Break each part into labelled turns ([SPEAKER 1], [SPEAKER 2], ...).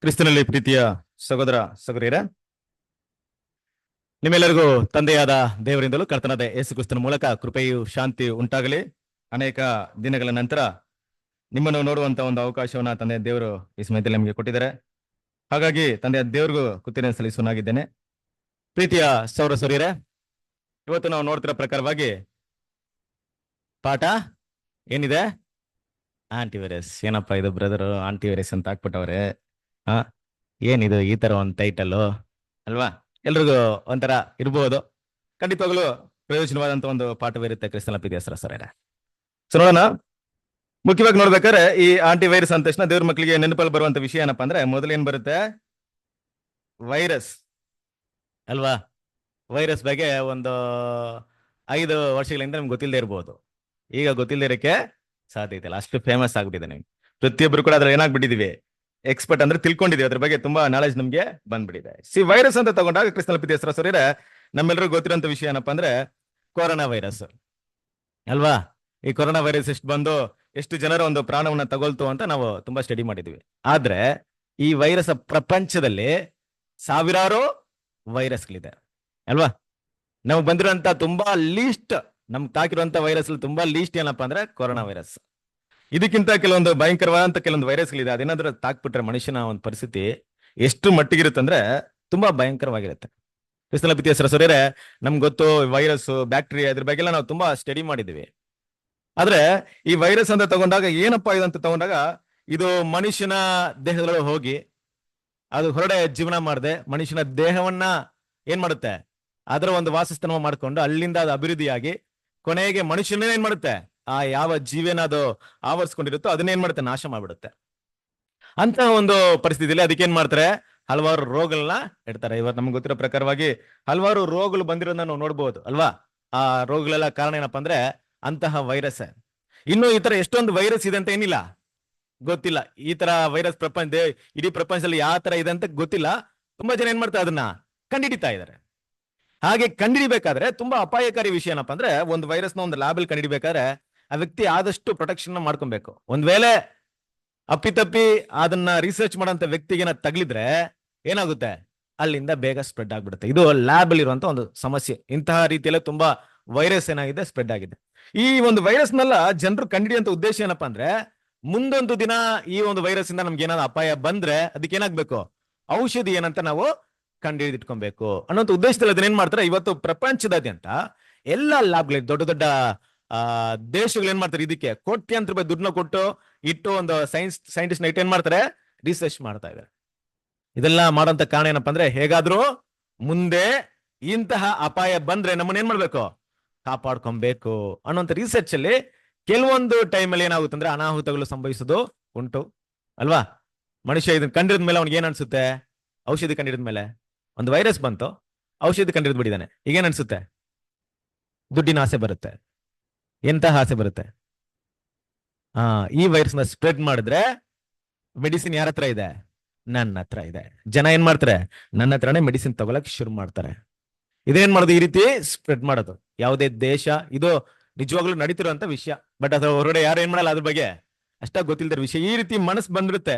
[SPEAKER 1] ಕ್ರಿಸ್ತನಲ್ಲಿ ಪ್ರೀತಿಯ ಸಹೋದರ ಸಹೋದರಿಯರೇ, ನಿಮ್ಮೆಲ್ಲರಿಗೂ ತಂದೆಯಾದ ದೇವರಿಂದಲೂ ಕರ್ತನಾದ ಯೇಸು ಕ್ರಿಸ್ತನ ಮೂಲಕ ಕೃಪೆಯು ಶಾಂತಿ ಉಂಟಾಗಲಿ. ಅನೇಕ ದಿನಗಳ ನಂತರ ನಿಮ್ಮನ್ನು ನೋಡುವಂತ ಒಂದು ಅವಕಾಶವನ್ನ ತಂದೆ ದೇವರು ಈ ಸಮಯದಲ್ಲಿ ನಮಗೆ ಕೊಟ್ಟಿದ್ದಾರೆ. ಹಾಗಾಗಿ ತಂದೆಯ ದೇವರಿಗೂ ಕೃತಜ್ಞತೆ ಸಲ್ಲಿಸುವನಾಗಿದ್ದೇನೆ. ಪ್ರೀತಿಯ ಸಹೋದರ ಸಹೋದರಿಯರೇ, ಇವತ್ತು ನಾವು ನೋಡ್ತಿರೋ ಪ್ರಕಾರವಾಗಿ ಪಾಠ ಏನಿದೆ? ಆಂಟಿವೈರಸ್. ಏನಪ್ಪ ಇದು ಬ್ರದರ್, ಆಂಟಿವೈರಸ್ ಅಂತ ಹಾಕ್ಬಿಟ್ಟವ್ರೆ. ಏನಿದು ಈ ತರ ಒಂದು ಟೈಟಲ್ ಅಲ್ವಾ? ಎಲ್ರಿಗೂ ಒಂಥರ ಇರ್ಬೋದು. ಖಂಡಿತವಾಗ್ಲೂ ಪ್ರಯೋಜನವಾದಂತ ಒಂದು ಪಾಠವಿರುತ್ತೆ ಕ್ರಿಸ್ತನ ಪ್ರೀತಿಯ ಸಹೋದರರೇ. ಸೊ ನೋಡೋಣ. ಮುಖ್ಯವಾಗಿ ನೋಡ್ಬೇಕಾದ್ರೆ ಈ ಆಂಟಿವೈರಸ್ ಅಂದ ತಕ್ಷಣ ದೇವ್ರ ಮಕ್ಕಳಿಗೆ ನೆನಪಲ್ಲಿ ಬರುವಂತ ವಿಷಯ ಏನಪ್ಪಾ ಅಂದ್ರೆ, ಮೊದಲೇನ್ ಬರುತ್ತೆ? ವೈರಸ್ ಅಲ್ವಾ? ವೈರಸ್ ಬಗ್ಗೆ ಒಂದು 5 ವರ್ಷಗಳಿಂದ ನಿಮ್ಗೆ ಗೊತ್ತಿಲ್ಲದೆ ಇರ್ಬೋದು. ಈಗ ಗೊತ್ತಿಲ್ಲದೆ ಇರಕ್ಕೆ ಸಾಧ್ಯತೆ ಇಲ್ಲ, ಅಷ್ಟು ಫೇಮಸ್ ಆಗ್ಬಿಟ್ಟಿದೆ. ನಿಮ್ಗೆ ಪ್ರತಿಯೊಬ್ಬರು ಕೂಡ ಅದ್ರ ಏನಾಗ್ಬಿಟ್ಟಿದೀವಿ, ಎಕ್ಸ್ಪರ್ಟ್ ಅಂದ್ರೆ ತಿಳ್ಕೊಂಡಿದೀವಿ. ಅದ್ರ ಬಗ್ಗೆ ತುಂಬಾ ನಾಲೆಜ್ ನಮ್ಗೆ ಬಂದ್ಬಿಟ್ಟಿದೆ. ವೈರಸ್ ಅಂತ ತಗೊಂಡಾಗ ಕ್ರಿಸ್ತನ ಪ್ರೀತಿಯ ಸಹೋದರರೇ, ನಮ್ಮೆಲ್ಲರಿಗೂ ಗೊತ್ತಿರೋಂಥ ವಿಷಯ ಏನಪ್ಪಾ ಅಂದ್ರೆ ಕೊರೋನಾ ವೈರಸ್ ಅಲ್ವಾ? ಈ ಕೊರೋನಾ ವೈರಸ್ ಎಷ್ಟು ಜನರ ಒಂದು ಪ್ರಾಣವನ್ನ ತಗೊಳ್ತು ಅಂತ ನಾವು ತುಂಬಾ ಸ್ಟಡಿ ಮಾಡಿದ್ವಿ. ಆದ್ರೆ ಈ ವೈರಸ್ ಪ್ರಪಂಚದಲ್ಲಿ ಸಾವಿರಾರು ವೈರಸ್ಗಳಿದೆ ಅಲ್ವಾ? ನಮ್ಗೆ ಬಂದಿರುವಂತ ತುಂಬಾ ಲೀಸ್ಟ್, ನಮ್ಗೆ ತಾಕಿರುವಂತ ವೈರಸ್ ತುಂಬಾ ಲೀಸ್ಟ್ ಏನಪ್ಪಾ ಅಂದ್ರೆ ಕೊರೋನಾ ವೈರಸ್. ಇದಕ್ಕಿಂತ ಕೆಲವೊಂದು ಭಯಂಕರವಾದಂತ ಕೆಲವೊಂದು ವೈರಸ್ಗಳಿದೆ. ಅದೇನಾದ್ರೂ ತಾಕ್ಬಿಟ್ರೆ ಮನುಷ್ಯನ ಒಂದು ಪರಿಸ್ಥಿತಿ ಎಷ್ಟು ಮಟ್ಟಿಗಿರುತ್ತೆ ಅಂದ್ರೆ ತುಂಬಾ ಭಯಂಕರವಾಗಿರುತ್ತೆ. ಕ್ರಿಸ್ತನ ಪ್ರೀತಿಯ ಸಹೋದರರೇ, ನಮ್ಗೆ ಗೊತ್ತು ವೈರಸ್, ಬ್ಯಾಕ್ಟೀರಿಯಾ, ಇದ್ರ ಬಗ್ಗೆ ನಾವು ತುಂಬಾ ಸ್ಟಡಿ ಮಾಡಿದೀವಿ. ಆದ್ರೆ ಈ ವೈರಸ್ ಅಂತ ತಗೊಂಡಾಗ ಏನಪ್ಪಾ ಇದಂತ ತಗೊಂಡಾಗ, ಇದು ಮನುಷ್ಯನ ದೇಹದೊಳಗೆ ಹೋಗಿ ಅದು ಹೊರಡೆ ಜೀವನ ಮಾಡದೆ ಮನುಷ್ಯನ ದೇಹವನ್ನ ಏನ್ ಮಾಡುತ್ತೆ, ಅದರ ಒಂದು ವಾಸಸ್ಥಾನ ಮಾಡ್ಕೊಂಡು ಅಲ್ಲಿಂದ ಅದು ಅಭಿವೃದ್ಧಿಯಾಗಿ ಕೊನೆಗೆ ಮನುಷ್ಯನೇ ಏನ್ ಮಾಡುತ್ತೆ, ಆ ಯಾವ ಜೀವನ ಅದು ಆವರಿಸ್ಕೊಂಡಿರುತ್ತೋ ಅದನ್ನೇನ್ ಮಾಡುತ್ತೆ, ನಾಶ ಮಾಡ್ಬಿಡುತ್ತೆ. ಅಂತ ಒಂದು ಪರಿಸ್ಥಿತಿಯಲ್ಲಿ ಅದಕ್ಕೇನ್ ಮಾಡ್ತಾರೆ, ಹಲವಾರು ರೋಗಗಳನ್ನ ಇಡ್ತಾರೆ. ಇವತ್ತು ನಮ್ಗೆ ಗೊತ್ತಿರೋ ಪ್ರಕಾರವಾಗಿ ಹಲವಾರು ರೋಗಗಳು ಬಂದಿರೋದನ್ನ ನಾವು ನೋಡ್ಬೋದು ಅಲ್ವಾ? ಆ ರೋಗಗಳೆಲ್ಲ ಕಾರಣ ಏನಪ್ಪಾ ಅಂದ್ರೆ ಅಂತಹ ವೈರಸ್. ಇನ್ನು ಈ ತರ ಎಷ್ಟೊಂದು ವೈರಸ್ ಇದೆ ಅಂತ ಏನಿಲ್ಲ, ಗೊತ್ತಿಲ್ಲ. ಈ ತರ ವೈರಸ್ ಇಡೀ ಪ್ರಪಂಚದಲ್ಲಿ ಯಾವ ತರ ಇದೆ ಅಂತ ಗೊತ್ತಿಲ್ಲ. ತುಂಬಾ ಜನ ಏನ್ ಮಾಡ್ತಾರೆ, ಅದನ್ನ ಕಂಡಿಡಿತಾ ಇದ್ದಾರೆ. ಹಾಗೆ ಕಂಡಿಡಿಬೇಕಾದ್ರೆ ತುಂಬಾ ಅಪಾಯಕಾರಿ ವಿಷಯ ಏನಪ್ಪಾ ಅಂದ್ರೆ, ಒಂದು ವೈರಸ್ನ ಒಂದು ಲ್ಯಾಬಲ್ ಕಂಡಿಡಿಬೇಕಾದ್ರೆ ಆ ವ್ಯಕ್ತಿ ಆದಷ್ಟು ಪ್ರೊಟೆಕ್ಷನ್ ಮಾಡ್ಕೊಬೇಕು. ಒಂದ್ ವೇಳೆ ಅಪ್ಪಿತಪ್ಪಿ ಅದನ್ನ ರಿಸರ್ಚ್ ಮಾಡೋಂಥ ವ್ಯಕ್ತಿಗೆ ತಗ್ಲಿದ್ರೆ ಏನಾಗುತ್ತೆ, ಅಲ್ಲಿಂದ ಬೇಗ ಸ್ಪ್ರೆಡ್ ಆಗ್ಬಿಡುತ್ತೆ. ಇದು ಲ್ಯಾಬ್ ಅಲ್ಲಿ ಇರುವಂತ ಒಂದು ಸಮಸ್ಯೆ. ಇಂತಹ ರೀತಿಯಲ್ಲಿ ತುಂಬಾ ವೈರಸ್ ಏನಾಗಿದೆ, ಸ್ಪ್ರೆಡ್ ಆಗಿದೆ. ಈ ಒಂದು ವೈರಸ್ನೆಲ್ಲ ಜನರು ಕಂಡಿಡಿಯುವಂತ ಉದ್ದೇಶ ಏನಪ್ಪಾ ಅಂದ್ರೆ, ಮುಂದೊಂದು ದಿನ ಈ ಒಂದು ವೈರಸ್ ಇಂದ ನಮ್ಗೆ ಏನಾದ್ರು ಅಪಾಯ ಬಂದ್ರೆ ಅದಕ್ಕೆ ಏನಾಗ್ಬೇಕು, ಔಷಧಿ ಏನಂತ ನಾವು ಕಂಡುಹಿಡಿದಿಟ್ಕೊಬೇಕು ಅನ್ನೋಂಥ ಉದ್ದೇಶದಲ್ಲಿ ಅದನ್ನ ಏನ್ ಮಾಡ್ತಾರೆ, ಇವತ್ತು ಪ್ರಪಂಚದಾದ್ಯಂತ ಎಲ್ಲಾ ಲ್ಯಾಬ್ಗಳಿಗೆ ದೊಡ್ಡ ದೊಡ್ಡ ದೇಶಗಳು ಏನ್ ಮಾಡ್ತಾರೆ, ಇದಕ್ಕೆ ಕೋಟ್ಯಾಂತರ ರೂಪಾಯಿ ದುಡ್ಡನ್ನ ಕೊಟ್ಟು ಇಟ್ಟು ಒಂದು ಸೈಂಟಿಸ್ಟ್ ಏನ್ ಮಾಡ್ತಾರೆ, ರಿಸರ್ಚ್ ಮಾಡ್ತಾ ಇದ್ದಾರೆ. ಇದೆಲ್ಲ ಮಾಡೋಂತ ಕಾರಣ ಏನಪ್ಪಾ ಅಂದ್ರೆ, ಹೇಗಾದ್ರೂ ಮುಂದೆ ಇಂತಹ ಅಪಾಯ ಬಂದ್ರೆ ನಮ್ಮನ್ನ ಏನ್ ಮಾಡ್ಬೇಕು, ಕಾಪಾಡ್ಕೊಬೇಕು ಅನ್ನೋಂಥ ರಿಸರ್ಚ್ ಅಲ್ಲಿ ಕೆಲವೊಂದು ಟೈಮಲ್ಲಿ ಏನಾಗುತ್ತೆ ಅಂದ್ರೆ ಅನಾಹುತಗಳು ಸಂಭವಿಸೋದು ಉಂಟು ಅಲ್ವಾ? ಮನುಷ್ಯ ಇದನ್ನ ಕಂಡಿಡಿದ ಮೇಲೆ ಅವ್ನಿಗೆ ಏನ್ ಅನ್ಸುತ್ತೆ, ಔಷಧಿ ಕಂಡಿಡಿದ ಮೇಲೆ ಒಂದು ವೈರಸ್ ಬಂತು, ಔಷಧಿ ಕಂಡಿಡಿದ್ ಬಿಟ್ಟಿದ್ದಾನೆ, ಈಗ ಏನ್ ಅನ್ಸುತ್ತೆ, ದುಡ್ಡಿನ ಆಸೆ ಬರುತ್ತೆ. ಎಂತಹ ಆಸೆ ಬರುತ್ತೆ, ಈ ವೈರಸ್ ನ ಸ್ಪ್ರೆಡ್ ಮಾಡಿದ್ರೆ ಮೆಡಿಸಿನ್ ಯಾರ ಹತ್ರ ಇದೆ, ನನ್ನ ಹತ್ರ ಇದೆ. ಜನ ಏನ್ ಮಾಡ್ತಾರೆ, ನನ್ನ ಹತ್ರನೇ ಮೆಡಿಸಿನ್ ತಗೊಳಕ್ ಶುರು ಮಾಡ್ತಾರೆ. ಇದೇನ್ ಮಾಡೋದು, ಈ ರೀತಿ ಸ್ಪ್ರೆಡ್ ಮಾಡೋದು. ಯಾವುದೇ ದೇಶ, ಇದು ನಿಜವಾಗ್ಲೂ ನಡೀತಿರುವಂತ ವಿಷಯ. ಬಟ್ ಅದ್ರ ಹೊರಗಡೆ ಯಾರು ಏನ್ ಮಾಡಲ್ಲ, ಅದ್ರ ಬಗ್ಗೆ ಅಷ್ಟಾಗಿ ಗೊತ್ತಿಲ್ದಿರೋ ವಿಷಯ. ಈ ರೀತಿ ಮನಸ್ಸು ಬಂದಿರುತ್ತೆ.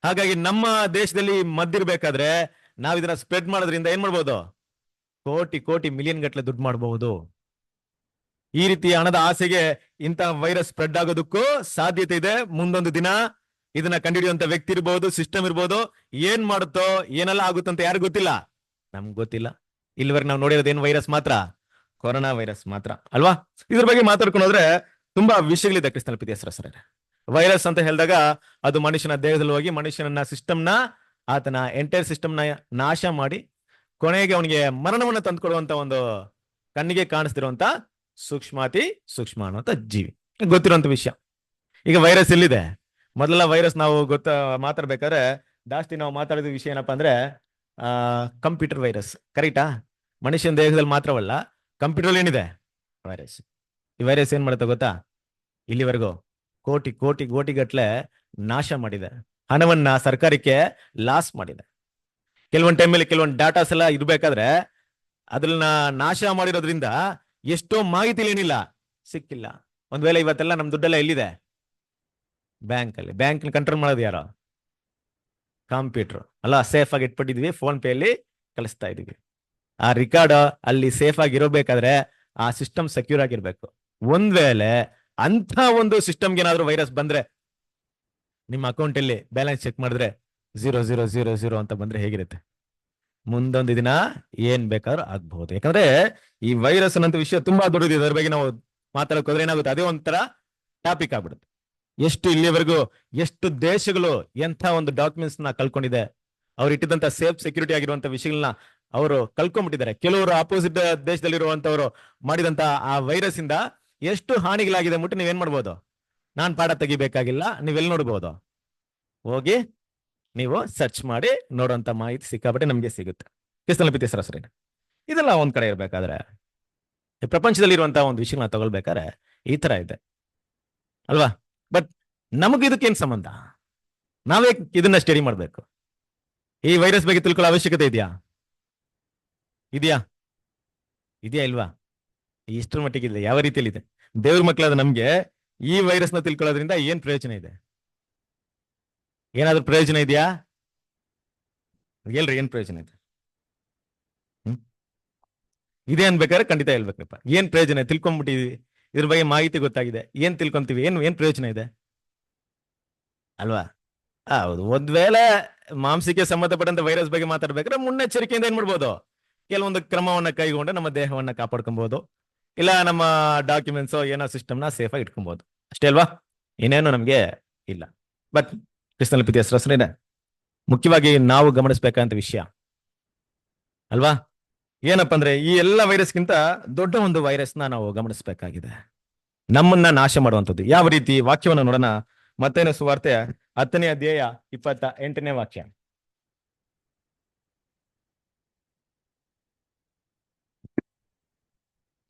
[SPEAKER 1] ಹಾಗಾಗಿ ನಮ್ಮ ದೇಶದಲ್ಲಿ ಮದ್ದಿರ್ಬೇಕಾದ್ರೆ ನಾವ್ ಇದನ್ನ ಸ್ಪ್ರೆಡ್ ಮಾಡೋದ್ರಿಂದ ಏನ್ ಮಾಡ್ಬೋದು, ಕೋಟಿ ಕೋಟಿ ಮಿಲಿಯನ್ ಗಟ್ಟಲೆ ದುಡ್ಡು ಮಾಡಬಹುದು. ಈ ರೀತಿ ಹಣದ ಆಸೆಗೆ ಇಂತಹ ವೈರಸ್ ಸ್ಪ್ರೆಡ್ ಆಗೋದಕ್ಕೂ ಸಾಧ್ಯತೆ ಇದೆ. ಮುಂದೊಂದು ದಿನ ಇದನ್ನ ಕಂಡುಹಿಡಿಯುವಂತ ವ್ಯಕ್ತಿ ಇರ್ಬೋದು, ಸಿಸ್ಟಮ್ ಇರ್ಬೋದು, ಏನ್ ಮಾಡುತ್ತೋ ಏನೆಲ್ಲ ಆಗುತ್ತಂತ ಯಾರು ಗೊತ್ತಿಲ್ಲ, ನಮ್ಗೆ ಗೊತ್ತಿಲ್ಲ. ಇಲ್ಲಿವರೆಗೆ ನಾವು ನೋಡಿರೋದೇನು ವೈರಸ್ ಮಾತ್ರ, ಕೊರೋನಾ ವೈರಸ್ ಮಾತ್ರ ಅಲ್ವಾ? ಇದ್ರ ಬಗ್ಗೆ ಮಾತಾಡ್ಕೊಂಡು ಹೋದ್ರೆ ತುಂಬಾ ವಿಷಯಗಳಿದೆ ಕ್ರಿಸ್ತನ ಪ್ರೀತಿಯ ಸಹೋದರರೇ. ವೈರಸ್ ಅಂತ ಹೇಳಿದಾಗ ಅದು ಮನುಷ್ಯನ ದೇಹದಲ್ಲಿ ಹೋಗಿ ಮನುಷ್ಯನ ಸಿಸ್ಟಮ್ನ, ಆತನ ಎಂಟೈರ್ ಸಿಸ್ಟಮ್ನ ನಾಶ ಮಾಡಿ ಕೊನೆಗೆ ಅವನಿಗೆ ಮರಣವನ್ನು ತಂದುಕೊಡುವಂತ ಒಂದು ಕಣ್ಣಿಗೆ ಕಾಣಿಸ್ತಿರುವಂತ ಸೂಕ್ಷ್ಮ ಅನ್ನುವಂತ ಜೀವಿ, ಗೊತ್ತಿರುವಂತ ವಿಷಯ. ಈಗ ವೈರಸ್ ಎಲ್ಲಿದೆ, ಮೊದಲ ವೈರಸ್ ನಾವು ಮಾತಾಡ್ಬೇಕಾದ್ರೆ ಜಾಸ್ತಿ ನಾವು ಮಾತಾಡಿದ ವಿಷಯ ಏನಪ್ಪಾ ಅಂದ್ರೆ ಕಂಪ್ಯೂಟರ್ ವೈರಸ್, ಕರೆಕ್ಟಾ? ಮನುಷ್ಯನ ದೇಹದಲ್ಲಿ ಮಾತ್ರವಲ್ಲ, ಕಂಪ್ಯೂಟರ್ ಏನಿದೆ ವೈರಸ್. ಈ ವೈರಸ್ ಏನ್ ಮಾಡುತ್ತೆ ಗೊತ್ತಾ? ಇಲ್ಲಿವರೆಗೂ ಕೋಟಿ ಕೋಟಿ ಕೋಟಿಗಟ್ಲೆ ನಾಶ ಮಾಡಿದೆ, ಹಣವನ್ನ ಸರ್ಕಾರಕ್ಕೆ ಲಾಸ್ ಮಾಡಿದೆ. ಕೆಲವೊಂದು ಟೈಮಲ್ಲಿ ಕೆಲವೊಂದು ಡಾಟಾಸ್ ಎಲ್ಲ ಇರ್ಬೇಕಾದ್ರೆ ಅದನ್ನ ನಾಶ ಮಾಡಿರೋದ್ರಿಂದ ಎಷ್ಟೋ ಮಾಹಿತಿ ಏನಿಲ್ಲ, ಸಿಕ್ಕಿಲ್ಲ. ಒಂದ್ ವೇಳೆ ಇವತ್ತೆಲ್ಲ ನಮ್ ದುಡ್ಡೆಲ್ಲ ಎಲ್ಲಿದೆ? ಬ್ಯಾಂಕ್ ಅಲ್ಲಿ. ಬ್ಯಾಂಕ್ ಕಂಟ್ರೋಲ್ ಮಾಡೋದು ಯಾರು? ಕಂಪ್ಯೂಟರ್ ಅಲ್ಲ. ಸೇಫ್ ಆಗಿ ಇಟ್ಬಿಟ್ಟಿದ್ವಿ, ಫೋನ್ ಪೇ ಅಲ್ಲಿ ಕಳಿಸ್ತಾ ಇದೀವಿ. ಆ ರಿಕಾರ್ಡ್ ಅಲ್ಲಿ ಸೇಫ್ ಆಗಿ ಇರಬೇಕಾದ್ರೆ ಆ ಸಿಸ್ಟಮ್ ಸೆಕ್ಯೂರ್ ಆಗಿರ್ಬೇಕು. ಒಂದ್ ವೇಳೆ ಅಂತ ಒಂದು ಸಿಸ್ಟಮ್ಗೆ ಏನಾದ್ರು ವೈರಸ್ ಬಂದ್ರೆ, ನಿಮ್ಮ ಅಕೌಂಟ್ ಅಲ್ಲಿ ಬ್ಯಾಲೆನ್ಸ್ ಚೆಕ್ ಮಾಡಿದ್ರೆ 0000 ಅಂತ ಬಂದ್ರೆ ಹೇಗಿರುತ್ತೆ? ಮುಂದೊಂದು ದಿನ ಏನ್ ಬೇಕಾದ್ರೂ ಆಗ್ಬಹುದು. ಯಾಕಂದ್ರೆ ಈ ವೈರಸ್ ಅನ್ನೋ ವಿಷಯ ತುಂಬಾ ದೊಡ್ಡದಿದೆ. ಅದ್ರ ಬಗ್ಗೆ ನಾವು ಮಾತಾಡಕ್ ಹೋದ್ರೆ ಏನಾಗುತ್ತೆ, ಅದೇ ಒಂಥರ ಟಾಪಿಕ್ ಆಗ್ಬಿಡುತ್ತೆ. ಎಷ್ಟು ಇಲ್ಲಿವರೆಗೂ ಎಷ್ಟು ದೇಶಗಳು ಎಂಥ ಒಂದು ಡಾಕ್ಯುಮೆಂಟ್ಸ್ ನ ಕಳ್ಕೊಂಡಿದೆ, ಅವ್ರು ಇಟ್ಟಿದಂತ ಸೇಫ್ ಸೆಕ್ಯೂರಿಟಿ ಆಗಿರುವಂತ ವಿಷಯಗಳನ್ನ ಅವರು ಕಳ್ಕೊಂಡ್ಬಿಟ್ಟಿದ್ದಾರೆ. ಕೆಲವರು ಅಪೋಸಿಟ್ ದೇಶದಲ್ಲಿರುವಂತವ್ರು ಮಾಡಿದಂತ ಆ ವೈರಸ್ ಇಂದ ಎಷ್ಟು ಹಾನಿಗಳಾಗಿದೆ ಮುಟ್ಟು ನೀವೇನ್ ಮಾಡ್ಬೋದು? ನಾನ್ ಪಾಠ ತೆಗಿಬೇಕಾಗಿಲ್ಲ, ನೀವೆಲ್ಲಿ ನೋಡ್ಬೋದು? ಹೋಗಿ ನೀವು ಸರ್ಚ್ ಮಾಡಿ ನೋಡುವಂತ ಮಾಹಿತಿ ಸಿಕ್ಕಾಬಿಟ್ಟೆ ನಮ್ಗೆ ಸಿಗುತ್ತೆ. ಕ್ರಿಸ್ತನಲ್ಲಿ ಸರಾಸರಿ ಇದೆಲ್ಲ ಒಂದ್ ಕಡೆ ಇರ್ಬೇಕಾದ್ರೆ, ಪ್ರಪಂಚದಲ್ಲಿ ಇರುವಂತಹ ಒಂದು ವಿಷಯನ ತಗೊಳ್ಬೇಕಾದ್ರೆ ಈ ತರ ಇದೆ ಅಲ್ವಾ? ಬಟ್ ನಮಗೆ ಇದಕ್ಕೇನ್ ಸಂಬಂಧ? ನಾವೇ ಇದನ್ನ ಸ್ಟಡಿ ಮಾಡ್ಬೇಕು. ಈ ವೈರಸ್ ಬಗ್ಗೆ ತಿಳ್ಕೊಳ್ಳೋ ಅವಶ್ಯಕತೆ ಇದೆಯಾ? ಇದೆಯಾ ಇದೆಯಾ ಇಲ್ವಾ? ಇಷ್ಟರ ಮಟ್ಟಿಗೆ ಇದೆ. ಯಾವ ರೀತಿಯಲ್ಲಿ ಇದೆ? ದೇವ್ರ ಮಕ್ಕಳಾದ ನಮ್ಗೆ ಈ ವೈರಸ್ ನ ತಿಳ್ಕೊಳ್ಳೋದ್ರಿಂದ ಏನ್ ಪ್ರಯೋಜನ ಇದೆ? ಏನಾದ್ರೂ ಪ್ರಯೋಜನ ಇದೆಯಾ? ಹೇಳ್ರಿ, ಏನ್ ಪ್ರಯೋಜನ ಇದೆ? ಇದೆ ಅನ್ಬೇಕಾದ್ರೆ ಖಂಡಿತ ಹೇಳ್ಬೇಕಪ್ಪ. ಏನ್ ಪ್ರಯೋಜನ? ತಿಳ್ಕೊಂಡ್ಬಿಟ್ಟಿದೀವಿ, ಇದ್ರ ಬಗ್ಗೆ ಮಾಹಿತಿ ಗೊತ್ತಾಗಿದೆ, ಏನ್ ತಿಳ್ಕೊಂತೀವಿ? ಏನ್ ಪ್ರಯೋಜನ ಇದೆ ಅಲ್ವಾ? ಹೌದು. ಒಂದ್ ವೇಳೆ ಮಾಂಸಕ್ಕೆ ಸಂಬಂಧಪಟ್ಟಂತ ವೈರಸ್ ಬಗ್ಗೆ ಮಾತಾಡ್ಬೇಕಾದ್ರೆ ಮುನ್ನೆಚ್ಚರಿಕೆಯಿಂದ ಏನ್ ಮಾಡ್ಬೋದು? ಕೆಲವೊಂದು ಕ್ರಮವನ್ನ ಕೈಗೊಂಡು ನಮ್ಮ ದೇಹವನ್ನ ಕಾಪಾಡ್ಕೊಬಹುದು, ಇಲ್ಲ ನಮ್ಮ ಡಾಕ್ಯುಮೆಂಟ್ಸ್ ಏನೋ ಸಿಸ್ಟಮ್ನ ಸೇಫ್ ಆಗಿ ಇಟ್ಕೊಬಹುದು. ಅಷ್ಟೇ ಅಲ್ವಾ? ಇನ್ನೇನು ನಮ್ಗೆ ಇಲ್ಲ. ಬಟ್ ಕ್ರಿಸ್ತನಲ್ಲಿ ಪ್ರೀತಿಯ ಸಹೋದರರೇ, ಮುಖ್ಯವಾಗಿ ನಾವು ಗಮನಿಸಬೇಕಂತ ವಿಷಯ ಅಲ್ವಾ, ಏನಪ್ಪಾ ಅಂದ್ರೆ ಈ ಎಲ್ಲ ವೈರಸ್ಗಿಂತ ದೊಡ್ಡ ಒಂದು ವೈರಸ್ನ ನಾವು ಗಮನಿಸಬೇಕಾಗಿದೆ, ನಮ್ಮನ್ನ ನಾಶ ಮಾಡುವಂಥದ್ದು. ಯಾವ ರೀತಿ? ವಾಕ್ಯವನ್ನು ನೋಡೋಣ. ಮತ್ತೇನು ಸುವಾರ್ತೆ 10ನೇ ಅಧ್ಯಾಯ 28ನೇ ವಾಕ್ಯ.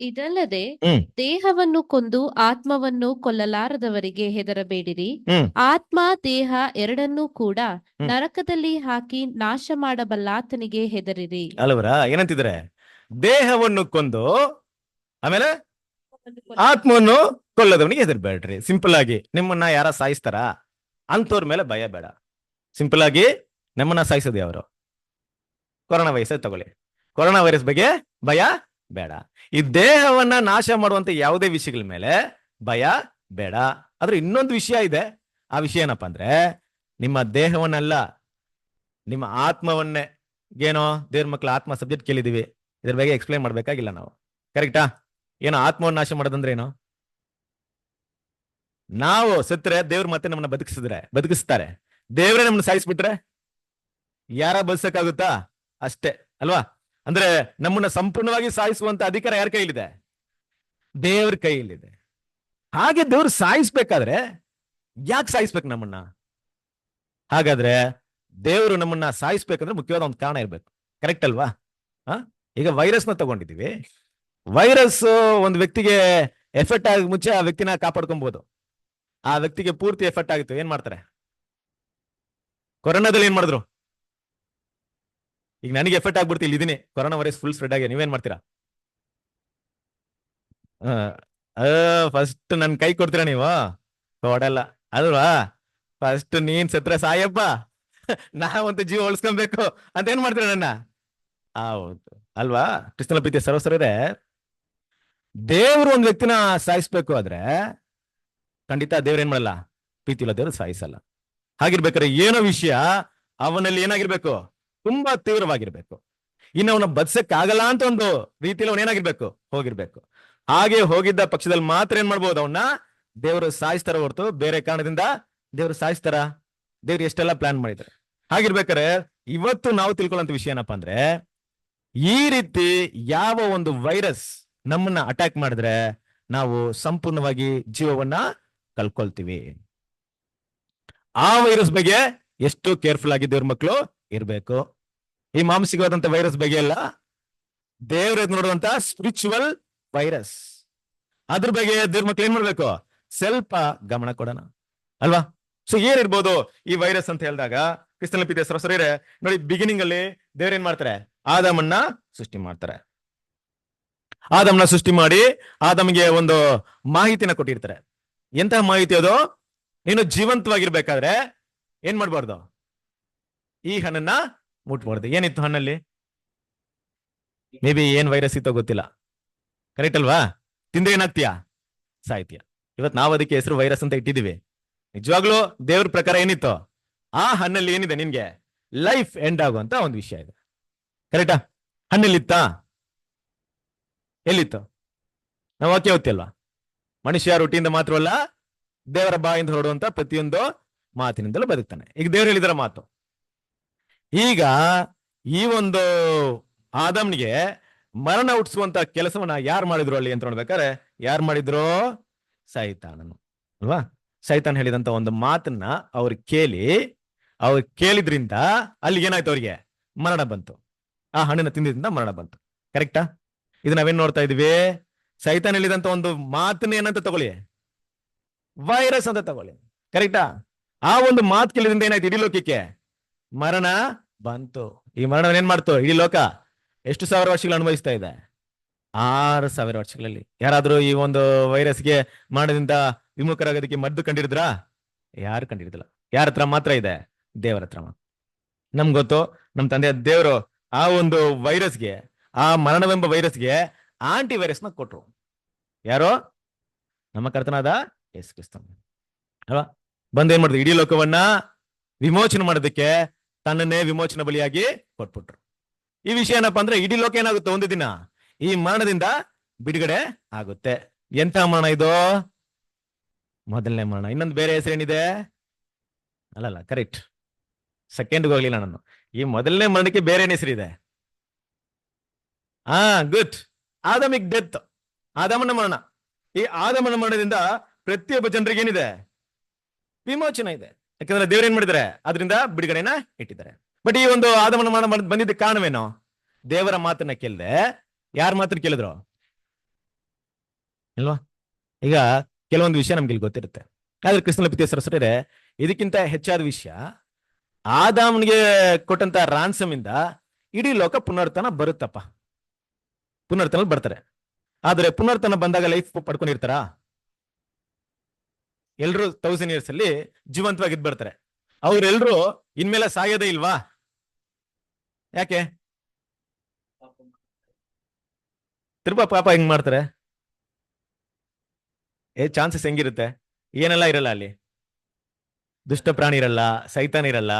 [SPEAKER 2] ಇದಲ್ಲದೆ ದೇಹವನ್ನು ಕೊಂದು ಆತ್ಮವನ್ನು ಕೊಲ್ಲಲಾರದವರಿಗೆ ಹೆದರಬೇಡಿರಿ. ಆತ್ಮ ದೇಹ ಎರಡನ್ನೂ ಕೂಡ ನರಕದಲ್ಲಿ ಹಾಕಿ ನಾಶ ಮಾಡಬಲ್ಲಾತನಿಗೆ ಹೆದರಿರಿ.
[SPEAKER 1] ಅಲ್ವರ? ಏನಂತಿದ್ರೆ? ದೇಹವನ್ನು ಕೊಂದು ಆಮೇಲೆ ಆತ್ಮವನ್ನು ಕೊಲ್ಲದವನಿಗೆ ಹೆದರ್ಬೇಡ್ರಿ. ಸಿಂಪಲ್ ಆಗಿ, ನಿಮ್ಮನ್ನ ಯಾರ ಸಾಯಿಸ್ತಾರ ಅಂತವ್ರ ಮೇಲೆ ಭಯ ಬೇಡ. ಸಿಂಪಲ್ ಆಗಿ ನಮ್ಮನ್ನ ಸಾಯಿಸೋದು ಯಾರು? ಕೊರೋನಾ ವೈರಸ್ ತಗೊಳ್ಳಿ, ಕೊರೋನಾ ವೈರಸ್ ಬಗ್ಗೆ ಭಯ ಬೇಡ. ಈ ದೇಹವನ್ನ ನಾಶ ಮಾಡುವಂತ ಯಾವುದೇ ವಿಷಯಗಳ ಮೇಲೆ ಭಯ ಬೇಡ. ಆದ್ರೆ ಇನ್ನೊಂದು ವಿಷಯ ಇದೆ. ಆ ವಿಷಯ ಏನಪ್ಪಾ ಅಂದ್ರೆ, ನಿಮ್ಮ ದೇಹವನ್ನಲ್ಲ, ನಿಮ್ಮ ಆತ್ಮವನ್ನೇ. ಏನೋ ದೇವ್ರ ಮಕ್ಕಳ ಆತ್ಮ ಸಬ್ಜೆಕ್ಟ್ ಕೇಳಿದೀವಿ, ಇದ್ರ ಬಗ್ಗೆ ಎಕ್ಸ್ಪ್ಲೈನ್ ಮಾಡ್ಬೇಕಾಗಿಲ್ಲ ನಾವು, ಕರೆಕ್ಟಾ? ಏನೋ ಆತ್ಮವನ್ನು ನಾಶ ಮಾಡೋದಂದ್ರೆ ಏನು? ನಾವು ಸತ್ರೆ ದೇವ್ರು ಮತ್ತೆ ನಮ್ಮನ್ನ ಬದುಕಿಸ್ತಾರೆ. ದೇವ್ರೇ ನಮ್ಮನ್ನ ಸಾಯಿಸ್ಬಿಟ್ರೆ ಯಾರ ಬದುಕಕ್ಕಾಗುತ್ತಾ? ಅಷ್ಟೇ ಅಲ್ವಾ? ಅಂದ್ರೆ ನಮ್ಮನ್ನ ಸಂಪೂರ್ಣವಾಗಿ ಸಾಯಿಸುವಂತ ಅಧಿಕಾರ ಯಾರ ಕೈಲಿದೆ? ದೇವ್ರ ಕೈಯಲ್ಲಿದೆ. ಹಾಗೆ ದೇವ್ರು ಸಾಯಿಸ್ಬೇಕಾದ್ರೆ ಯಾಕೆ ಸಾಯಿಸ್ಬೇಕು ನಮ್ಮನ್ನ? ಹಾಗಾದ್ರೆ ದೇವರು ನಮ್ಮನ್ನ ಸಾಯಿಸ್ಬೇಕಂದ್ರೆ ಮುಖ್ಯವಾದ ಒಂದು ಕಾರಣ ಇರ್ಬೇಕು, ಕರೆಕ್ಟ್ ಅಲ್ವಾ? ಈಗ ವೈರಸ್ನ ತಗೊಂಡಿದೀವಿ. ವೈರಸ್ ಒಂದು ವ್ಯಕ್ತಿಗೆ ಎಫೆಕ್ಟ್ ಆಗ ಮುಂಚೆ ಆ ವ್ಯಕ್ತಿನ ಕಾಪಾಡ್ಕೊಬಹುದು. ಆ ವ್ಯಕ್ತಿಗೆ ಪೂರ್ತಿ ಎಫೆಕ್ಟ್ ಆಗಿತ್ತು, ಏನ್ ಮಾಡ್ತಾರೆ? ಕೊರೋನಾದಲ್ಲಿ ಏನ್ ಮಾಡಿದ್ರು? ಈಗ ನನಗೆ ಎಫೆಕ್ಟ್ ಆಗ್ಬಿಡ್ತಿ, ಇಲ್ಲಿ ಇದೀನಿ, ಕೊರೋನಾ ವೈರಸ್ ಫುಲ್ ಸ್ಪ್ರೆಡ್ ಆಗಿ, ನೀವೇನ್ ಮಾಡ್ತೀರಾ? ಫಸ್ಟ್ ನನ್ ಕೈ ಕೊಡ್ತೀರಾ ನೀವು? ಕೊಡಲ್ಲ ಅಲ್ವಾ? ಫಸ್ಟ್ ನೀನ್ ಸತ್ರ ಸಾಯಪ್ಪ, ನಾವಂತೂ ಜೀವ ಉಳಿಸ್ಕೊಬೇಕು ಅಂತ ಏನ್ ಮಾಡ್ತೀರ ನನ್ನ? ಹೌದು ಅಲ್ವಾ? ಕ್ರಿಸ್ತನ ಪ್ರೀತಿಯ ಸಹೋದರರೇ, ದೇವ್ರು ಒಂದ್ ವ್ಯಕ್ತಿನ ಸಾಯಿಸ್ಬೇಕು ಆದ್ರೆ ಖಂಡಿತ ದೇವ್ರ ಏನ್ ಮಾಡಲ್ಲ? ಪ್ರೀತಿ ಇಲ್ಲ ದೇವ್ರು ಸಾಯಿಸಲ್ಲ. ಹಾಗಿರ್ಬೇಕಾದ್ರೆ ಏನೋ ವಿಷಯ ಅವನಲ್ಲಿ ಏನಾಗಿರ್ಬೇಕು? ತುಂಬಾ ತೀವ್ರವಾಗಿರ್ಬೇಕು. ಇನ್ನು ಅವನ ಬದ್ಸಕ್ ಆಗಲ್ಲ ಅಂತ ಒಂದು ರೀತಿಯಲ್ಲಿ ಅವನ ಏನಾಗಿರ್ಬೇಕು? ಹೋಗಿರ್ಬೇಕು. ಹಾಗೆ ಹೋಗಿದ್ದ ಪಕ್ಷದಲ್ಲಿ ಮಾತ್ರ ಏನ್ ಮಾಡ್ಬೋದು? ಅವನ್ನ ದೇವರು ಸಾಯಿಸ್ತಾರ ಹೊರತು ಬೇರೆ ಕಾರಣದಿಂದ ದೇವ್ರು ಸಾಯಿಸ್ತಾರ? ದೇವ್ರು ಎಷ್ಟೆಲ್ಲ ಪ್ಲಾನ್ ಮಾಡಿದ್ದಾರೆ. ಹಾಗಿರ್ಬೇಕಾರೆ ಇವತ್ತು ನಾವು ತಿಳ್ಕೊಳ್ಳುವಂತ ವಿಷಯ ಏನಪ್ಪಾ ಅಂದ್ರೆ, ಈ ರೀತಿ ಯಾವ ಒಂದು ವೈರಸ್ ನಮ್ಮನ್ನ ಅಟ್ಯಾಕ್ ಮಾಡಿದ್ರೆ ನಾವು ಸಂಪೂರ್ಣವಾಗಿ ಜೀವವನ್ನ ಕಳ್ಕೊಳ್ತೀವಿ. ಆ ವೈರಸ್ ಬಗ್ಗೆ ಎಷ್ಟು ಕೇರ್ಫುಲ್ ಆಗಿ ದೇವ್ರ ಮಕ್ಕಳು ಇರ್ಬೇಕು. ಈ ಮಾನಸಿಕವಾದಂತ ವೈರಸ್ ಬಗ್ಗೆ ಎಲ್ಲ ದೇವ್ರ ನೋಡುವಂತ ಸ್ಪಿರಿಚುವಲ್ ವೈರಸ್, ಅದ್ರ ಬಗ್ಗೆ ದೇವ್ರ ಮಕ್ಳು ಏನ್ ಮಾಡ್ಬೇಕು, ಸ್ವಲ್ಪ ಗಮನ ಕೊಡೋಣ ಅಲ್ವಾ. ಸೊ ಏನಿರ್ಬೋದು ಈ ವೈರಸ್ ಅಂತ ಹೇಳಿದಾಗ ಕ್ರಿಸ್ತನ ಪಿತೆ ಸರಸರಿರೆ ನೋಡಿ, ಬಿಗಿನಿಂಗ್ ಅಲ್ಲಿ ದೇವ್ರ ಏನ್ ಮಾಡ್ತಾರೆ, ಆದಾಮನ್ನ ಸೃಷ್ಟಿ ಮಾಡ್ತಾರೆ. ಆದಮ್ನ ಸೃಷ್ಟಿ ಮಾಡಿ ಆದಮ್ಗೆ ಒಂದು ಮಾಹಿತಿನ ಕೊಟ್ಟಿರ್ತಾರೆ. ಎಂತಹ ಮಾಹಿತಿ ಅದು, ನೀನು ಜೀವಂತವಾಗಿರ್ಬೇಕಾದ್ರೆ ಏನ್ ಮಾಡ್ಬಾರ್ದು, ಈ ಹಣ್ಣನ್ನ ಮುಟ್ಬಾರ್ದು. ಏನಿತ್ತು ಹಣ್ಣಲ್ಲಿ, ಮೇ ಬಿ ಏನ್ ವೈರಸ್ ಇತ್ತೋ ಗೊತ್ತಿಲ್ಲ, ಕರೆಕ್ಟ್ ಅಲ್ವಾ. ತಿಂದ್ರೆ ಏನಾಗ್ತೀಯಾ, ಸಾಯ್ತೀಯ. ಇವತ್ ನಾವು ಅದಕ್ಕೆ ಹೆಸರು ವೈರಸ್ ಅಂತ ಇಟ್ಟಿದೀವಿ. ನಿಜವಾಗ್ಲೂ ದೇವ್ರ ಪ್ರಕಾರ ಏನಿತ್ತು, ಆ ಹಣ್ಣಲ್ಲಿ ಏನಿದೆ, ನಿನ್ಗೆ ಲೈಫ್ ಎಂಡ್ ಆಗುವಂತ ಒಂದು ವಿಷಯ ಇದೆ. ಕರೆಕ್ಟಾ? ಹಣ್ಣಲ್ಲಿತ್ತಾ, ಎಲ್ಲಿತ್ತು? ನಾವು ವಾಕ್ಯ ಓದ್ತಿಲ್ವಾ, ಮನುಷ್ಯ ರೊಟ್ಟಿಯಿಂದ ಮಾತ್ರವಲ್ಲ ದೇವರ ಬಾಯಿಂದ ಹೊರಡುವಂತ ಪ್ರತಿಯೊಂದು ಮಾತಿನಿಂದಲೂ ಬದುಕ್ತಾನೆ. ಈಗ ದೇವ್ರು ಹೇಳಿದರ ಮಾತು. ಈಗ ಈ ಒಂದು ಆದಮ್ನಿಗೆ ಮರಣ ಹುಟ್ಟಿಸುವಂತ ಕೆಲಸವನ್ನ ಯಾರು ಮಾಡಿದ್ರು ಅಲ್ಲಿ ಅಂತ ನೋಡ್ಬೇಕಾದ್ರೆ, ಯಾರು ಮಾಡಿದ್ರು, ಸೈತಾನನು ಅಲ್ವಾ. ಸೈತಾನ್ ಹೇಳಿದಂತ ಒಂದು ಮಾತನ್ನ ಅವ್ರು ಕೇಳಿದ್ರಿಂದ ಅಲ್ಲಿಗೆ ಏನಾಯ್ತು, ಅವ್ರಿಗೆ ಮರಣ ಬಂತು. ಆ ಹಣ್ಣಿನ ತಿಂದಿದ್ರಿಂದ ಮರಣ ಬಂತು. ಕರೆಕ್ಟಾ? ಇದು ನಾವೇನ್ ನೋಡ್ತಾ ಇದೀವಿ, ಸೈತಾನ್ ಹೇಳಿದಂತ ಒಂದು ಮಾತನ್ನ ಏನಂತ ತಗೊಳ್ಳಿ, ವೈರಸ್ ಅಂತ ತಗೊಳ್ಳಿ. ಕರೆಕ್ಟಾ? ಆ ಒಂದು ಮಾತು ಕೇಳಿದ್ರಿಂದ ಏನಾಯ್ತು, ಇಡೀ ಲೋಕಕ್ಕೆ ಮರಣ ಬಂತು. ಈ ಮರಣ ಏನ್ ಮಾಡ್ತು, ಇಡೀ ಲೋಕ ಎಷ್ಟು ಸಾವಿರ ವರ್ಷಗಳು ಅನುಭವಿಸ್ತಾ ಇದೆ, 6,000 ವರ್ಷಗಳಲ್ಲಿ. ಯಾರಾದ್ರೂ ಈ ಒಂದು ವೈರಸ್ಗೆ ಮರಣದಿಂದ ವಿಮುಖರಾಗೋದಕ್ಕೆ ಮದ್ದು ಕಂಡಿಡಿದ್ರಾ? ಯಾರು ಕಂಡಿಡಿದಿಲ್ಲ. ಯಾರ ಹತ್ರ ಮಾತ್ರ ಇದೆ, ದೇವರ ಹತ್ರ. ನಮ್ಗೆ ಗೊತ್ತು, ನಮ್ ತಂದೆ ದೇವರು ಆ ಒಂದು ವೈರಸ್ಗೆ, ಆ ಮರಣವೆಂಬ ವೈರಸ್ಗೆ ಆಂಟಿ ವೈರಸ್ನ ಕೊಟ್ರು. ಯಾರೋ, ನಮ್ಮ ಕರ್ತನಾದ ಯೇಸು ಕ್ರಿಸ್ತನು ಅಲ್ವಾ. ಬಂದ್ ಏನ್ ಮಾಡಿದ್ರು, ಇಡೀ ಲೋಕವನ್ನ ವಿಮೋಚನೆ ಮಾಡೋದಕ್ಕೆ ತನ್ನನ್ನೇ ವಿಮೋಚನಾ ಬಲಿಯಾಗಿ ಕೊಟ್ಬಿಟ್ರು. ಈ ವಿಷಯ ಏನಪ್ಪಾ ಅಂದ್ರೆ, ಇಡೀ ಲೋಕ ಏನಾಗುತ್ತೆ, ಒಂದು ದಿನ ಈ ಮರಣದಿಂದ ಬಿಡುಗಡೆ ಆಗುತ್ತೆ. ಎಂತ ಮರಣ ಇದು, ಮೊದಲನೇ ಮರಣ. ಇನ್ನೊಂದು ಬೇರೆ ಹೆಸರೇನಿದೆ, ಅಲ್ಲಲ್ಲ, ಕರೆಕ್ಟ್, ಸೆಕೆಂಡ್ಗೆ ಹೋಗ್ಲಿಲ್ಲ ನಾನು. ಈ ಮೊದಲನೇ ಮರಣಕ್ಕೆ ಬೇರೆ ಹೆಸರಿದೆ. ಗುಡ್, ಆದಮಿಕ್ ಡೆತ್, ಆದಮನ ಮರಣ. ಈ ಆದಮನ ಮರಣದಿಂದ ಪ್ರತಿಯೊಬ್ಬ ಜನರಿಗೆ ಏನಿದೆ, ವಿಮೋಚನೆ ಇದೆ. ಯಾಕಂದ್ರೆ ದೇವ್ರ ಏನ್ ಮಾಡಿದ್ದಾರೆ, ಅದರಿಂದ ಬಿಡುಗಡೆನ ಇಟ್ಟಿದ್ದಾರೆ. ಬಟ್ ಈ ಒಂದು ಆದಮನ ಮರಣ ಬಂದಿದ್ದ ಕಾರಣವೇನು, ದೇವರ ಮಾತನ್ನ ಕೇಳದೆ ಯಾರ ಮಾತನ್ನ ಕೇಳಿದ್ರು ಅಲ್ವಾ. ಈಗ ಕೆಲವೊಂದು ವಿಷಯ ನಮ್ಗೆ ಇಲ್ಲಿ ಗೊತ್ತಿರುತ್ತೆ, ಆದ್ರೆ ಕ್ರಿಸ್ತನ ಪಿತೆ ಸರಸರೇ ಇದಕ್ಕಿಂತ ಹೆಚ್ಚಾದ ವಿಷಯ, ಆದಾಮನಿಗೆ ಕೊಟ್ಟಂತ ರಾನ್ಸಮ್ ಇಂದ ಇಡೀ ಲೋಕ ಪುನರ್ತನ ಬರುತ್ತಪ್ಪ, ಪುನರ್ತನ ಬರ್ತಾರೆ. ಆದ್ರೆ ಪುನರ್ತನ ಬಂದಾಗ ಲೈಫ್ ಪಡ್ಕೊಂಡಿರ್ತಾರ? ಎಲ್ರು 1000 years ಅಲ್ಲಿ ಜೀವಂತವಾಗಿದ್ ಬರ್ತಾರೆ. ಅವ್ರೆಲ್ರು ಇನ್ಮೇಲೆ ಸಾಯೋದೇ ಇಲ್ವಾ? ಯಾಕೆ? ತಿರುಪ ಪಾಪ ಹೆಂಗ್ ಮಾಡ್ತಾರೆ? ಚಾನ್ಸಸ್ ಹೆಂಗಿರುತ್ತೆ? ಏನೆಲ್ಲ ಇರಲ್ಲ ಅಲ್ಲಿ, ದುಷ್ಟ ಪ್ರಾಣಿ ಇರಲ್ಲ, ಸೈತಾನ ಇರಲ್ಲ,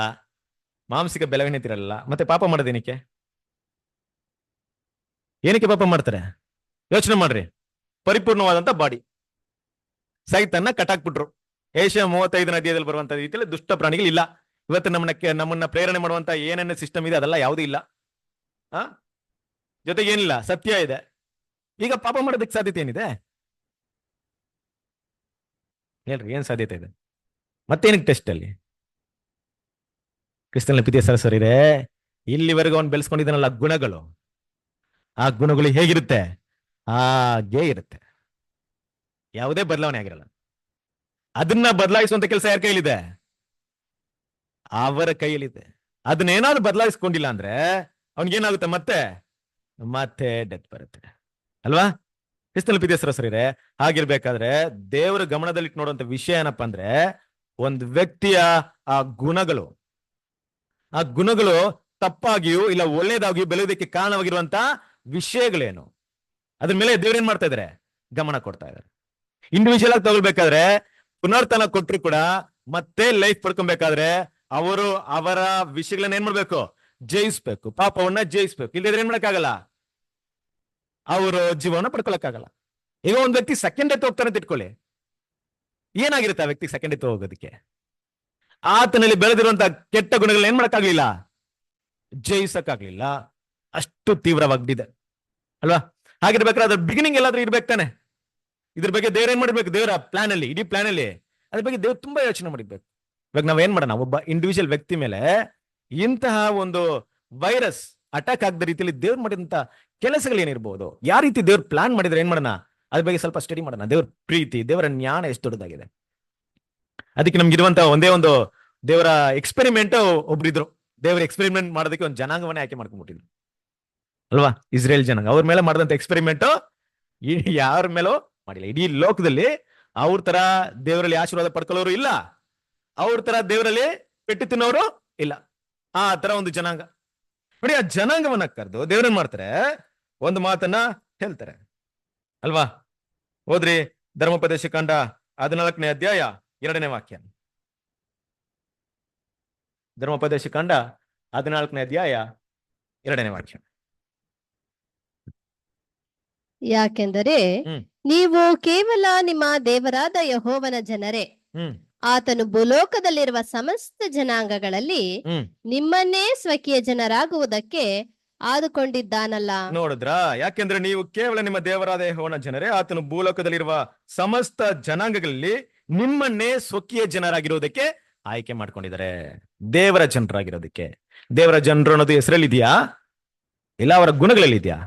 [SPEAKER 1] ಮಾನಸಿಕ ಬೆಳವಣಿಗೆ ಇರಲ್ಲ. ಮತ್ತೆ ಪಾಪ ಮಾಡೋದೇನಕ್ಕೆ? ಏನಕ್ಕೆ ಪಾಪ ಮಾಡ್ತಾರೆ? ಯೋಚನೆ ಮಾಡ್ರಿ. ಪರಿಪೂರ್ಣವಾದಂತ ಬಾಡಿ, ಸೈತನ್ನ ಕಟ್ಟಾಕ್ಬಿಟ್ರು. ಏಷ್ಯಾ 35 ಅಧ್ಯಾಯದಲ್ಲಿ ಬರುವಂತ ರೀತಿಯಲ್ಲಿ ದುಷ್ಟ ಪ್ರಾಣಿಗಳಿಲ್ಲ. ಇವತ್ತು ನಮ್ಮನ್ನ ಪ್ರೇರಣೆ ಮಾಡುವಂತ ಏನೇನು ಸಿಸ್ಟಮ್ ಇದೆ ಅದೆಲ್ಲ ಯಾವುದೂ ಇಲ್ಲ. ಜೊತೆಗೆ ಏನಿಲ್ಲ, ಸತ್ಯ ಇದೆ. ಈಗ ಪಾಪ ಮಾಡೋದಕ್ಕೆ ಸಾಧ್ಯತೆ ಏನಿದೆ ಹೇಳ್ರಿ? ಏನ್ ಸಾಧ್ಯತೆ ಇದೆ? ಮತ್ತೇನಕ್ಕೆ ಟೆಸ್ಟ್ ಅಲ್ಲಿ? ಕ್ರಿಸ್ತನ ಪಿತೆ ಸರಸರಿದೆ, ಇಲ್ಲಿವರೆಗೂ ಅವನು ಬೆಳೆಸ್ಕೊಂಡಿದ್ದಾನಲ್ಲ ಗುಣಗಳು, ಆ ಗುಣಗಳು ಹೇಗಿರುತ್ತೆ? ಹಾಗೇ ಇರುತ್ತೆ, ಯಾವುದೇ ಬದಲಾವಣೆ ಆಗಿರಲ್ಲ. ಅದನ್ನ ಬದಲಾಯಿಸುವಂತ ಕೆಲಸ ಯಾರ ಕೈಲಿದೆ? ಅವರ ಕೈಯಲ್ಲಿದೆ. ಅದನ್ನೇನಾದ್ರೂ ಬದಲಾಯಿಸ್ಕೊಂಡಿಲ್ಲ ಅಂದ್ರೆ ಅವನಿಗೇನಾಗುತ್ತೆ, ಮತ್ತೆ ಡೆತ್ ಬರುತ್ತೆ ಅಲ್ವಾ. ಕ್ರಿಸ್ತನ ಪಿತೆ ಸರಸರಿದೆ, ಹಾಗಿರ್ಬೇಕಾದ್ರೆ ದೇವರ ಗಮನದಲ್ಲಿ ನೋಡುವಂತ ವಿಷಯ ಏನಪ್ಪಾ ಅಂದ್ರೆ, ಒಂದು ವ್ಯಕ್ತಿಯ ಆ ಗುಣಗಳು ತಪ್ಪಾಗಿಯೂ ಇಲ್ಲ ಒಳ್ಳೇದಾಗಿಯೂ ಬೆಳೆಯೋದಕ್ಕೆ ಕಾರಣವಾಗಿರುವಂತ ವಿಷಯಗಳೇನು, ಅದ್ರ ಮೇಲೆ ದೇವ್ರೇನ್ ಮಾಡ್ತಾ ಇದಾರೆ? ಗಮನ ಕೊಡ್ತಾ ಇದಾರೆ. ಇಂಡಿವಿಜುವಲ್ ಆಗಿ ತಗೊಳ್ಬೇಕಾದ್ರೆ, ಪುನರ್ತನ ಕೊಟ್ಟರು ಕೂಡ ಮತ್ತೆ ಲೈಫ್ ಪಡ್ಕೊಬೇಕಾದ್ರೆ ಅವರು ಅವರ ವಿಷಯಗಳನ್ನ ಏನ್ ಮಾಡ್ಬೇಕು? ಜಯಿಸ್ಬೇಕು, ಪಾಪವನ್ನ ಜಯಿಸ್ಬೇಕು. ಇಲ್ಲದ್ರೆ ಏನ್ ಮಾಡಕ್ಕಾಗಲ್ಲ, ಅವರು ಜೀವನ ಪಡ್ಕೊಳಕ್ಕಾಗಲ್ಲ. ಈಗ ಒಂದ್ ವ್ಯಕ್ತಿ ಸೆಕೆಂಡ್ ಎತ್ತು ಹೋಗ್ತಾನೆ ಅಂತ ಇಟ್ಕೊಳ್ಳಿ, ಏನಾಗಿರುತ್ತೆ ಆ ವ್ಯಕ್ತಿ ಸೆಕೆಂಡ್ ಎತ್ತು ಹೋಗೋದಕ್ಕೆ? ಆತನಲ್ಲಿ ಬೆಳೆದಿರುವಂತ ಕೆಟ್ಟ ಗುಣಗಳನ್ನ ಏನ್ ಮಾಡಕ್ಕಾಗ್ಲಿಲ್ಲ? ಜಯಿಸಕ್ಕಾಗ್ಲಿಲ್ಲ. ಅಷ್ಟು ತೀವ್ರವಾಗಿದೆ ಅಲ್ವಾ. ಹಾಗಿರ್ಬೇಕಾದ್ರೆ ಅದ್ರ ಬಿಗಿನಿಂಗ್ ಎಲ್ಲಾದ್ರೂ ಇರ್ಬೇಕು ತಾನೆ. ಇದ್ರ ಬಗ್ಗೆ ದೇವ್ರ ಏನ್ ಮಾಡಿರ್ಬೇಕು? ದೇವರ ಪ್ಲಾನ್ ಅಲ್ಲಿ, ಇಡೀ ಪ್ಲಾನ್ ಅಲ್ಲಿ ಅದ್ರ ಬಗ್ಗೆ ದೇವ್ರು ತುಂಬಾ ಯೋಚನೆ ಮಾಡಿರ್ಬೇಕು. ಇವಾಗ ನಾವೇನ್ ಮಾಡೋಣ, ಒಬ್ಬ ಇಂಡಿವಿಜುವಲ್ ವ್ಯಕ್ತಿ ಮೇಲೆ ಇಂತಹ ಒಂದು ವೈರಸ್ ಅಟ್ಯಾಕ್ ಆಗದ ರೀತಿಯಲ್ಲಿ ದೇವ್ರು ಮಾಡಿದಂತ ಕೆಲಸಗಳು ಏನಿರ್ಬೋದು, ಯಾವ ರೀತಿ ದೇವ್ರು ಪ್ಲಾನ್ ಮಾಡಿದ್ರೆ ಏನ್ ಮಾಡೋಣ, ಅದ್ರ ಬಗ್ಗೆ ಸ್ವಲ್ಪ ಸ್ಟಡಿ ಮಾಡೋಣ. ದೇವ್ರ ಪ್ರೀತಿ, ದೇವರ ಜ್ಞಾನ ಎಷ್ಟು ದೊಡ್ಡದಾಗಿದೆ. ಅದಕ್ಕೆ ನಮ್ಗಿರುವಂತ ಒಂದೇ ಒಂದು ದೇವರ ಎಕ್ಸ್ಪೆರಿಮೆಂಟ್ ಒಬ್ರಿದ್ರು. ದೇವರ ಎಕ್ಸ್ಪೆರಿಮೆಂಟ್ ಮಾಡೋದಕ್ಕೆ ಒಂದು ಜನಾಂಗವನ್ನೇ ಆಯ್ಕೆ ಮಾಡ್ಕೊಂಡ್ಬಿಟ್ಟಿದ್ರು ಅಲ್ವಾ, ಇಸ್ರೇಲ್ ಜನಾಂಗ. ಅವ್ರ ಮೇಲೆ ಮಾಡಿದಂತ ಎಕ್ಸ್ಪೆರಿಮೆಂಟ್ ಯಾರ ಮೇಲೂ ಮಾಡಿಲ್ಲ. ಇಡೀ ಲೋಕದಲ್ಲಿ ಅವ್ರ ತರ ದೇವರಲ್ಲಿ ಆಶೀರ್ವಾದ ಪಡ್ಕೊಳ್ಳೋರು ಇಲ್ಲ, ಅವ್ರ ತರ ದೇವರಲ್ಲಿ ಪೆಟ್ಟು ತಿನ್ನೋರು ಇಲ್ಲ. ಆ ತರ ಒಂದು ಜನಾಂಗ ನೋಡಿ. ಆ ಜನಾಂಗವನ್ನ ಕರೆದು ದೇವ್ರನ್ ಮಾಡ್ತಾರೆ, ಒಂದು ಮಾತನ್ನ ಹೇಳ್ತಾರೆ ಅಲ್ವಾ. ಹೋದ್ರಿ ಧರ್ಮೋಪದೇಶ ಕಾಂಡ 14ನೇ ಅಧ್ಯಾಯ 2ನೇ ವಾಕ್ಯ. ಧರ್ಮೋಪದೇಶ ಕಾಂಡ 14ನೇ ಅಧ್ಯಾಯ 2ನೇ ವಾಕ್ಯ.
[SPEAKER 3] ಯಾಕೆಂದರೆ ನೀವು ಕೇವಲ ನಿಮ್ಮ ದೇವರಾದ ಯೆಹೋವನ ಜನರೇ, ಆತನು ಭೂಲೋಕದಲ್ಲಿರುವ ಸಮಸ್ತ ಜನಾಂಗಗಳಲ್ಲಿ ನಿಮ್ಮನ್ನೇ ಸ್ವಕೀಯ ಜನರಾಗುವುದಕ್ಕೆ ಆದುಕೊಂಡಿದ್ದಾನಲ್ಲ.
[SPEAKER 1] ನೋಡಿದ್ರಾ? ಯಾಕೆಂದ್ರೆ ನೀವು ಕೇವಲ ನಿಮ್ಮ ದೇವರಾದ ಯೆಹೋವನ ಜನರೇ, ಆತನು ಭೂಲೋಕದಲ್ಲಿರುವ ಸಮಸ್ತ ಜನಾಂಗಗಳಲ್ಲಿ ನಿಮ್ಮನ್ನೇ ಸ್ವಕೀಯ ಜನರಾಗಿರೋದಕ್ಕೆ ಆಯ್ಕೆ ಮಾಡ್ಕೊಂಡಿದ್ದಾರೆ. ದೇವರ ಜನರಾಗಿರೋದಕ್ಕೆ. ದೇವರ ಜನರು ಅನ್ನೋದು ಹೆಸರಲ್ಲಿ ಇದೆಯಾ, ಇಲ್ಲ ಅವರ ಗುಣಗಳಲ್ಲಿ ಇದೆಯಾ?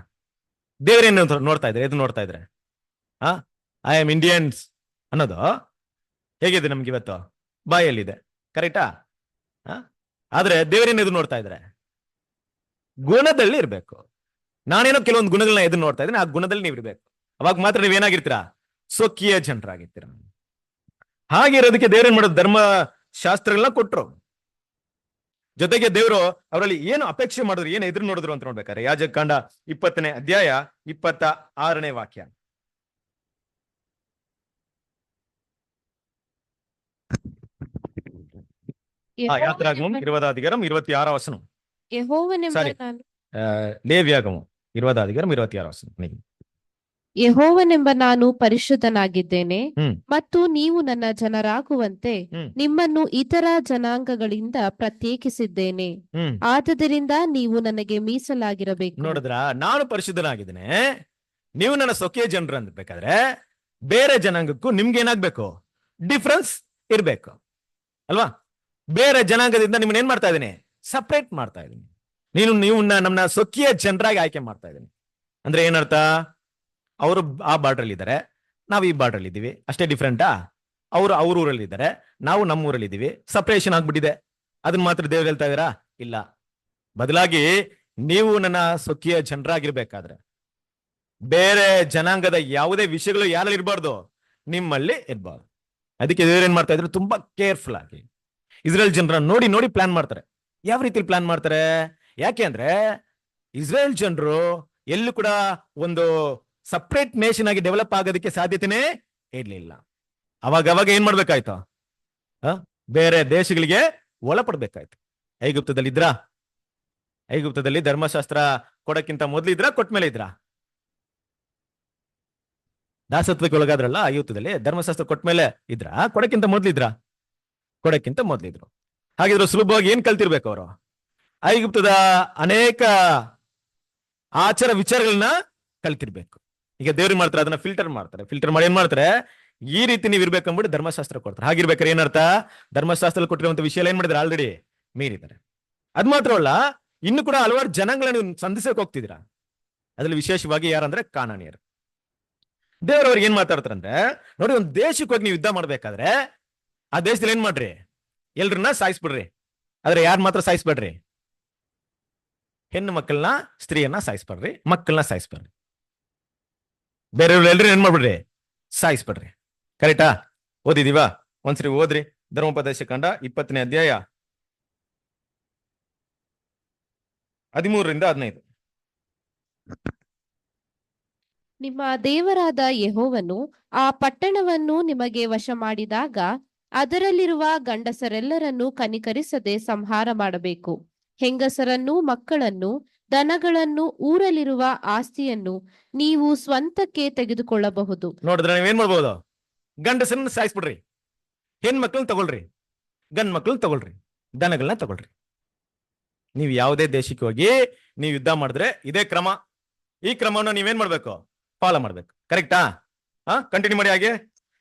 [SPEAKER 1] ದೇವರೇನು ನೋಡ್ತಾ ಇದ್ರೆ, ಎದು ನೋಡ್ತಾ ಇದ್ರೆ ಐ ಆಮ್ ಇಂಡಿಯನ್ಸ್ ಅನ್ನೋದು ಹೇಗಿದೆ ನಮ್ಗೆ ಇವತ್ತು ಬಾಯಲ್ಲಿದೆ, ಕರೆಕ್ಟಾ? ಆದ್ರೆ ದೇವರೇನು ಎದು ನೋಡ್ತಾ ಇದ್ರೆ, ಗುಣದಲ್ಲಿ ಇರ್ಬೇಕು. ನಾನೇನೋ ಕೆಲವೊಂದು ಗುಣಗಳನ್ನ ಎದು ನೋಡ್ತಾ ಇದ್ದೀನಿ, ಆ ಗುಣದಲ್ಲಿ ನೀವು ಇರ್ಬೇಕು. ಅವಾಗ ಮಾತ್ರ ನೀವೇನಾಗಿರ್ತೀರಾ? ಸ್ವಕೀಯ ಜನರಾಗಿರ್ತೀರ. ಹಾಗಿರೋದಕ್ಕೆ ದೇವ್ರೇನ್ ಮಾಡೋದು, ಧರ್ಮ ಶಾಸ್ತ್ರಗಳನ್ನ ಕೊಟ್ರು. ಜೊತೆಗೆ ದೇವರು ಅವರಲ್ಲಿ ಏನು ಅಪೇಕ್ಷೆ ಮಾಡಿದ್ರು, ಏನು ಎದುರು ನೋಡಿದ್ರು ಅಂತ ನೋಡ್ಬೇಕಾರೆ ಯಾಜಕಕಾಂಡ 20ನೇ ಅಧ್ಯಾಯ 26ನೇ ವಾಕ್ಯ. யாத்திராகமம் 20 அதிகாரம் 26 வசனம்.
[SPEAKER 2] ಯೆಹೋವನೆಂಬ
[SPEAKER 1] Sorry.
[SPEAKER 2] ನಾನು
[SPEAKER 1] ಲೇವಿಯಾಗಮம் 20 அதிகாரம் 26 வசனம்.
[SPEAKER 2] ಯೆಹೋವನೆಂಬ ನಾನು ಪರಿಶುದ್ಧನಾಗಿದ್ದೇನೆ,
[SPEAKER 1] ಹ್ಮ್.
[SPEAKER 2] ಮತ್ತು ನೀವು ನನ್ನ ಜನರಾಗುವಂತೆ ನಿಮ್ಮನ್ನು ಇತರ ಜನಾಂಗಗಳಿಂದ ಪ್ರತ್ಯೇಕಿಸಿದ್ದೇನೆ. ಆದುದರಿಂದ ನೀವು ನನಗೆ ಮೀಸಲಾಗಿರಬೇಕು.
[SPEAKER 1] ನೋಡಿದ್ರ, ನಾನು ಪರಿಶುದ್ಧನಾಗಿದ್ದೇನೆ, ನೀವು ನನ್ನ ಸ್ವಕೀಯ ಜನರು ಅನ್ಬೇಕಾದ್ರೆ ಬೇರೆ ಜನಾಂಗಕ್ಕೂ ನಿಮ್ಗೆ ಏನಾಗ್ಬೇಕು? ಡಿಫ್ರೆನ್ಸ್ ಇರ್ಬೇಕು ಅಲ್ವಾ? ಬೇರೆ ಜನಾಂಗದಿಂದ ನಿಮ್ಮನ್ನ ಏನ್ ಮಾಡ್ತಾ ಇದ್ದೀನಿ? ಸಪರೇಟ್ ಮಾಡ್ತಾ ಇದ್ದೀನಿ. ನೀವು ನಮ್ಮನ್ನ ಸ್ವಕೀಯ ಜನರಾಗಿ ಆಯ್ಕೆ ಮಾಡ್ತಾ ಇದ್ದೀನಿ. ಅಂದ್ರೆ ಏನರ್ಥ? ಅವರು ಆ ಬಾರ್ಡರ್ ಅಲ್ಲಿ ಇದ್ದಾರೆ, ನಾವು ಈ ಬಾರ್ಡರ್ ಅಲ್ಲಿ ಇದ್ದೀವಿ, ಅಷ್ಟೇ ಡಿಫ್ರೆಂಟಾ? ಅವರು ಅವ್ರ ಊರಲ್ಲಿ ಇದ್ದಾರೆ, ನಾವು ನಮ್ಮ ಊರಲ್ಲಿ ಇದ್ದೀವಿ, ಸಪರೇಷನ್ ಆಗ್ಬಿಟ್ಟಿದೆ. ಅದನ್ನ ಮಾತ್ರ ದೇವ್ರು ಹೇಳ್ತಾ ಇದ್ದೀರಾ? ಇಲ್ಲ. ಬದಲಾಗಿ ನೀವು ನನ್ನ ಸ್ವಕೀಯ ಜನರಾಗಿರ್ಬೇಕಾದ್ರೆ ಬೇರೆ ಜನಾಂಗದ ಯಾವುದೇ ವಿಷಯಗಳು ಯಾರಲ್ಲಿ ಇರಬಾರ್ದು? ನಿಮ್ಮಲ್ಲಿ ಇರಬಾರ್ದು. ಅದಕ್ಕೆ ದೇವ್ರು ಏನ್ ಮಾಡ್ತಾ ಇದ್ರು? ತುಂಬಾ ಕೇರ್ಫುಲ್ ಆಗಿ ಇಸ್ರೇಲ್ ಜನರನ್ನ ನೋಡಿ ನೋಡಿ ಪ್ಲಾನ್ ಮಾಡ್ತಾರೆ. ಯಾವ ರೀತಿ ಪ್ಲಾನ್ ಮಾಡ್ತಾರೆ? ಯಾಕೆ ಅಂದ್ರೆ ಇಸ್ರೇಲ್ ಜನರು ಎಲ್ಲೂ ಕೂಡ ಒಂದು ಸಪರೇಟ್ ನೇಷನ್ ಆಗಿ ಡೆವಲಪ್ ಆಗೋದಕ್ಕೆ ಸಾಧ್ಯತೆನೇ ಇರ್ಲಿಲ್ಲ. ಅವಾಗ ಏನ್ ಮಾಡ್ಬೇಕಾಯ್ತು? ಬೇರೆ ದೇಶಗಳಿಗೆ ಒಳಪಡ್ಬೇಕಾಯ್ತು. ಐಗುಪ್ತದಲ್ಲಿ ಇದ್ರಾ? ಐಗುಪ್ತದಲ್ಲಿ ಧರ್ಮಶಾಸ್ತ್ರ ಕೊಡಕ್ಕಿಂತ ಮೊದ್ಲಿದ್ರಾ, ಕೊಟ್ಮೇಲೆ ಇದ್ರಾ? ದಾಸತ್ವಕ್ಕೆ ಒಳಗಾದ್ರಲ್ಲ ಐಗುಪ್ತದಲ್ಲಿ, ಧರ್ಮಶಾಸ್ತ್ರ ಕೊಟ್ಮೇಲೆ ಇದ್ರಾ, ಕೊಡಕ್ಕಿಂತ ಮೊದ್ಲಿದ್ರಾ? ಕೊಡಕ್ಕಿಂತ ಮೊದ್ಲಿದ್ರು. ಹಾಗಿದ್ರು ಸುಲಭವಾಗಿ ಏನ್ ಕಲ್ತಿರ್ಬೇಕು ಅವರು? ಐಗುಪ್ತದ ಅನೇಕ ಆಚಾರ ವಿಚಾರಗಳನ್ನ ಕಲ್ತಿರ್ಬೇಕು. ಈಗ ದೇವ್ರಿಗೆ ಮಾಡ್ತಾರೆ, ಅದನ್ನ ಫಿಲ್ಟರ್ ಮಾಡ್ತಾರೆ. ಫಿಲ್ಟರ್ ಮಾಡಿ ಏನ್ ಮಾಡ್ತಾರೆ? ಈ ರೀತಿ ನೀವು ಇರ್ಬೇಕಂದ್ಬಿಟ್ಟು ಧರ್ಮಶಾಸ್ತ್ರ ಕೊಡ್ತಾರೆ. ಹಾಗಿರ್ಬೇಕಾದ್ರೆ ಏನರ್ಥ? ಧರ್ಮಶಾಸ್ತ್ರದಲ್ಲಿ ಕೊಟ್ಟಿರುವಂತ ವಿಷಯ ಏನ್ ಮಾಡಿದ್ರೆ ಆಲ್ರೆಡಿ ಮೀರಿದ್ದಾರೆ. ಅದ್ ಮಾತ್ರ ಅಲ್ಲ, ಇನ್ನು ಕೂಡ ಹಲವಾರು ಜನಾಂಗಗಳನ್ನ ನೀವು ಸಂಧಿಸಕ್ಕೆ ಹೋಗ್ತಿದ್ದೀರಾ. ಅದ್ರಲ್ಲಿ ವಿಶೇಷವಾಗಿ ಯಾರಂದ್ರೆ ಕಾನಾನಿಯರು. ದೇವರವ್ರಿಗೆ ಏನ್ ಮಾತಾಡ್ತಾರಂದ್ರೆ, ನೋಡಿ, ಒಂದು ದೇಶಕ್ಕೆ ಹೋಗಿ ನೀವು ಯುದ್ಧ ಮಾಡ್ಬೇಕಾದ್ರೆ ಆ ದೇಶದಲ್ಲಿ ಏನ್ ಮಾಡ್ರಿ? ಎಲ್ರನ್ನ ಸಾಯಿಸ್ಬಿಡ್ರಿ. ಆದ್ರೆ ಯಾರು ಮಾತ್ರ ಸಾಯಿಸ್ಬೇಡ್ರಿ? ಹೆಣ್ಣು ಮಕ್ಕಳನ್ನ, ಸ್ತ್ರೀಯನ್ನ ಸಾಯಿಸ್ಬೇಡ್ರಿ, ಮಕ್ಕಳನ್ನ ಸಾಯಿಸ್ಬೇಡ್ರಿ. ಬೇರೆಯವ್ರು ಎಲ್ರು ಏನ್ ಮಾಡ್ಬಿಡ್ರಿ? ಸಾಯಿಸ್ಬೇಡ್ರಿ. ಕರೆಕ್ಟಾ? ಓದಿದೀವಾ? ಒಂದ್ಸರಿ ಓದ್ರಿ. ಧರ್ಮೋಪದೇಶ ಕಾಂಡ 20ನೇ ಅಧ್ಯಾಯ 13ರಿಂದ 15.
[SPEAKER 2] ನಿಮ್ಮ ದೇವರಾದ ಯೆಹೋವನು ಆ ಪಟ್ಟಣವನ್ನು ನಿಮಗೆ ವಶ ಮಾಡಿದಾಗ ಅದರಲ್ಲಿರುವ ಗಂಡಸರೆಲ್ಲರನ್ನು ಕನಿಕರಿಸದೆ ಸಂಹಾರ ಮಾಡಬೇಕು. ಹೆಂಗಸರನ್ನು, ಮಕ್ಕಳನ್ನು, ದನಗಳನ್ನು, ಊರಲ್ಲಿರುವ ಆಸ್ತಿಯನ್ನು ನೀವು ಸ್ವಂತಕ್ಕೆ ತೆಗೆದುಕೊಳ್ಳಬಹುದು.
[SPEAKER 1] ನೋಡಿದ್ರೆ ನೀವೇನ್ ಮಾಡ್ಬೋದು? ಗಂಡಸರನ್ನ ಸಾಯಿಸ್ಬಿಡ್ರಿ, ಹೆಣ್ಮಕ್ಳನ್ನ ತಗೊಳ್ರಿ, ಗಂಡ್ ಮಕ್ಳನ್ನ ತಗೊಳ್ರಿ, ದನಗಳನ್ನ ತಗೊಳ್ರಿ. ನೀವು ಯಾವುದೇ ದೇಶಕ್ಕೆ ಹೋಗಿ ನೀವು ಯುದ್ಧ ಮಾಡಿದ್ರೆ ಇದೇ ಕ್ರಮ. ಈ ಕ್ರಮವನ್ನು ನೀವೇನ್ ಮಾಡ್ಬೇಕು? ಫಾಲೋ ಮಾಡ್ಬೇಕು. ಕರೆಕ್ಟಾ? ಕಂಟಿನ್ಯೂ ಮಾಡಿ. ಹಾಗೆ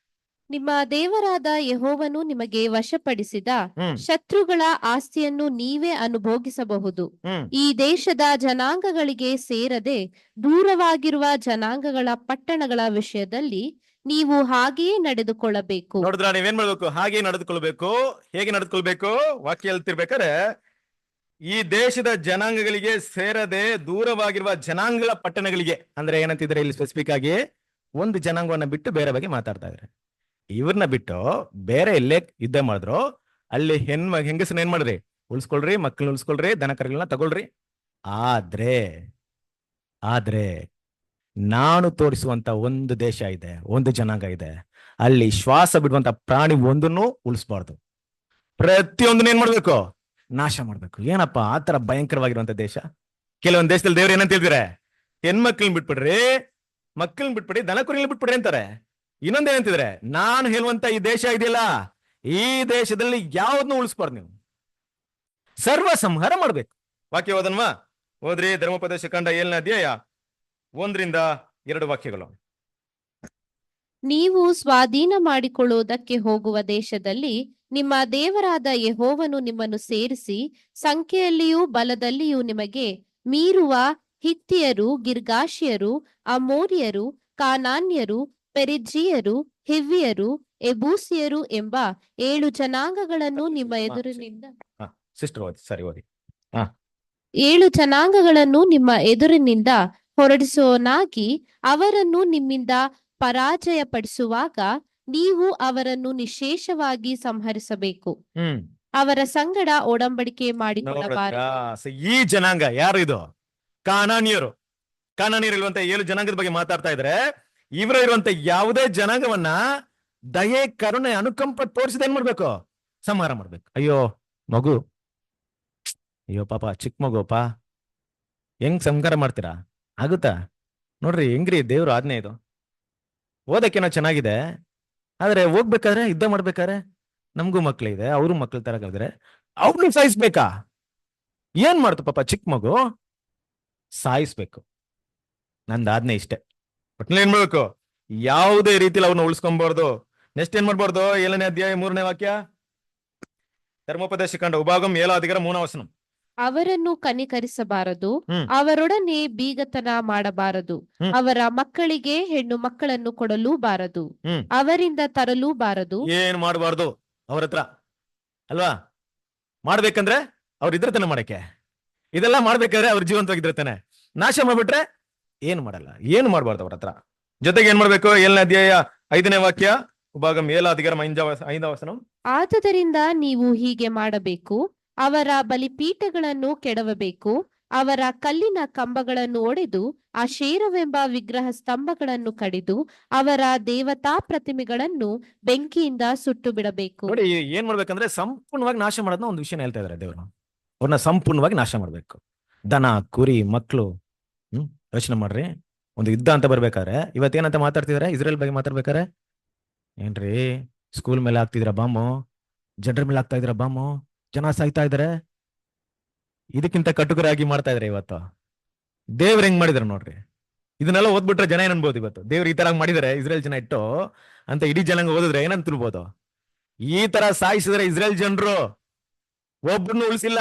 [SPEAKER 2] ನಿಮ್ಮ ದೇವರಾದ ಯೆಹೋವನು ನಿಮಗೆ ವಶಪಡಿಸಿದ
[SPEAKER 1] ಹ್ಮ್
[SPEAKER 2] ಶತ್ರುಗಳ ಆಸ್ತಿಯನ್ನು ನೀವೇ ಅನುಭೋಗಿಸಬಹುದು.
[SPEAKER 1] ಹ್ಮ್
[SPEAKER 2] ಈ ದೇಶದ ಜನಾಂಗಗಳಿಗೆ ಸೇರದೆ ದೂರವಾಗಿರುವ ಜನಾಂಗಗಳ ಪಟ್ಟಣಗಳ ವಿಷಯದಲ್ಲಿ ನೀವು ಹಾಗೆಯೇ ನಡೆದುಕೊಳ್ಳಬೇಕು.
[SPEAKER 1] ನೋಡಿದ್ರ ನೀವೇನ್ ಮಾಡ್ಬೇಕು? ಹಾಗೆ ನಡೆದುಕೊಳ್ಬೇಕು. ಹೇಗೆ ನಡೆದುಕೊಳ್ಬೇಕು? ವಾಕ್ಯ ಹೇಳ್ತಿರ್ಬೇಕಾದ್ರೆ, ಈ ದೇಶದ ಜನಾಂಗಗಳಿಗೆ ಸೇರದೆ ದೂರವಾಗಿರುವ ಜನಾಂಗಗಳ ಪಟ್ಟಣಗಳಿಗೆ, ಅಂದ್ರೆ ಏನಂತಿದ್ರೆ ಇಲ್ಲಿ ಸ್ಪೆಸಿಫಿಕ್ ಆಗಿ ಒಂದು ಜನಾಂಗವನ್ನ ಬಿಟ್ಟು ಬೇರೆ ಬಗ್ಗೆ ಮಾತಾಡ್ತಾ ಇದ್ದಾರೆ. ಇವ್ರನ್ನ ಬಿಟ್ಟು ಬೇರೆ ಎಲ್ಲೇ ಯುದ್ಧ ಮಾಡಿದ್ರು ಅಲ್ಲಿ ಹೆಂಗಸನ್ನ ಏನ್ ಮಾಡ್ರಿ? ಉಳಿಸ್ಕೊಳ್ರಿ, ಮಕ್ಕಳನ್ನ ಉಳಿಸ್ಕೊಳ್ರಿ, ದನ ಕರುಗಳನ್ನ ತಗೊಳ್ರಿ. ಆದ್ರೆ ನಾನು ತೋರಿಸುವಂತ ಒಂದು ದೇಶ ಇದೆ, ಒಂದು ಜನಾಂಗ ಇದೆ, ಅಲ್ಲಿ ಶ್ವಾಸ ಬಿಡುವಂತ ಪ್ರಾಣಿ ಒಂದನ್ನು ಉಳಿಸ್ಬಾರ್ದು. ಪ್ರತಿಯೊಂದನ್ನ ಏನ್ ಮಾಡ್ಬೇಕು? ನಾಶ ಮಾಡ್ಬೇಕು. ಏನಪ್ಪಾ ಆತರ ಭಯಂಕರವಾಗಿರುವಂತ ದೇಶ? ಕೆಲವೊಂದು ದೇಶದಲ್ಲಿ ದೇವ್ರು ಏನಂತ ಹೇಳ್ತಾರೆ? ಹೆಣ್ಮಕ್ಳನ್ನ ಬಿಟ್ಬಿಡ್ರಿ, ಮಕ್ಕಳನ್ನ ಬಿಟ್ಬಿಡಿ, ದನ ಕುರಿಗಳನ್ನ ಬಿಟ್ಬಿಡ್ರಿ ಅಂತಾರೆ. ಇನ್ನೊಂದ್ ಏನಂತಿದ್ರೆ, ನಾನು ಹೇಳುವಂತ ಈ ದೇಶ ಇದೆಯಲ್ಲ, ಈ ದೇಶದಲ್ಲಿ ಯಾವ್ದನ್ನು ಉಳಿಸ್ಬಾರ್ದು, ನೀವು ಸರ್ವ ಸಂಹಾರ ಮಾಡ್ಬೇಕು. ವಾಕ್ಯ ಓದನ್ವಾ? ಓದ್ರಿ. ಧರ್ಮೋಪದೇಶ ಕಂಡ 7ನೇ ಅಧ್ಯಾಯ 1-2 ವಾಕ್ಯಗಳು.
[SPEAKER 2] ನೀವು ಸ್ವಾಧೀನ ಮಾಡಿಕೊಳ್ಳುವುದಕ್ಕೆ ಹೋಗುವ ದೇಶದಲ್ಲಿ ನಿಮ್ಮ ದೇವರಾದ ಯೆಹೋವನು ನಿಮ್ಮನ್ನು ಸೇರಿಸಿ ಸಂಖ್ಯೆಯಲ್ಲಿಯೂ ಬಲದಲ್ಲಿಯೂ ನಿಮಗೆ ಮೀರುವ ಹಿತ್ತಿಯರು, ಗಿರ್ಗಾಷಿಯರು, ಅಮೋರಿಯರು, ಕಾನಾನ್ಯರು, ಪೆರಿಜ್ಜೀಯರು, ಹಿವ್ವಿಯರು, ಎಬೂಸಿಯರು ಎಂಬ 7 ಜನಾಂಗಗಳನ್ನು ನಿಮ್ಮ ಎದುರಿನಿಂದ
[SPEAKER 1] ಸಿಸ್ಟರ್ ಓದಿ, ಸರಿ ಓದಿ.
[SPEAKER 2] 7 ಜನಾಂಗಗಳನ್ನು ನಿಮ್ಮ ಎದುರಿನಿಂದ ಹೊರಡಿಸುವನಾಗಿ ಅವರನ್ನು ನಿಮ್ಮಿಂದ ಪರಾಜಯಪಡಿಸುವಾಗ ನೀವು ಅವರನ್ನು ನಿಶೇಷವಾಗಿ ಸಂಹರಿಸಬೇಕು. ಅವರ ಸಂಗಡ ಒಡಂಬಡಿಕೆ ಮಾಡಿಕೊಳ್ಳಬಾರದು.
[SPEAKER 1] ಈ ಜನಾಂಗ ಯಾರು? ಇದು ಕಾನಾನ್ಯರು. ಕಾನಾನ್ಯರು ಇರುವಂತ 7 ಜನಾಂಗದ ಬಗ್ಗೆ ಮಾತಾಡ್ತಾ ಇದ್ರೆ, ಇವರು ಇರುವಂತ ಯಾವುದೇ ಜನಾಂಗವನ್ನ ದಯೆ, ಕರುಣೆ, ಅನುಕಂಪ ತೋರಿಸಿದ ಏನ್ ಮಾಡ್ಬೇಕು? ಸಂಹಾರ ಮಾಡ್ಬೇಕು. ಅಯ್ಯೋ ಮಗು, ಅಯ್ಯೋ ಪಾಪ ಚಿಕ್ಕ ಮಗುಪಾ, ಹೆಂಗ್ ಸಂಹಾರ ಮಾಡ್ತೀರಾ? ಆಗುತ್ತಾ? ನೋಡ್ರಿ ಹೆಂಗ್ರಿ ದೇವ್ರ ಆಜ್ಞೆ ಇದು. ಓದಕ್ಕೇನೋ ಚೆನ್ನಾಗಿದೆ, ಆದ್ರೆ ಹೋಗ್ಬೇಕಾದ್ರೆ, ಯುದ್ಧ ಮಾಡ್ಬೇಕಾದ್ರೆ ನಮಗೂ ಮಕ್ಳಿದೆ, ಅವರು ಮಕ್ಳ ತರ ಕಲ್ದ್ರೆ ಅವ್ರನ್ನ ಸಾಯಿಸ್ಬೇಕಾ? ಏನ್ ಮಾಡ್ತು ಪಾಪ ಚಿಕ್ಕ ಮಗು? ಸಾಯಿಸ್ಬೇಕು. ನಂದು ಆಜ್ಞೆ ಇಷ್ಟೇ. ಒಟ್ಟಿನಲ್ಲಿ ಏನ್ ಮಾಡ್ಬೇಕು? ಯಾವುದೇ ರೀತಿಲಿ ಅವ್ರನ್ನ ಉಳಿಸ್ಕೊಬಾರ್ದು. ನೆಕ್ಸ್ಟ್ ಏನ್ ಮಾಡ್ಬಾರ್ದು? 7ನೇ ಅಧ್ಯಾಯ 3ನೇ ವಾಕ್ಯ. ಧರ್ಮೋಪದೇಶ ಕಂಡ ಉಭಾಗಂ 7వ ಅಧಿಕಾರ 3వ ವಚనం.
[SPEAKER 2] ಅವರನ್ನು ಕನಿಕರಿಸಬಾರದು, ಅವರೊಡನೆ ಬೀಗತನ ಮಾಡಬಾರದು, ಅವರ ಮಕ್ಕಳಿಗೆ ಹೆಣ್ಣು ಮಕ್ಕಳನ್ನು ಕೊಡಲೂ ಬಾರದು, ಅವರಿಂದ ತರಲೂ ಬಾರದು. ಏನ್ ಮಾಡಬಾರ್ದು ಅವ್ರ ಹತ್ರ ಅಲ್ವಾ? ಮಾಡ್ಬೇಕಂದ್ರೆ ಅವ್ರ ಇದ್ರ ತಾನೆ ಮಾಡಕ್ಕೆ. ಇದೆಲ್ಲ ಮಾಡ್ಬೇಕಾದ್ರೆ ಅವ್ರ ಜೀವಂತವಾಗಿದ್ರೆ ತಾನೆ. ನಾಶ ಮಾಡ್ಬಿಟ್ರೆ ಏನ್ ಮಾಡಲ್ಲ, ಏನು ಮಾಡ್ಬಾರ್ದು ಅವ್ರ ಹತ್ರ. ಜೊತೆಗೆ ಏನ್ ಮಾಡ್ಬೇಕು? 7ನೇ ಅಧ್ಯಾಯ 5ನೇ ವಾಕ್ಯ, ಉಭಾಗಂ 7వ ಅಧಿಕಾರ 5వ ವಚనం. ಆದುದರಿಂದ ನೀವು ಹೀಗೆ ಮಾಡಬೇಕು, ಅವರ ಬಲಿಪೀಠಗಳನ್ನು ಕೆಡವಬೇಕು, ಅವರ ಕಲ್ಲಿನ ಕಂಬಗಳನ್ನು ಒಡೆದು ಅಶೇರವೆಂಬ ವಿಗ್ರಹ ಸ್ತಂಭಗಳನ್ನು ಕಡಿದು ಅವರ ದೇವತಾ ಪ್ರತಿಮೆಗಳನ್ನು ಬೆಂಕಿಯಿಂದ ಸುಟ್ಟು ಬಿಡಬೇಕು.
[SPEAKER 1] ನೋಡಿ ಏನ್ ಮಾಡ್ಬೇಕಂದ್ರೆ ಸಂಪೂರ್ಣವಾಗಿ ನಾಶ ಮಾಡೋದನ್ನ ಒಂದು ವಿಷಯ ಹೇಳ್ತಾ ಇದಾರೆ ದೇವರು. ಅವ್ರನ್ನ ಸಂಪೂರ್ಣವಾಗಿ ನಾಶ ಮಾಡ್ಬೇಕು. ದನ, ಕುರಿ, ಮಕ್ಕಳು ಯೋಚನೆ ಮಾಡ್ರಿ. ಒಂದು ಯುದ್ಧ ಅಂತ ಬರ್ಬೇಕಾದ್ರೆ ಇವತ್ತೇನಂತ ಮಾತಾಡ್ತಿದಾರೆ? ಇಸ್ರೇಲ್ ಬಗ್ಗೆ ಮಾತಾಡ್ಬೇಕಾರೆ ಏನ್ರಿ, ಸ್ಕೂಲ್ ಮೇಲೆ ಹಾಕ್ತಿದ್ರ ಬಾಂಬು, ಜನರ ಮೇಲೆ ಹಾಕ್ತಾ ಇದ್ರ ಬಾಂಬು, ಜನ ಸಾಯ್ತಾ ಇದಾರೆ. ಇದಕ್ಕಿಂತ ಕಟುಕರಾಗಿ ಮಾಡ್ತಾ ಇದಾರೆ ಇವತ್ತು. ದೇವ್ರ ಹೆಂಗ್ ಮಾಡಿದಾರೆ ನೋಡ್ರಿ. ಇದನ್ನೆಲ್ಲ ಓದ್ಬಿಟ್ರೆ ಜನ ಏನ್ ಅನ್ಬೋದು? ಇವತ್ತು ದೇವ್ರು ಈ ತರ ಮಾಡಿದಾರೆ ಇಸ್ರೇಲ್ ಜನ ಇಟ್ಟು ಅಂತ ಇಡೀ ಜನಾಂಗ ಓದಿದ್ರೆ ಏನಂತ ತಿಳ್ಬೋದು? ಈ ತರ ಸಾಯಿಸಿದ್ರೆ ಇಸ್ರೇಲ್ ಜನರು ಒಬ್ಬರನ್ನು ಉಳಿಸಿಲ್ಲ,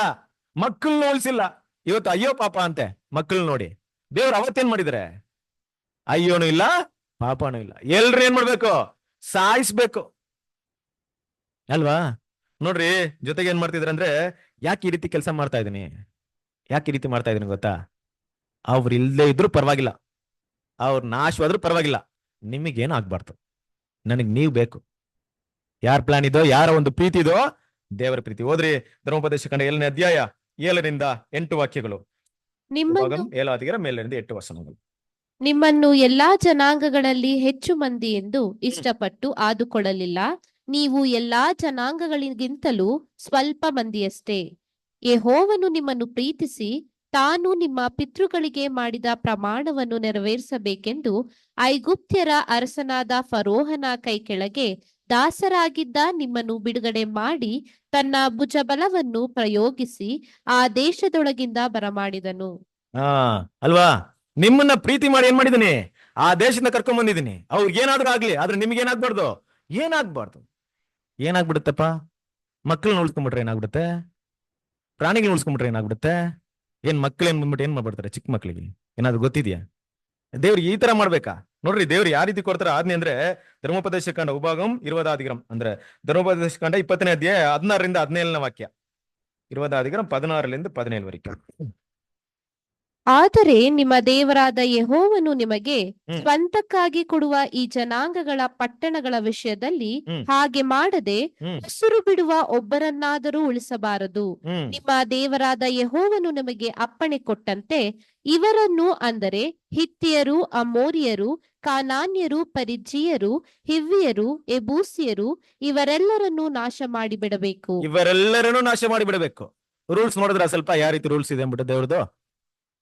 [SPEAKER 1] ಮಕ್ಕಳನ್ನು ಉಳಿಸಿಲ್ಲ. ಇವತ್ತು ಅಯ್ಯೋ ಪಾಪ ಅಂತೆ ಮಕ್ಕಳು ನೋಡಿ. ದೇವ್ರು ಅವತ್ತೇನ್ ಮಾಡಿದಾರೆ? ಅಯ್ಯೋನು ಇಲ್ಲ, ಪಾಪನೂ ಇಲ್ಲ, ಎಲ್ರು ಏನ್ ಮಾಡ್ಬೇಕು? ಸಾಯಿಸ್ಬೇಕು ಅಲ್ವಾ? ನೋಡ್ರಿ, ಜೊತೆಗೆ ಏನ್ ಮಾಡ್ತಿದ್ರ ಅಂದ್ರೆ, ಯಾಕೆ ಈ ರೀತಿ ಕೆಲಸ ಮಾಡ್ತಾ ಇದೀನಿ, ಯಾಕೆ ಈ ರೀತಿ ಮಾಡ್ತಾ ಇದೀನಿ ಗೊತ್ತಾ? ಅವ್ರು ಇಲ್ಲದೆ ಇದ್ರು ಪರವಾಗಿಲ್ಲ, ಅವ್ರ ನಾಶವಾದ್ರೂ ಪರವಾಗಿಲ್ಲ, ನಿಮಗೇನು ಆಗ್ಬಾರ್ದು. ನನಗ್ ನೀವ್ ಬೇಕು. ಯಾರ ಪ್ಲಾನ್ ಇದೋ, ಯಾರ ಒಂದು ಪ್ರೀತಿ ಇದೋ, ದೇವರ ಪ್ರೀತಿ. ಹೋದ್ರಿ ಧರ್ಮೋಪದೇಶ ಕಂಡ 7ನೇ ಅಧ್ಯಾಯ 7-8 ವಾಕ್ಯಗಳು. 7వ ಅಧಿಕಾರ 7-8 ವಚನಗಳು.
[SPEAKER 2] ನಿಮ್ಮನ್ನು ಎಲ್ಲಾ ಜನಾಂಗಗಳಲ್ಲಿ ಹೆಚ್ಚು ಮಂದಿ ಎಂದು ಇಷ್ಟಪಟ್ಟು ಆದುಕೊಳ್ಳಲಿಲ್ಲ. ನೀವು ಎಲ್ಲಾ ಜನಾಂಗಗಳಿಗಿಂತಲೂ ಸ್ವಲ್ಪ ಮಂದಿಯಷ್ಟೇ. ಯೆಹೋವನು ನಿಮ್ಮನ್ನು ಪ್ರೀತಿಸಿ ತಾನು ನಿಮ್ಮ ಪಿತೃಗಳಿಗೆ ಮಾಡಿದ ಪ್ರಮಾಣವನ್ನು ನೆರವೇರಿಸಬೇಕೆಂದು ಐಗುಪ್ತ್ಯರ ಅರಸನಾದ ಫರೋಹನ ಕೈ ಕೆಳಗೆ ದಾಸರಾಗಿದ್ದ ನಿಮ್ಮನ್ನು ಬಿಡುಗಡೆ ಮಾಡಿ ತನ್ನ ಭುಜಬಲವನ್ನು ಪ್ರಯೋಗಿಸಿ ಆ ದೇಶದೊಳಗಿಂದ ಬರಮಾಡಿದನು.
[SPEAKER 1] ಅಲ್ವಾ? ನಿಮ್ಮನ್ನ ಪ್ರೀತಿ ಮಾಡಿ ಏನ್ ಮಾಡಿದೀನಿ? ಆ ದೇಶದಿಂದ ಕರ್ಕೊಂಡ್ ಬಂದಿದ್ದೀನಿ. ಅವ್ರಿಗೆ ಏನಾದ್ರೂ ಆಗ್ಲಿ, ಆದ್ರೆ ನಿಮ್ಗೆ ಏನಾಗ್ಬಾರ್ದು, ಏನಾಗ್ಬಾರ್ದು. ಏನಾಗ್ಬಿಡುತ್ತಪ್ಪ? ಮಕ್ಕಳನ್ನ ಉಳಿಸ್ಕೊಂಡ್ಬಿಟ್ರೆ ಏನಾಗ್ಬಿಡುತ್ತೆ? ಪ್ರಾಣಿಗಳನ್ನ ಉಳಿಸ್ಕೊಂಡ್ಬಿಟ್ರೆ ಏನಾಗ್ಬಿಡುತ್ತೆ? ಮಕ್ಳು ಬಂದ್ಬಿಟ್ಟು ಏನ್ ಮಾಡ್ಬಿಡ್ತಾರೆ ಚಿಕ್ಕ ಮಕ್ಳಿಗೆ? ಏನಾದ್ರು ಗೊತ್ತಿದ್ಯಾ? ದೇವ್ರಿಗೆ ಈ ತರ ಮಾಡ್ಬೇಕಾ? ನೋಡ್ರಿ, ದೇವ್ರು ಯಾವ ರೀತಿ ಕೊಡ್ತಾರೆ ಆಜ್ಞೆ ಅಂದ್ರೆ, ಧರ್ಮೋಪದೇಶ ಕಾಂಡ ಉಭಾಗಂ 20 ಅಂದ್ರೆ ಧರ್ಮೋಪದೇಶ ಕಾಂಡ 20ನೇ ಅಧ್ಯಾಯ 16ರಿಂದ 17ನೇ ವಾಕ್ಯ. 20 16-17
[SPEAKER 2] ಆದರೆ ನಿಮ್ಮ ದೇವರಾದ ಯೆಹೋವನು ನಿಮಗೆ
[SPEAKER 1] ಹ್ಮ್.
[SPEAKER 2] ಸ್ವಂತಕ್ಕಾಗಿ ಕೊಡುವ ಈ ಜನಾಂಗಗಳ ಪಟ್ಟಣಗಳ ವಿಷಯದಲ್ಲಿ
[SPEAKER 1] ಹ್ಮ್.
[SPEAKER 2] ಹಾಗೆ ಮಾಡದೆ
[SPEAKER 1] ಹ್ಮ್.
[SPEAKER 2] ಹೆಸರು ಬಿಡುವ ಒಬ್ಬರನ್ನಾದರೂ ಉಳಿಸಬಾರದು.
[SPEAKER 1] ಹ್ಮ್.
[SPEAKER 2] ನಿಮ್ಮ ದೇವರಾದ ಯೆಹೋವನು ನಿಮಗೆ ಅಪ್ಪಣೆ ಕೊಟ್ಟಂತೆ ಇವರನ್ನು, ಅಂದರೆ ಹಿತ್ತಿಯರು, ಅಮೋರಿಯರು, ಕಾನಾನ್ಯರು, ಪರಿಜ್ಜೀಯರು, ಹಿವ್ವಿಯರು, ಎಬೂಸಿಯರು, ಇವರೆಲ್ಲರನ್ನು ನಾಶ ಮಾಡಿಬಿಡಬೇಕು.
[SPEAKER 1] ಇವರೆಲ್ಲರನ್ನು ನಾಶ ಮಾಡಿಬಿಡಬೇಕು. ರೂಲ್ಸ್ ನೋಡಿದ್ರ ಸ್ವಲ್ಪ ಯಾವ ರೀತಿ ರೂಲ್ಸ್ ಇದೆ ಅಂದ್ಬಿಟ್ಟು ದೇವ್ರದ್ದು.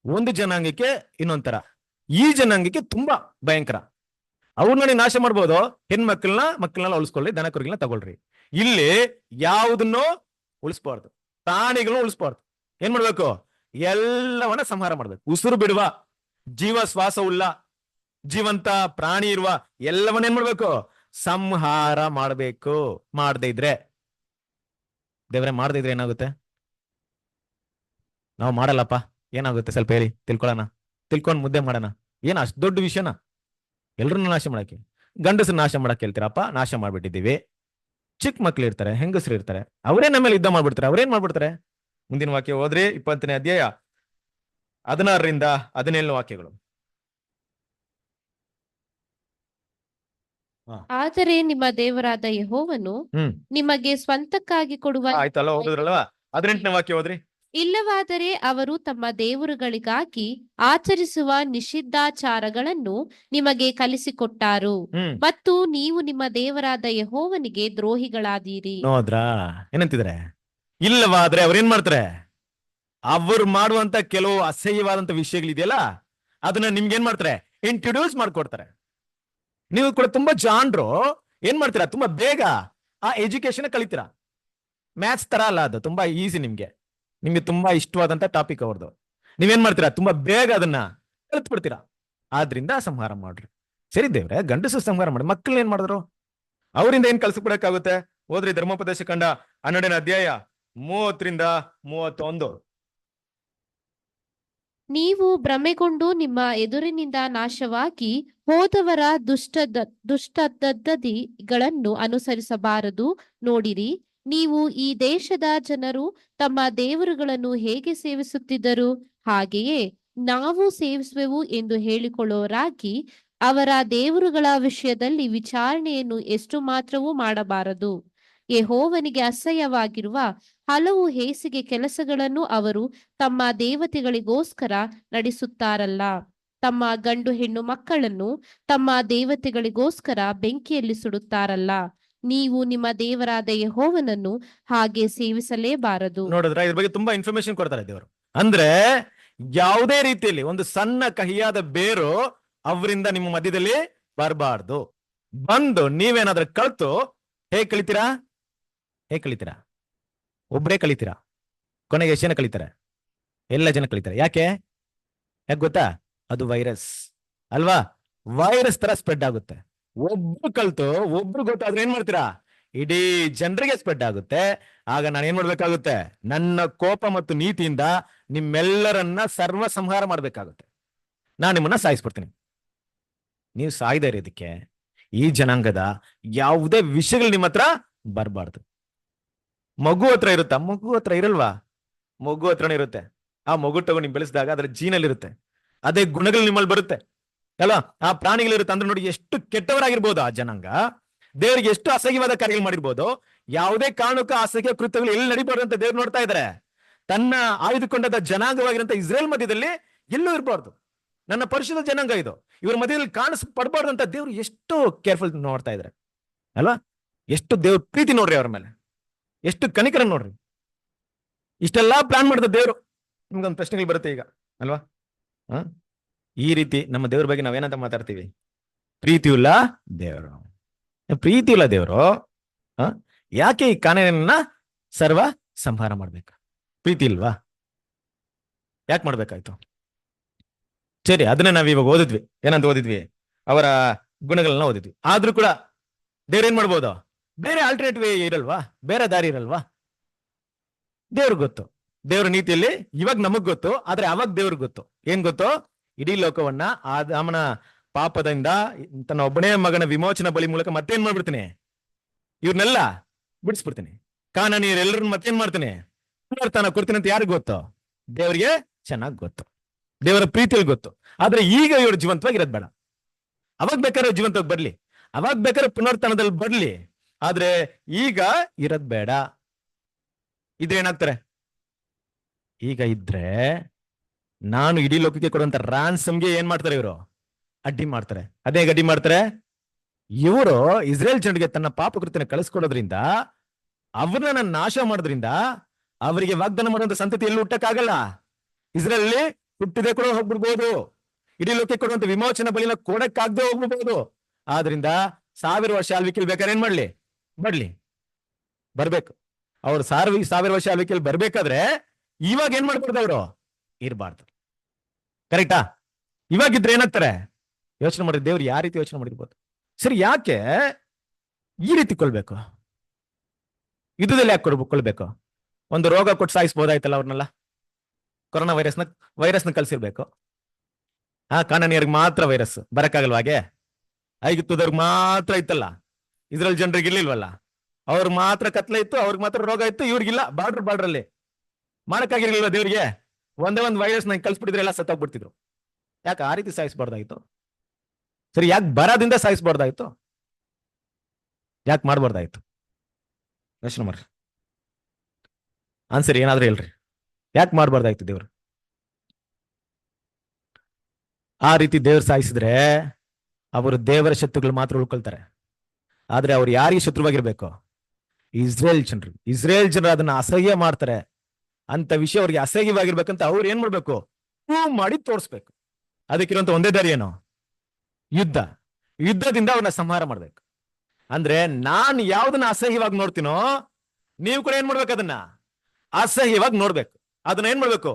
[SPEAKER 1] ಒಂದು ಜನಾಂಗಕ್ಕೆ ಇನ್ನೊಂಥರ, ಈ ಜನಾಂಗಕ್ಕೆ ತುಂಬಾ ಭಯಂಕರ. ಅವ್ರನ್ನ ನೀವು ನಾಶ ಮಾಡ್ಬೋದು. ಮಕ್ಕಳನ್ನ ಉಳಿಸ್ಕೊಳ್ಳಿ, ದನ ಕುರಿಗಳನ್ನ ತಗೊಳ್ರಿ. ಇಲ್ಲಿ ಯಾವುದನ್ನು ಉಳಿಸ್ಬಾರ್ದು, ಪ್ರಾಣಿಗಳನ್ನ ಉಳಿಸ್ಬಾರ್ದು. ಏನ್ ಮಾಡ್ಬೇಕು? ಎಲ್ಲವನ್ನ ಸಂಹಾರ ಮಾಡ್ಬೇಕು. ಉಸಿರು ಬಿಡುವ, ಜೀವ ಶ್ವಾಸ ಉಳ್ಳ, ಜೀವಂತ ಪ್ರಾಣಿ ಇರುವ ಎಲ್ಲವನ್ನ ಏನ್ ಮಾಡ್ಬೇಕು? ಸಂಹಾರ ಮಾಡ್ಬೇಕು. ಮಾಡದೇ ಇದ್ರೆ ಏನಾಗುತ್ತೆ? ನಾವು ಮಾಡಲ್ಲಪ್ಪ, ಏನಾಗುತ್ತೆ ಸ್ವಲ್ಪ ಹೇಳಿ, ತಿಳ್ಕೊಳ್ಳೋಣ. ತಿಳ್ಕೊಂಡು ಮುದ್ದೆ ಮಾಡೋಣ. ಅಷ್ಟು ದೊಡ್ಡ ವಿಷಯನ ಎಲ್ರನ್ನ ನಾಶ ಮಾಡಕ್ಕೆ? ಗಂಡಸರು ನಾಶ ಮಾಡಕ್ ಹೇಳ್ತೀರಪ್ಪ, ನಾಶ ಮಾಡ್ಬಿಟ್ಟಿದ್ದೀವಿ. ಚಿಕ್ಕ ಮಕ್ಳು ಇರ್ತಾರೆ, ಹೆಂಗಸರು ಇರ್ತಾರೆ, ಅವರೇ ನಮ್ಮ ಮೇಲೆ ಯುದ್ಧ ಮಾಡ್ಬಿಡ್ತಾರೆ. ಅವ್ರೇನ್ ಮಾಡ್ಬಿಡ್ತಾರೆ? ಮುಂದಿನ ವಾಕ್ಯ ಹೋದ್ರಿ, 20ನೇ ಅಧ್ಯಾಯ 16ರಿಂದ 17 ವಾಕ್ಯಗಳು.
[SPEAKER 2] ಆದರೆ ನಿಮ್ಮ ದೇವರಾದ ಯೆಹೋವನು ನಿಮಗೆ ಸ್ವಂತಕ್ಕಾಗಿ ಕೊಡುವ
[SPEAKER 1] ಆಯ್ತಲ್ಲ, ಓದಿದ್ರಲ್ವಾ? 18ನೇ ವಾಕ್ಯ ಹೋದ್ರಿ.
[SPEAKER 2] ಇಲ್ಲವಾದರೆ ಅವರು ತಮ್ಮ ದೇವರುಗಳಿಗಾಗಿ ಆಚರಿಸುವ ನಿಷಿದ್ಧಾಚಾರಗಳನ್ನು ನಿಮಗೆ ಕಲಿಸಿಕೊಟ್ಟಾರು ಮತ್ತು ನೀವು ನಿಮ್ಮ ದೇವರಾದ ಯೆಹೋವನಿಗೆ ದ್ರೋಹಿಗಳಾದೀರಿ.
[SPEAKER 1] ನೋಡ್ರಾ ಏನಂತಿದ್ರೆ? ಇಲ್ಲವಾದ್ರೆ ಅವ್ರೇನ್ ಮಾಡ್ತಾರೆ? ಅವರು ಮಾಡುವಂತ ಕೆಲವು ಅಸಹ್ಯವಾದಂತ ವಿಷಯಗಳಿದೆಯಲ್ಲ, ಅದನ್ನ ನಿಮ್ಗೆ ಏನ್ ಮಾಡ್ತಾರೆ? ಇಂಟ್ರೊಡ್ಯೂಸ್ ಮಾಡ್ಕೊಡ್ತಾರೆ. ನೀವು ಕೂಡ ತುಂಬಾ ಜಾಣರು, ಏನ್ ಮಾಡ್ತೀರಾ? ತುಂಬಾ ಬೇಗ ಆ ಎಜುಕೇಶನ್ ಕಲಿತೀರಾ. ಮ್ಯಾಥ್ಸ್ ತರ ಅಲ್ಲ, ಅದು ತುಂಬಾ ಈಸಿ. ನಿಮ್ಗೆ ತುಂಬಾ ಇಷ್ಟವಾದಂತ ಟಾಪಿಕ್ ಅವ್ರದ್ದು. ನೀವೇನ್ ಮಾಡ್ತೀರಾ? ತುಂಬಾ ಬೇಗ ಅದನ್ನ ಕಲಿತ್ಬಿಡ್ತೀರಾ. ಆದ್ರಿಂದ ಸಂಹಾರ ಮಾಡ್ರಿ. ಸರಿ ದೇವ್ರೆ, ಗಂಡಸು ಸಂಹಾರ ಮಾಡಿ, ಮಕ್ಕಳನ್ನ ಏನ್ ಮಾಡಿದ್ರು? ಅವರಿಂದ ಏನ್ ಕಲ್ಸ್ಕೊಡಕ್ಕಾಗುತ್ತೆ? ಹೋದ್ರಿ ಧರ್ಮೋಪದೇಶ ಕಾಂಡ 12ನೇ ಅಧ್ಯಾಯ 30-31.
[SPEAKER 2] ನೀವು ಭ್ರಮೆಗೊಂಡು ನಿಮ್ಮ ಎದುರಿನಿಂದ ನಾಶವಾಗಿ ಹೋದವರ ದುಷ್ಟದದ್ದದಿಗಳನ್ನು ಅನುಸರಿಸಬಾರದು. ನೋಡಿರಿ, ನೀವು ಈ ದೇಶದ ಜನರು ತಮ್ಮ ದೇವರುಗಳನ್ನು ಹೇಗೆ ಸೇವಿಸುತ್ತಿದ್ದರು, ಹಾಗೆಯೇ ನಾವು ಸೇವಿಸುವೆವು ಎಂದು ಹೇಳಿಕೊಳ್ಳೋರಾಗಿ ಅವರ ದೇವರುಗಳ ವಿಷಯದಲ್ಲಿ ವಿಚಾರಣೆಯನ್ನು ಎಷ್ಟು ಮಾತ್ರವೂ ಮಾಡಬಾರದು. ಯೆಹೋವನಿಗೆ ಅಸಹ್ಯವಾಗಿರುವ ಹಲವು ಹೇಸಿಗೆ ಕೆಲಸಗಳನ್ನು ಅವರು ತಮ್ಮ ದೇವತೆಗಳಿಗೋಸ್ಕರ ನಡೆಸುತ್ತಾರಲ್ಲ. ತಮ್ಮ ಗಂಡು ಹೆಣ್ಣು ಮಕ್ಕಳನ್ನು ತಮ್ಮ ದೇವತೆಗಳಿಗೋಸ್ಕರ ಬೆಂಕಿಯಲ್ಲಿ ಸುಡುತ್ತಾರಲ್ಲ. ನೀವು ನಿಮ್ಮ ದೇವರಾದ ಯೆಹೋವನನ್ನು ಹಾಗೆ ಸೇವಿಸಲೇಬಾರದು.
[SPEAKER 1] ನೋಡಿದ್ರ, ಇದ್ರ ಬಗ್ಗೆ ತುಂಬಾ ಇನ್ಫಾರ್ಮೇಶನ್ ಕೊಡ್ತಾರೆ ದೇವರು. ಅಂದ್ರೆ ಯಾವುದೇ ರೀತಿಯಲ್ಲಿ ಒಂದು ಸಣ್ಣ ಕಹಿಯಾದ ಬೇರು ಅವರಿಂದ ನಿಮ್ಮ ಮಧ್ಯದಲ್ಲಿ ಬರಬಾರ್ದು. ಬಂದು ನೀವೇನಾದ್ರೂ ಕಳ್ತು ಹೇಗ್ ಕಲಿತೀರಾ? ಒಬ್ರೇ ಕಲಿತೀರಾ? ಕೊನೆಗೆ ಎಷ್ಟು ಜನ ಕಲಿತಾರೆ? ಎಲ್ಲ ಜನ ಕಲಿತಾರೆ. ಯಾಕೆ ಗೊತ್ತಾ? ಅದು ವೈರಸ್ ಅಲ್ವಾ? ವೈರಸ್ ತರ ಸ್ಪ್ರೆಡ್ ಆಗುತ್ತೆ. ಒಬ್ರು ಕಲ್ತು ಒಬ್ರು ಗೊತ್ತಾದ್ರೆ ಏನ್ ಮಾಡ್ತೀರಾ? ಇಡೀ ಜನರಿಗೆ ಸ್ಪ್ರೆಡ್ ಆಗುತ್ತೆ. ಆಗ ನಾನು ಏನ್ ಮಾಡ್ಬೇಕಾಗುತ್ತೆ? ನನ್ನ ಕೋಪ ಮತ್ತು ನೀತಿಯಿಂದ ನಿಮ್ಮೆಲ್ಲರನ್ನ ಸರ್ವ ಸಂಹಾರ ಮಾಡ್ಬೇಕಾಗುತ್ತೆ. ನಾನು ನಿಮ್ಮನ್ನ ಸಾಯಿಸ್ಬಿಡ್ತೀನಿ. ನೀವು ಸಾಯ್ದೇ ಇರೋದಕ್ಕೆ ಈ ಜನಾಂಗದ ಯಾವುದೇ ವಿಷಯಗಳು ನಿಮ್ಮ ಹತ್ರ ಬರಬಾರ್ದು. ಮಗು ಹತ್ರ ಇರುತ್ತಾ? ಮಗು ಹತ್ರ ಇರಲ್ವಾ? ಮಗು ಹತ್ರನೇ ಇರುತ್ತೆ. ಆ ಮಗು ತಗೊಂಡು ನೀವು ಬೆಳೆಸಿದಾಗ ಅದರ ಜೀನಲ್ಲಿ ಅದೇ ಗುಣಗಳು ನಿಮ್ಮಲ್ಲಿ ಬರುತ್ತೆ ಅಲ್ವಾ? ಆ ಪ್ರಾಣಿಗಳಿರುತ್ತೆ. ಅಂದ್ರೆ ನೋಡಿ, ಎಷ್ಟು ಕೆಟ್ಟವರಾಗಿರ್ಬೋದು ಆ ಜನಾಂಗ, ದೇವರಿಗೆ ಎಷ್ಟು ಅಸಹ್ಯವಾದ ಕಾರ್ಯಗಳು ಮಾಡಿರ್ಬೋದು. ಯಾವುದೇ ಕಾರಣಕ್ಕೂ ಅಸಹ್ಯ ಕೃತ್ಯಗಳು ಎಲ್ಲಿ ನಡೀಬಾರ್ದು ಅಂತ ದೇವ್ರು ನೋಡ್ತಾ ಇದ್ದಾರೆ. ತನ್ನ ಆಯ್ದುಕೊಂಡದ ಜನಾಂಗವಾಗಿರಂತ ಇಸ್ರೇಲ್ ಮಧ್ಯದಲ್ಲಿ ಎಲ್ಲೂ ಇರಬಾರ್ದು. ನನ್ನ ಪರಿಶುದ್ಧ ಜನಾಂಗ ಇದು, ಇವ್ರ ಮಧ್ಯದಲ್ಲಿ ಪಡಬಾರ್ದು ಅಂತ ದೇವ್ರು ಎಷ್ಟು ಕೇರ್ಫುಲ್ ನೋಡ್ತಾ ಇದ್ದಾರೆ ಅಲ್ವಾ? ಎಷ್ಟು ದೇವ್ರ ಪ್ರೀತಿ ನೋಡ್ರಿ ಅವ್ರ ಮೇಲೆ, ಎಷ್ಟು ಕನಿಕರ ನೋಡ್ರಿ. ಇಷ್ಟೆಲ್ಲಾ ಪ್ಲಾನ್ ಮಾಡಿದ ದೇವ್ರು. ನಿಮ್ಗೊಂದು ಪ್ರಶ್ನೆಗಳು ಬರುತ್ತೆ ಈಗ ಅಲ್ವಾ? ಈ ರೀತಿ ನಮ್ಮ ದೇವ್ರ ಬಗ್ಗೆ ನಾವೇನಂತ ಮಾತಾಡ್ತೀವಿ? ಪ್ರೀತಿಯುಳ್ಳ ದೇವರು, ಪ್ರೀತಿಯುಳ್ಳ ದೇವರು. ಯಾಕೆ ಈ ಕಾನೂನನ್ನ ಸರ್ವ ಸಂಹಾರ ಮಾಡ್ಬೇಕು? ಪ್ರೀತಿ ಇಲ್ವಾ? ಯಾಕೆ ಮಾಡ್ಬೇಕಾಯ್ತು? ಸರಿ, ಅದನ್ನ ನಾವ್ ಇವಾಗ ಓದಿದ್ವಿ. ಏನಂತ ಓದಿದ್ವಿ? ಅವರ ಗುಣಗಳನ್ನ ಓದಿದ್ವಿ. ಆದ್ರೂ ಕೂಡ ದೇವ್ರ ಏನ್ ಮಾಡ್ಬೋದು? ಬೇರೆ ಆಲ್ಟರ್ನೇಟ್ ವೇ ಇರಲ್ವಾ? ಬೇರೆ ದಾರಿ ಇರಲ್ವಾ? ದೇವ್ರಿಗೆ ಗೊತ್ತು. ದೇವ್ರ ನೀತಿಯಲ್ಲಿ ಇವಾಗ ನಮಗ್ ಗೊತ್ತು, ಆದ್ರೆ ಅವಾಗ ದೇವ್ರಿಗೆ ಗೊತ್ತು. ಏನ್ ಗೊತ್ತು? ಇಡೀ ಲೋಕವನ್ನ ಆದಾಮನ ಪಾಪದಿಂದ ತನ್ನ ಒಬ್ಬನೇ ಮಗನ ವಿಮೋಚನಾ ಬಲಿ ಮೂಲಕ ಮತ್ತೇನ್ ಮಾಡ್ಬಿಡ್ತೀನಿ? ಇವ್ರನ್ನೆಲ್ಲ ಬಿಡಿಸ್ಬಿಡ್ತೀನಿ. ಕಾನಾನಿಯರೆಲ್ಲರನ್ನ ಮತ್ತೇನ್ ಮಾಡ್ತೀನಿ? ಪುನರುತ್ಥಾನ ಕೊಡ್ತೀನಿ ಅಂತ ಯಾರಿಗ್ ಗೊತ್ತು? ದೇವ್ರಿಗೆ ಚೆನ್ನಾಗ್ ಗೊತ್ತು. ದೇವರ ಪ್ರೀತಿಯಲ್ಲಿ ಗೊತ್ತು. ಆದ್ರೆ ಈಗ ಇವ್ರು ಜೀವಂತವಾಗಿರೋದ್ ಬೇಡ. ಅವಾಗ ಬೇಕಾದ್ರೆ ಜೀವಂತವಾಗಿ ಬರ್ಲಿ, ಅವಾಗ ಬೇಕಾದ್ರೆ ಪುನರುತ್ಥಾನದಲ್ಲಿ ಬರ್ಲಿ, ಆದ್ರೆ ಈಗ ಇರೋದ್ ಬೇಡ. ಇದ್ರೆ ಏನಾಗ್ತಾರೆ? ಈಗ ಇದ್ರೆ ನಾನು ಇಡೀ ಲೋಕಕ್ಕೆ ಕೊಡುವಂತ ರಾನ್ಸಮ್ಗೆ ಏನ್ ಮಾಡ್ತಾರೆ ಇವರು? ಅಡ್ಡಿ ಮಾಡ್ತಾರೆ. ಅದೇ ಅಡ್ಡಿ ಮಾಡ್ತಾರೆ. ಇವರು ಇಸ್ರೇಲ್ ಜನರಿಗೆ ತನ್ನ ಪಾಪ ಕೃತ್ಯನ ಕಳಿಸ್ಕೊಡೋದ್ರಿಂದ, ಅವ್ರನ್ನ ನಾಶ ಮಾಡೋದ್ರಿಂದ, ಅವರಿಗೆ ವಾಗ್ದಾನ ಮಾಡುವಂತ ಸಂತತಿ ಎಲ್ಲೂ ಹುಟ್ಟಕ್ಕಾಗಲ್ಲ. ಇಸ್ರೇಲ್ ಅಲ್ಲಿ ಹುಟ್ಟಿದೆ ಕೂಡ ಹೋಗ್ಬಿಡ್ಬೋದು. ಇಡೀ ಲೋಕಕ್ಕೆ ಕೊಡುವಂತ ವಿಮೋಚನಾ ಬಲಿನ ಕೊಡಕ್ಕಾಗದೆ ಹೋಗ್ಬಿಡ್ಬೋದು. ಆದ್ರಿಂದ 1000 ವರ್ಷ ಆಳ್ವಿಕೆಯಲ್ಲಿ ಬೇಕಾದ್ರೆ ಏನ್ ಮಾಡ್ಲಿ? ಬರ್ಬೇಕು. ಅವ್ರು 1000 ವರ್ಷ ಆಳ್ವಿಕೆಯಲ್ಲಿ ಬರ್ಬೇಕಾದ್ರೆ ಇವಾಗ ಏನ್ ಮಾಡ್ಬಾರ್ದು? ಅವರು ಇರಬಾರ್ದು. ಕರೆಕ್ಟಾ? ಇವಾಗಿದ್ರೆ ಏನಾಗ್ತಾರೆ? ಯೋಚನೆ ಮಾಡಿದ್ರೆ ದೇವ್ರು ಯಾವ ರೀತಿ ಯೋಚನೆ ಮಾಡಿರ್ಬೋದು? ಸರಿ, ಯಾಕೆ ಈ ರೀತಿ ಕೊಲ್ಬೇಕು? ಯುದ್ಧದಲ್ಲಿ ಯಾಕೆ ಕೊಳ್ಬೇಕು? ಒಂದು ರೋಗ ಕೊಟ್ಟು ಸಾಯಿಸ್ಬೋದಾಯ್ತಲ್ಲ ಅವ್ರನ್ನೆಲ್ಲ. ಕೊರೋನಾ ವೈರಸ್ನ ಕಲ್ಸಿರ್ಬೇಕು. ಕಾನಾನಿಯರ್ಗೆ ಮಾತ್ರ ವೈರಸ್ ಬರಕ್ಕಾಗಲ್ವ? ಹಾಗೆ ಐಗುಪ್ತದವ್ರಿಗೆ ಮಾತ್ರ ಇತ್ತಲ್ಲ, ಇದ್ರಲ್ಲಿ ಜನರಿಗೆ ಇರ್ಲಿಲ್ವಲ್ಲ. ಅವ್ರಿಗೆ ಮಾತ್ರ ಕತ್ಲೆ ಇತ್ತು, ಅವ್ರಿಗೆ ಮಾತ್ರ ರೋಗ ಇತ್ತು, ಇವ್ರಿಗಿಲ್ಲ. ಬಾರ್ಡರ್ ಅಲ್ಲಿ ಮಾಡಕ್ಕಾಗಿರ್ಲಿಲ್ವ ದೇವ್ರಿಗೆ? ಒಂದೇ ಒಂದು ವೈರಸ್ ನ ಕಲ್ಸ್ಬಿಟ್ಟಿದ್ರೆ ಎಲ್ಲ ಸತ್ತೋಗ್ಬಿಡ್ತಿದ್ರು. ಯಾಕೆ ಆ ರೀತಿ ಸಾಯಿಸ್ಬಾರ್ದಾಯ್ತು? ಸರಿ, ಯಾಕೆ ಬರದಿಂದ ಸಾಯಿಸ್ಬಾರ್ದಾಯ್ತು? ಯಾಕೆ ಮಾಡ್ಬಾರ್ದಾಯ್ತು? ಯೋಚನೆ ಮಾಡ್ರಿ. ಆನ್ಸರ್ ಏನಾದ್ರೂ ಹೇಳ್ರಿ. ಯಾಕೆ ಮಾಡ್ಬಾರ್ದಾಯ್ತು ದೇವ್ರು? ಆ ರೀತಿ ದೇವ್ರು ಸಾಯಿಸಿದ್ರೆ ಅವರು ದೇವರ ಶತ್ರುಗಳು ಮಾತ್ರ ಉಳ್ಕೊಳ್ತಾರೆ. ಆದ್ರೆ ಅವ್ರು ಯಾರಿಗೆ ಶತ್ರುವಾಗಿರ್ಬೇಕು? ಇಸ್ರೇಲ್ ಜನರು ಅದನ್ನ ಅಸಹ್ಯ ಮಾಡ್ತಾರೆ. ಅಂತ ವಿಷಯ ಅವ್ರಿಗೆ ಅಸಹ್ಯವಾಗಿರ್ಬೇಕಂತ ಅವ್ರು ಏನ್ ಮಾಡ್ಬೇಕು? ಪ್ರೂವ್ ಮಾಡಿ ತೋರಿಸ್ಬೇಕು. ಅದಕ್ಕಿರುವಂತ ಒಂದೇ ದಾರಿ ಏನು? ಯುದ್ಧದಿಂದ ಅವ್ರನ್ನ ಸಂಹಾರ ಮಾಡ್ಬೇಕು. ಅಂದ್ರೆ ನಾನು ಯಾವ್ದನ್ನ ಅಸಹ್ಯವಾಗಿ ನೋಡ್ತೀನೋ, ನೀವು ಕೂಡ ಏನ್ ಮಾಡ್ಬೇಕು? ಅದನ್ನ ಅಸಹ್ಯವಾಗಿ ನೋಡ್ಬೇಕು. ಅದನ್ನ ಏನ್ ಮಾಡ್ಬೇಕು?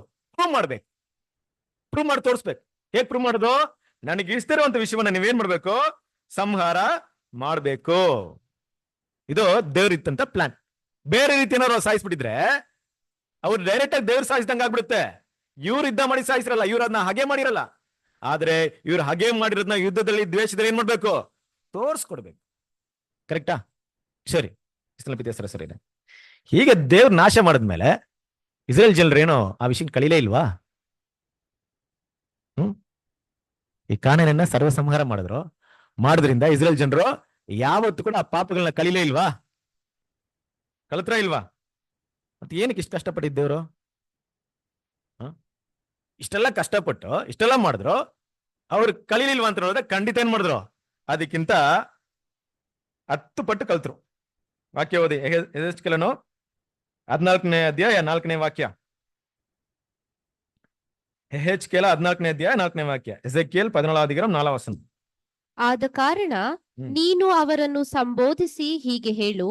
[SPEAKER 1] ಪ್ರೂವ್ ಮಾಡಿ ತೋರಿಸ್ಬೇಕು. ಹೇಗ್ ಪ್ರೂವ್ ಮಾಡೋದು? ನನಗೆ ಇಷ್ಟಿರುವಂತ ವಿಷಯವನ್ನ ನೀವೇನ್ ಮಾಡ್ಬೇಕು? ಸಂಹಾರ ಮಾಡ್ಬೇಕು. ಇದು ದೇವ್ರಿತ್ತಂತ ಪ್ಲಾನ್. ಬೇರೆ ರೀತಿ ಏನಾದ್ರು ಸಾಯಿಸ್ಬಿಟ್ಟಿದ್ರೆ ಅವ್ರು ಡೈರೆಕ್ಟ್ ಆಗಿ ದೇವ್ರು ಸಾಯಿಸಿದಂಗ ಆಗ್ಬಿಡುತ್ತೆ. ಇವ್ರು ಯುದ್ಧ ಮಾಡಿ ಸಾಯಿಸಿರಲ್ಲ, ಇವ್ರು ಅದನ್ನ ಹಾಗೆ ಮಾಡಿರಲ್ಲ. ಆದ್ರೆ ಇವ್ರು ಹಾಗೆ ಮಾಡಿರೋದನ್ನ ಯುದ್ಧದಲ್ಲಿ, ದ್ವೇಷದಲ್ಲಿ ಏನ್ ಮಾಡ್ಬೇಕು? ತೋರ್ಸ್ಕೊಡ್ಬೇಕು. ಕರೆಕ್ಟಾ? ಸರಿ, ಸರಿ ಇದೆ. ಹೀಗೆ ದೇವ್ರ ನಾಶ ಮಾಡಿದ್ಮೇಲೆ ಇಸ್ರೇಲ್ ಜನರೇನೋ ಆ ವಿಷಯ ಕಲೀಲೇ ಇಲ್ವಾ? ಈ ಕಾನಾನನ್ನ ಸರ್ವ ಸಂಹಾರ ಮಾಡೋದ್ರಿಂದ ಇಸ್ರೇಲ್ ಜನರು ಯಾವತ್ತು ಕೂಡ ಆ ಪಾಪಗಳನ್ನ ಕಲೀಲೇ ಇಲ್ವಾ? ಕಲಿತ್ರ ಇಲ್ವಾ? ಮತ್ತೆ ಏನಕ್ಕೆ ಇಷ್ಟು ಕಷ್ಟಪಟ್ಟಿದ್ದೇವ್ರು? ಇಷ್ಟೆಲ್ಲ ಕಷ್ಟಪಟ್ಟು ಇಷ್ಟೆಲ್ಲ ಮಾಡಿದ್ರು, ಅವ್ರು ಕಲೀಲಿಲ್ವಾ ಅಂತ ನೋಡಿದ್ರೆ ಖಂಡಿತ ಏನ್ ಮಾಡಿದ್ರು? ಅದಕ್ಕಿಂತ 10 ಪಟ್ಟು ಕಲ್ತ್ರು. ವಾಕ್ಯ ಓದಿ, ಎಹೆಜ್ಕೇಲನು 14ನೇ ಅಧ್ಯಾಯ 4ನೇ ವಾಕ್ಯ. ಎಹೆಜ್ಕೇಲ 14ನೇ ಅಧ್ಯಾಯ 4ನೇ ವಾಕ್ಯ. ಎಸೆಕಿಯೇಲ್ 14 4 ವಚನ.
[SPEAKER 2] ಆದ ಕಾರಣ ನೀನು ಅವರನ್ನು ಸಂಬೋಧಿಸಿ ಹೀಗೆ ಹೇಳು,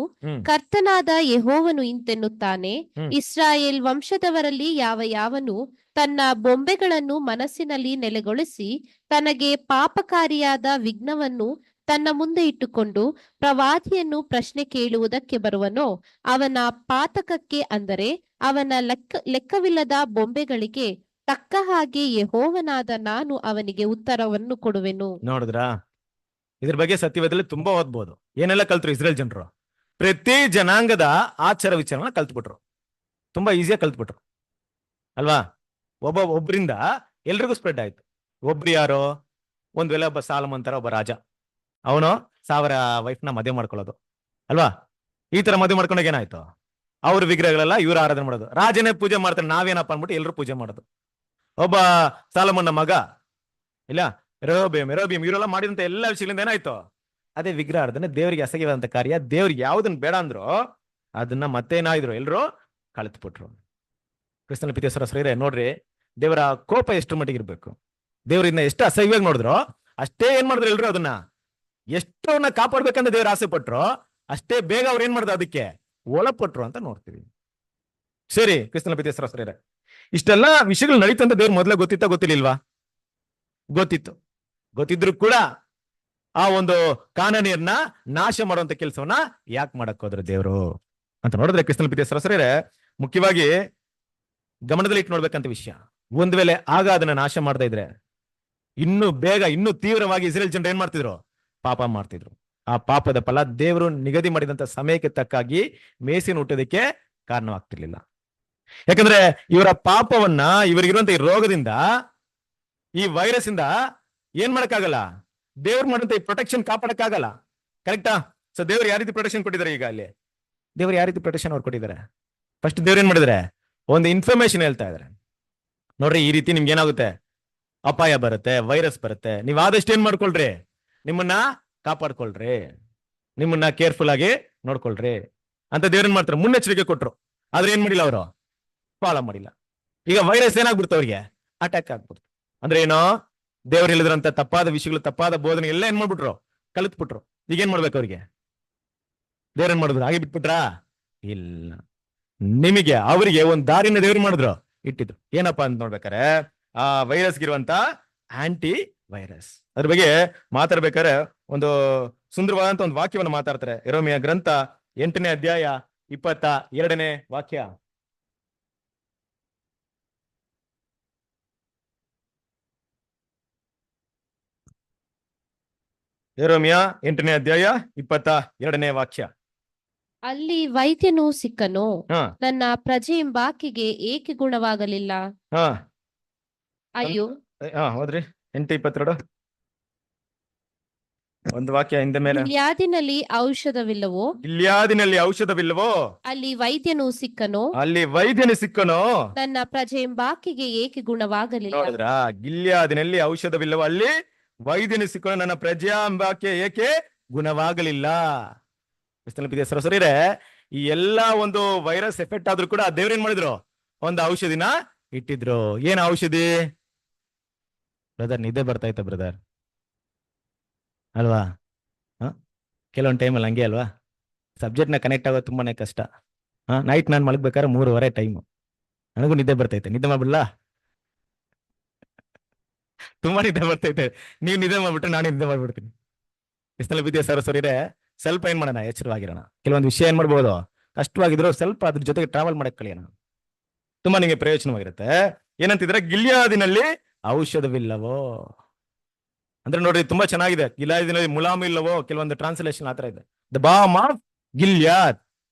[SPEAKER 2] ಕರ್ತನಾದ ಯೆಹೋವನು ಇಂತೆನ್ನುತ್ತಾನೆ, ಇಸ್ರಾಯೇಲ್ ವಂಶದವರಲ್ಲಿ ಯಾವನು ತನ್ನ ಬೊಂಬೆಗಳನ್ನು ಮನಸ್ಸಿನಲ್ಲಿ ನೆಲೆಗೊಳಿಸಿ ತನಗೆ ಪಾಪಕಾರಿಯಾದ ವಿಘ್ನವನ್ನು ತನ್ನ ಮುಂದೆ ಇಟ್ಟುಕೊಂಡು ಪ್ರವಾದಿಯನ್ನು ಪ್ರಶ್ನೆ ಕೇಳುವುದಕ್ಕೆ ಬರುವನೋ, ಅವನ ಪಾತಕಕ್ಕೆ, ಅಂದರೆ ಅವನ ಲೆಕ್ಕವಿಲ್ಲದ ಬೊಂಬೆಗಳಿಗೆ ತಕ್ಕ ಹಾಗೆ ಯೆಹೋವನಾದ ನಾನು ಅವನಿಗೆ ಉತ್ತರವನ್ನು ಕೊಡುವೆನು.
[SPEAKER 1] ನೋಡಿದ್ರಾ? ಇದ್ರ ಬಗ್ಗೆ ಸತ್ಯವೇದದಲ್ಲಿ ತುಂಬಾ ಓದ್ಬೋದು. ಏನೆಲ್ಲ ಕಲ್ತ್ರು ಇಸ್ರೇಲ್ ಜನರು? ಪ್ರತಿ ಜನಾಂಗದ ಆಚಾರ ವಿಚಾರನ ಕಲ್ತ್ಬಿಟ್ರು. ತುಂಬಾ ಈಸಿಯಾಗಿ ಕಲ್ತ್ಬಿಟ್ರು ಅಲ್ವಾ? ಒಬ್ಬರಿಂದ ಎಲ್ರಿಗೂ ಸ್ಪ್ರೆಡ್ ಆಯ್ತು. ಒಬ್ರು ಯಾರೋ? ಒಂದ್ ವೇಳೆ ಒಬ್ಬ ಸಾಲಮನ್ ತರ ಒಬ್ಬ ರಾಜ, ಅವನು 1000 ವೈಫ್ನ ಮದುವೆ ಮಾಡ್ಕೊಳ್ಳೋದು ಅಲ್ವಾ? ಈ ತರ ಮದುವೆ ಮಾಡ್ಕೊಂಡಾಗ ಏನಾಯ್ತು? ಅವ್ರ ವಿಗ್ರಹಗಳೆಲ್ಲ ಇವ್ರು ಆರಾಧನೆ ಮಾಡೋದು. ರಾಜನೇ ಪೂಜೆ ಮಾಡ್ತಾರೆ, ನಾವೇನಪ್ಪ ಅನ್ಬಿಟ್ಟು ಎಲ್ಲರೂ ಪೂಜೆ ಮಾಡೋದು. ಒಬ್ಬ ಸಾಲಮನ್ನ ಮಗ ಇಲ್ಲ ರೆಹೋಬೋಯಮ್ ಇವರೆಲ್ಲ ಮಾಡಿದಂತ ಎಲ್ಲ ವಿಷಯಗಳಿಂದ ಏನಾಯ್ತು? ಅದೇ ವಿಗ್ರಹಾರಾಧನೆ, ದೇವರಿಗೆ ಅಸಹ್ಯವಾದಂತ ಕಾರ್ಯ. ದೇವ್ರಿಗೆ ಯಾವ್ದನ್ನ ಬೇಡ ಅಂದ್ರು ಅದನ್ನ ಮತ್ತೇನಾಯ್ದ್ರು? ಎಲ್ರು ಕಳೆದ್ಬಿಟ್ರು. ಕ್ರಿಸ್ತನ ಪ್ರೀತಿಯ ನೋಡ್ರಿ, ದೇವರ ಕೋಪ ಎಷ್ಟು ಮಟ್ಟಿಗೆ ಇರ್ಬೇಕು. ದೇವರಿಂದ ಎಷ್ಟು ಅಸಹ್ಯವಾಗಿ ನೋಡಿದ್ರು ಅಷ್ಟೇ ಏನ್ ಮಾಡಿದ್ರು ಎಲ್ರು ಅದನ್ನ ಎಷ್ಟು ಅವ್ರನ್ನ ಕಾಪಾಡ್ಬೇಕಂತ ದೇವ್ರ ಆಸೆ ಪಟ್ರು, ಅಷ್ಟೇ ಬೇಗ ಅವ್ರು ಏನ್ ಮಾಡಿದ್ರು ಅದಕ್ಕೆ ಒಳಪಟ್ರು ಅಂತ ನೋಡ್ತೀವಿ. ಸರಿ, ಕ್ರಿಸ್ತನ ಪ್ರೀತಿಯ ಇಷ್ಟೆಲ್ಲಾ ವಿಷಯಗಳು ನಡೀತಂತ ದೇವ್ರ ಮೊದಲೇ ಗೊತ್ತಿತ್ತ ಗೊತ್ತಿರ್ಲಿಲ್ವಾ? ಗೊತ್ತಿತ್ತು. ಗೊತ್ತಿದ್ರು ಕೂಡ ಆ ಒಂದು ಕಾನಾನಿಯನ್ನ ನಾಶ ಮಾಡುವಂತ ಕೆಲಸವನ್ನ ಯಾಕೆ ಮಾಡಕ್ ಹೋದ್ರು ದೇವ್ರು ಅಂತ ನೋಡಿದ್ರೆ ಕ್ರಿಸ್ತನ ಪ್ರೀತಿಯ ಸಹೋದರರೇ, ಮುಖ್ಯವಾಗಿ ಗಮನದಲ್ಲಿ ಇಟ್ಟು ನೋಡ್ಬೇಕಂತ ವಿಷಯ. ಒಂದ್ ವೇಳೆ ಆಗ ಅದನ್ನ ನಾಶ ಮಾಡದೇ ಇದ್ರೆ ಇನ್ನೂ ಬೇಗ ಇನ್ನೂ ತೀವ್ರವಾಗಿ ಇಸ್ರೇಲ್ ಜನರು ಏನ್ ಮಾಡ್ತಿದ್ರು? ಪಾಪ ಮಾಡ್ತಿದ್ರು. ಆ ಪಾಪದ ಫಲ ದೇವರು ನಿಗದಿ ಮಾಡಿದಂತ ಸಮಯಕ್ಕೆ ತಕ್ಕಾಗಿ ಮೇಸಿನ ಹುಟ್ಟೋದಕ್ಕೆ ಕಾರಣವಾಗ್ತಿರ್ಲಿಲ್ಲ. ಯಾಕಂದ್ರೆ ಇವರ ಪಾಪವನ್ನ, ಇವರಿಗಿರುವಂತ ಈ ರೋಗದಿಂದ, ಈ ವೈರಸ್ ಇಂದ ಏನ್ ಮಾಡಕ್ಕಾಗಲ್ಲ, ದೇವ್ರು ಮಾಡುವಂತ ಈ ಪ್ರೊಟೆಕ್ಷನ್ ಕಾಪಾಡಕ್ಕಾಗಲ್ಲ. ಕರೆಕ್ಟಾ? ಸೊ ದೇವ್ರು ಯಾವ ರೀತಿ ಪ್ರೊಟೆಕ್ಷನ್ ಕೊಟ್ಟಿದ್ದಾರೆ? ಈಗ ಅಲ್ಲಿ ದೇವ್ರು ಯಾವ ರೀತಿ ಪ್ರೊಟೆಕ್ಷನ್ ಅವ್ರು ಕೊಟ್ಟಿದ್ದಾರೆ? ಫಸ್ಟ್ ದೇವ್ರು ಏನ್ ಮಾಡಿದ್ರೆ ಒಂದು ಇನ್ಫಾರ್ಮೇಶನ್ ಹೇಳ್ತಾ ಇದಾರೆ. ನೋಡ್ರಿ, ಈ ರೀತಿ ನಿಮ್ಗೆ ಏನಾಗುತ್ತೆ, ಅಪಾಯ ಬರುತ್ತೆ, ವೈರಸ್ ಬರುತ್ತೆ, ನೀವ್ ಆದಷ್ಟು ಏನ್ ಮಾಡ್ಕೊಳ್ರಿ, ನಿಮ್ಮನ್ನ ಕಾಪಾಡ್ಕೊಳ್ರಿ, ನಿಮ್ಮನ್ನ ಕೇರ್ಫುಲ್ ಆಗಿ ನೋಡ್ಕೊಳ್ರಿ ಅಂತ ದೇವ್ರೇನ್ ಮಾಡ್ತಾರೆ, ಮುನ್ನೆಚ್ಚರಿಕೆ ಕೊಟ್ರು. ಆದ್ರೆ ಏನ್ ಮಾಡಿಲ್ಲ ಅವರು, ಫಾಲೋ ಮಾಡಿಲ್ಲ. ಈಗ ವೈರಸ್ ಏನಾಗ್ಬಿಡ್ತು, ಅವ್ರಿಗೆ ಅಟ್ಯಾಕ್ ಆಗ್ಬಿಡ್ತು. ಅಂದ್ರೆ ಏನೋ ದೇವ್ರು ಹೇಳಿದ್ರಂತ ತಪ್ಪಾದ ವಿಷಯಗಳು, ತಪ್ಪಾದ ಬೋಧನೆ ಎಲ್ಲ ಏನ್ ಮಾಡ್ಬಿಟ್ರು, ಕಲಿತ್ಬಿಟ್ರು. ಈಗ ಏನ್ ಮಾಡ್ಬೇಕು ಅವ್ರಿಗೆ? ದೇವ್ರೇನ್ ಮಾಡಿದ್ರು? ಹಾಗೆ ಬಿಟ್ಬಿಟ್ರಾ? ಇಲ್ಲ, ನಿಮಗೆ ಅವರಿಗೆ ಒಂದ್ ದಾರಿನ ದೇವ್ರು ಮಾಡಿದ್ರು, ಇಟ್ಟಿದ್ರು. ಏನಪ್ಪಾ ಅಂತ ನೋಡ್ಬೇಕಾರೆ ಆ ವೈರಸ್ಗಿರುವಂತ ಆಂಟಿ ವೈರಸ್ ಅದ್ರ ಬಗ್ಗೆ ಮಾತಾಡ್ಬೇಕಾದ್ರೆ ಒಂದು ಸುಂದರವಾದಂತ ಒಂದು ವಾಕ್ಯವನ್ನು ಮಾತಾಡ್ತಾರೆ. ಯೆರೆಮೀಯ ಗ್ರಂಥ 8ನೇ ಅಧ್ಯಾಯ 22ನೇ ವಾಕ್ಯ. ಯೆರೆಮೀಯ 8ನೇ ಅಧ್ಯಾಯ 22ನೇ ವಾಕ್ಯ.
[SPEAKER 2] ಅಲ್ಲಿ ವೈದ್ಯನು ಸಿಕ್ಕನು,
[SPEAKER 1] ಹಾ
[SPEAKER 2] ನನ್ನ ಪ್ರಜೆಯೆಂಬಾಕೆಗೆ ಏಕೆ ಗುಣವಾಗಲಿಲ್ಲ?
[SPEAKER 1] ಹಾ
[SPEAKER 2] ಅಯ್ಯೋ,
[SPEAKER 1] ಹಾ ಹೋದ್ರಿ 8:22 ಒಂದು ವಾಕ್ಯ ಹಿಂದೆ ಮೇಲೆ.
[SPEAKER 2] ಗಿಲ್ಯಾದಿನಲ್ಲಿ ಔಷಧವಿಲ್ಲವೋ?
[SPEAKER 1] ಗಿಲ್ಯಾದಿನಲ್ಲಿ ಔಷಧವಿಲ್ಲವೋ?
[SPEAKER 2] ಅಲ್ಲಿ ವೈದ್ಯನು ಸಿಕ್ಕನು,
[SPEAKER 1] ಅಲ್ಲಿ ವೈದ್ಯನು ಸಿಕ್ಕನೋ?
[SPEAKER 2] ನನ್ನ ಪ್ರಜೆಯೆಂಬಾಕೆಗೆ ಏಕೆ ಗುಣವಾಗಲಿಲ್ಲ?
[SPEAKER 1] ನೋಡಿದ್ರ, ಗಿಲ್ಯಾದಿನಲ್ಲಿ ಔಷಧವಿಲ್ಲವೋ, ಅಲ್ಲಿ ವೈದ್ಯನು ಸಿಕ್ಕನೋ, ನನ್ನ ಪ್ರಜೆಯೆಂಬಾಕೆ ಏಕೆ ಗುಣವಾಗಲಿಲ್ಲ? ಸರಸರಿರೆ, ಈ ಎಲ್ಲಾ ಒಂದು ವೈರಸ್ ಎಫೆಕ್ಟ್ ಆದ್ರೂ ಕೂಡ ದೇವ್ರೇನ್ ಮಾಡಿದ್ರು, ಒಂದು ಔಷಧಿನ ಇಟ್ಟಿದ್ರು. ಏನ್ ಔಷಧಿ? ಬ್ರದರ್, ನಿದ್ದೆ ಬರ್ತಾ ಇತ್ತ ಬ್ರದರ್ ಅಲ್ವಾ? ಕೆಲವೊಂದು ಟೈಮಲ್ಲಿ ಹಂಗೆ ಅಲ್ವಾ, ಸಬ್ಜೆಕ್ಟ್ ನ ಕನೆಕ್ಟ್ ಆಗೋದು ತುಂಬಾನೇ ಕಷ್ಟ. ನೈಟ್ ನಾನು ಮಲಗ್ಬೇಕಾದ್ರೆ 3:30 ಟೈಮು, ನನಗೂ ನಿದ್ದೆ ಬರ್ತೈತೆ. ನಿದ್ದೆ ಮಾಡ್ಬಿಡ್ಲಾ? ತುಂಬಾ ನಿದ್ದೆ ಬರ್ತೈತೆ. ನೀವು ನಿದ್ದೆ ಮಾಡ್ಬಿಟ್ರೆ ನಾನು ನಿದ್ದೆ ಮಾಡ್ಬಿಡ್ತೀನಿ. ಇಷ್ಟೆಲ್ಲ ವಿದ್ಯೆ ಸರಸರಿರೆ, ಸ್ವಲ್ಪ ಏನ್ ಮಾಡೋಣ, ಎಚ್ಚರವಾಗಿರೋಣ. ಕೆಲವೊಂದು ವಿಷಯ ಏನ್ ಮಾಡ್ಬೋದು, ಕಷ್ಟವಾಗಿದ್ರು ಸ್ವಲ್ಪ ಅದ್ರ ಜೊತೆಗೆ ಟ್ರಾವೆಲ್ ಮಾಡಕ್ ಕಲಿಯೋಣ, ತುಂಬಾ ನಿಮಗೆ ಪ್ರಯೋಜನವಾಗಿರುತ್ತೆ. ಏನಂತಿದ್ರೆ, ಗಿಲ್ಯಾದಿನಲ್ಲಿ ಔಷಧವಿಲ್ಲವೋ ಅಂದ್ರೆ ನೋಡ್ರಿ, ತುಂಬಾ ಚೆನ್ನಾಗಿದೆ. ಗಿಲ್ಯಾದಿನಲ್ಲಿ ಮುಲಾಮು ಇಲ್ಲವೋ, ಕೆಲವೊಂದು ಟ್ರಾನ್ಸ್ಲೇಷನ್ ಆತರ ಇದೆ. ದ ಬಾಮ್ ಆಫ್ ಗಿಲ್ಯಾದ್